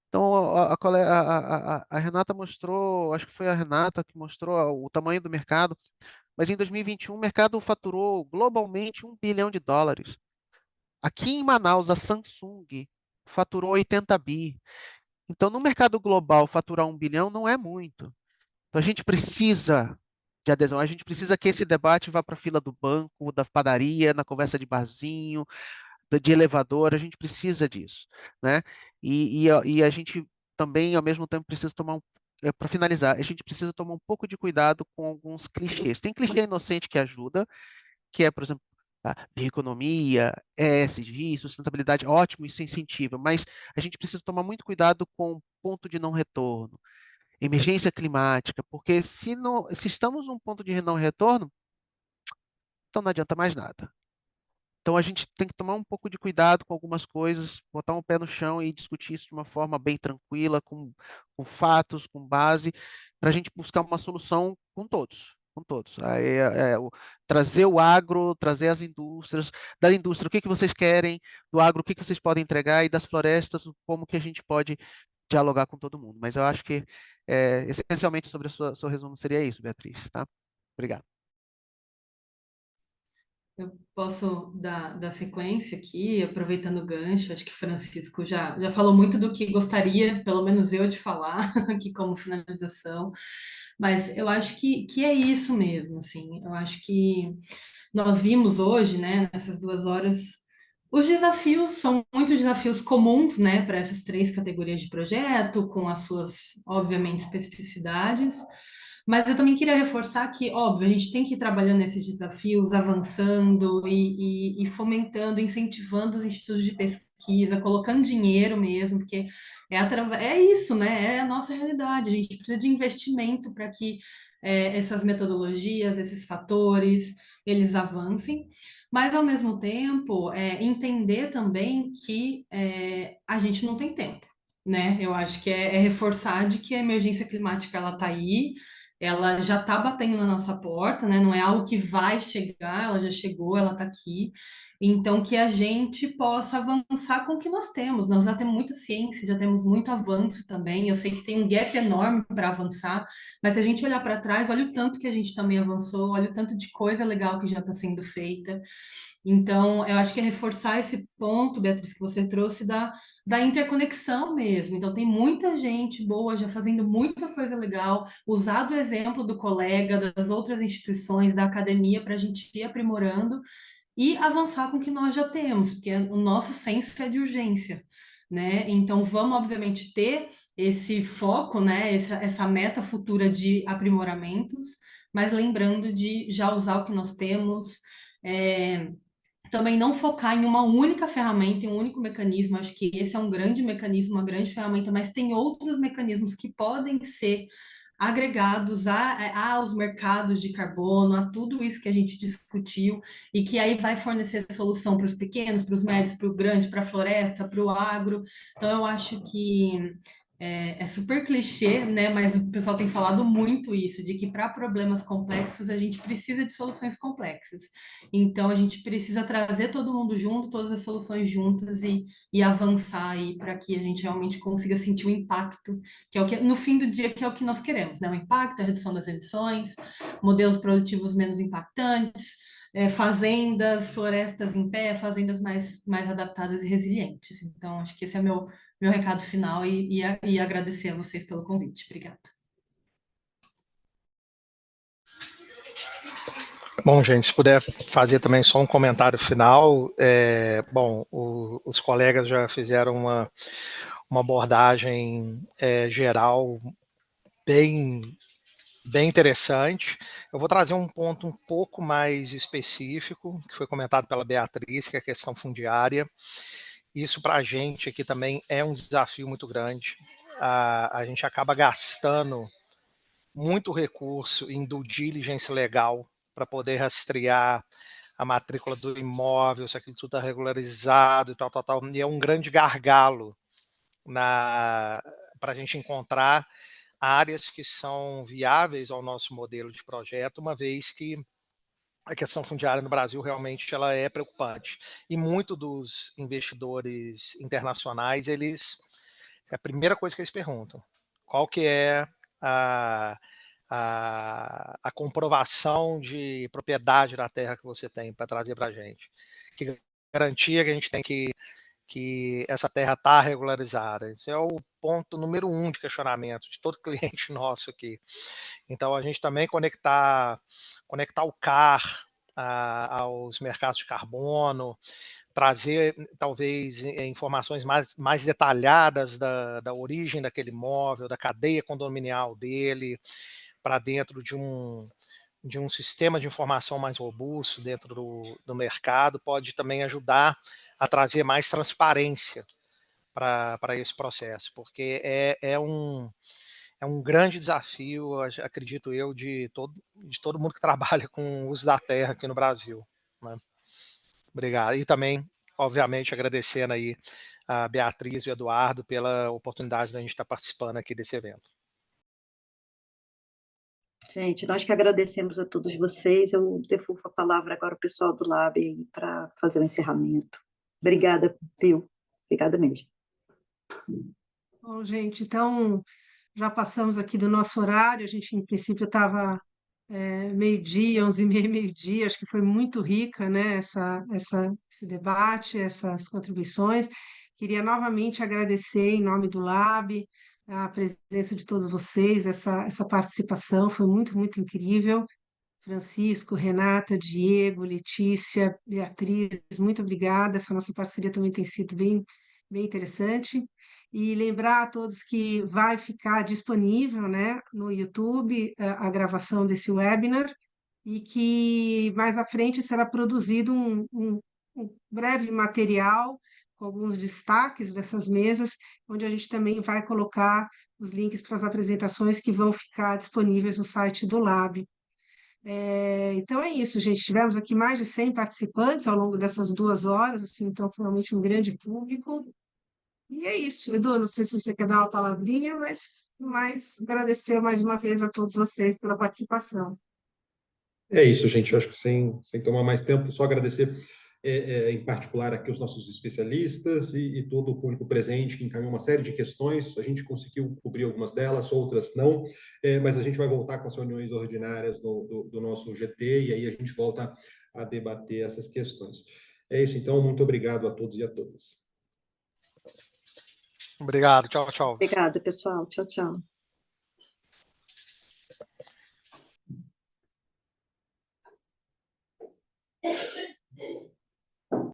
Então, a Renata mostrou, acho que foi a Renata que mostrou o tamanho do mercado, mas em 2021 o mercado faturou globalmente US$ 1 bilhão. Aqui em Manaus, a Samsung faturou 80 bi. Então, no mercado global, faturar 1 bilhão não é muito. Então, a gente precisa de adesão, a gente precisa que esse debate vá para a fila do banco, da padaria, na conversa de barzinho, de elevador, a gente precisa disso, né? E a gente também, ao mesmo tempo, precisa tomar para finalizar, a gente precisa tomar um pouco de cuidado com alguns clichês. Tem clichê inocente que ajuda, que é, por exemplo, bioeconomia, ESG, sustentabilidade, ótimo, isso incentiva, mas a gente precisa tomar muito cuidado com o ponto de não retorno, emergência climática, porque se estamos num ponto de não retorno, então não adianta mais nada. Então a gente tem que tomar um pouco de cuidado com algumas coisas, botar um pé no chão e discutir isso de uma forma bem tranquila, com fatos, com base, para a gente buscar uma solução com todos. Com todos. Trazer o agro, trazer as indústrias, da indústria, o que vocês querem, do agro, o que vocês podem entregar, e das florestas, como que a gente pode dialogar com todo mundo. Mas eu acho que essencialmente sobre o seu resumo seria isso, Beatriz, tá? Obrigado. Eu posso dar sequência aqui, aproveitando o gancho, acho que o Francisco já falou muito do que gostaria, pelo menos eu, de falar aqui como finalização, mas eu acho que é isso mesmo, assim, eu acho que nós vimos hoje, né, nessas 2 horas, os desafios são muitos desafios comuns, né, para essas 3 categorias de projeto, com as suas, obviamente, especificidades, mas eu também queria reforçar que, óbvio, a gente tem que ir trabalhando esses desafios, avançando e fomentando, incentivando os institutos de pesquisa, colocando dinheiro mesmo, porque é isso, né? É a nossa realidade. A gente precisa de investimento para que essas metodologias, esses fatores, eles avancem, mas ao mesmo tempo entender também que a gente não tem tempo. Né? Eu acho que é reforçar de que a emergência climática ela está aí, ela já está batendo na nossa porta, né? Não é algo que vai chegar, ela já chegou, ela está aqui. Então, que a gente possa avançar com o que nós temos. Nós já temos muita ciência, já temos muito avanço também. Eu sei que tem um gap enorme para avançar, mas se a gente olhar para trás, olha o tanto que a gente também avançou, olha o tanto de coisa legal que já está sendo feita. Então, eu acho que é reforçar esse ponto, Beatriz, que você trouxe da interconexão mesmo. Então, tem muita gente boa já fazendo muita coisa legal, usar o exemplo do colega, das outras instituições, da academia, para a gente ir aprimorando e avançar com o que nós já temos, porque o nosso senso é de urgência, né? Então, vamos, obviamente, ter esse foco, né? Essa meta futura de aprimoramentos, mas lembrando de já usar o que nós temos. Também não focar em uma única ferramenta, em um único mecanismo. Acho que esse é um grande mecanismo, uma grande ferramenta, mas tem outros mecanismos que podem ser agregados aos mercados de carbono, a tudo isso que a gente discutiu, e que aí vai fornecer solução para os pequenos, para os médios, para o grande, para a floresta, para o agro. Então, eu acho que é super clichê, né? Mas o pessoal tem falado muito isso, de que para problemas complexos a gente precisa de soluções complexas. Então, a gente precisa trazer todo mundo junto, todas as soluções juntas e avançar aí para que a gente realmente consiga sentir o impacto, que é o que, no fim do dia, que é o que nós queremos, né? O impacto, a redução das emissões, modelos produtivos menos impactantes, fazendas, florestas em pé, fazendas mais adaptadas e resilientes. Então, acho que esse é meu recado final e agradecer a vocês pelo convite. Obrigada. Bom, gente, se puder fazer também só um comentário final. Bom, os colegas já fizeram uma abordagem geral bem interessante. Eu vou trazer um ponto um pouco mais específico, que foi comentado pela Beatriz, que é a questão fundiária. Isso para a gente aqui também é um desafio muito grande. A gente acaba gastando muito recurso em due diligence legal para poder rastrear a matrícula do imóvel, se aquilo tudo está regularizado e tal. E é um grande gargalo para a gente encontrar áreas que são viáveis ao nosso modelo de projeto, uma vez que a questão fundiária no Brasil realmente ela é preocupante. E muito dos investidores internacionais, a primeira coisa que eles perguntam, qual que é a comprovação de propriedade da terra que você tem para trazer para a gente? Que garantia que a gente tem que essa terra está regularizada? Esse é o ponto número 1 de questionamento de todo cliente nosso aqui. Então, a gente também conectar o CAR aos mercados de carbono, trazer talvez informações mais detalhadas da origem daquele imóvel, da cadeia condominial dele, para dentro de um sistema de informação mais robusto dentro do mercado, pode também ajudar a trazer mais transparência para esse processo, porque é um grande desafio, acredito eu, de todo mundo que trabalha com o uso da terra aqui no Brasil, né? Obrigado. E também, obviamente, agradecendo aí a Beatriz e o Eduardo pela oportunidade de a gente estar participando aqui desse evento. Gente, nós que agradecemos a todos vocês. Eu devolvo a palavra agora ao pessoal do Lab para fazer o encerramento. Obrigada, Pio. Obrigada mesmo. Bom, gente, então já passamos aqui do nosso horário. A gente, em princípio, estava meio-dia, 11h30, meio-dia. Acho que foi muito rica, né, esse debate, essas contribuições. Queria novamente agradecer em nome do Lab a presença de todos vocês, essa participação foi muito, muito incrível. Francisco, Renata, Diego, Letícia, Beatriz, muito obrigada. Essa nossa parceria também tem sido bem, bem interessante. E lembrar a todos que vai ficar disponível, né, no YouTube a gravação desse webinar e que mais à frente será produzido um breve material com alguns destaques dessas mesas, onde a gente também vai colocar os links para as apresentações que vão ficar disponíveis no site do Lab. Então é isso, gente. Tivemos aqui mais de 100 participantes ao longo dessas 2 horas, assim, então foi realmente um grande público. E é isso, Edu, não sei se você quer dar uma palavrinha, mas agradecer mais uma vez a todos vocês pela participação. É isso, gente. Eu acho que sem tomar mais tempo, só agradecer em particular aqui os nossos especialistas e todo o público presente que encaminhou uma série de questões. A gente conseguiu cobrir algumas delas, outras não, mas a gente vai voltar com as reuniões ordinárias do nosso GT e aí a gente volta a debater essas questões. É isso, então, muito obrigado a todos e a todas. Obrigado, tchau, tchau. Obrigada, pessoal. Tchau, tchau.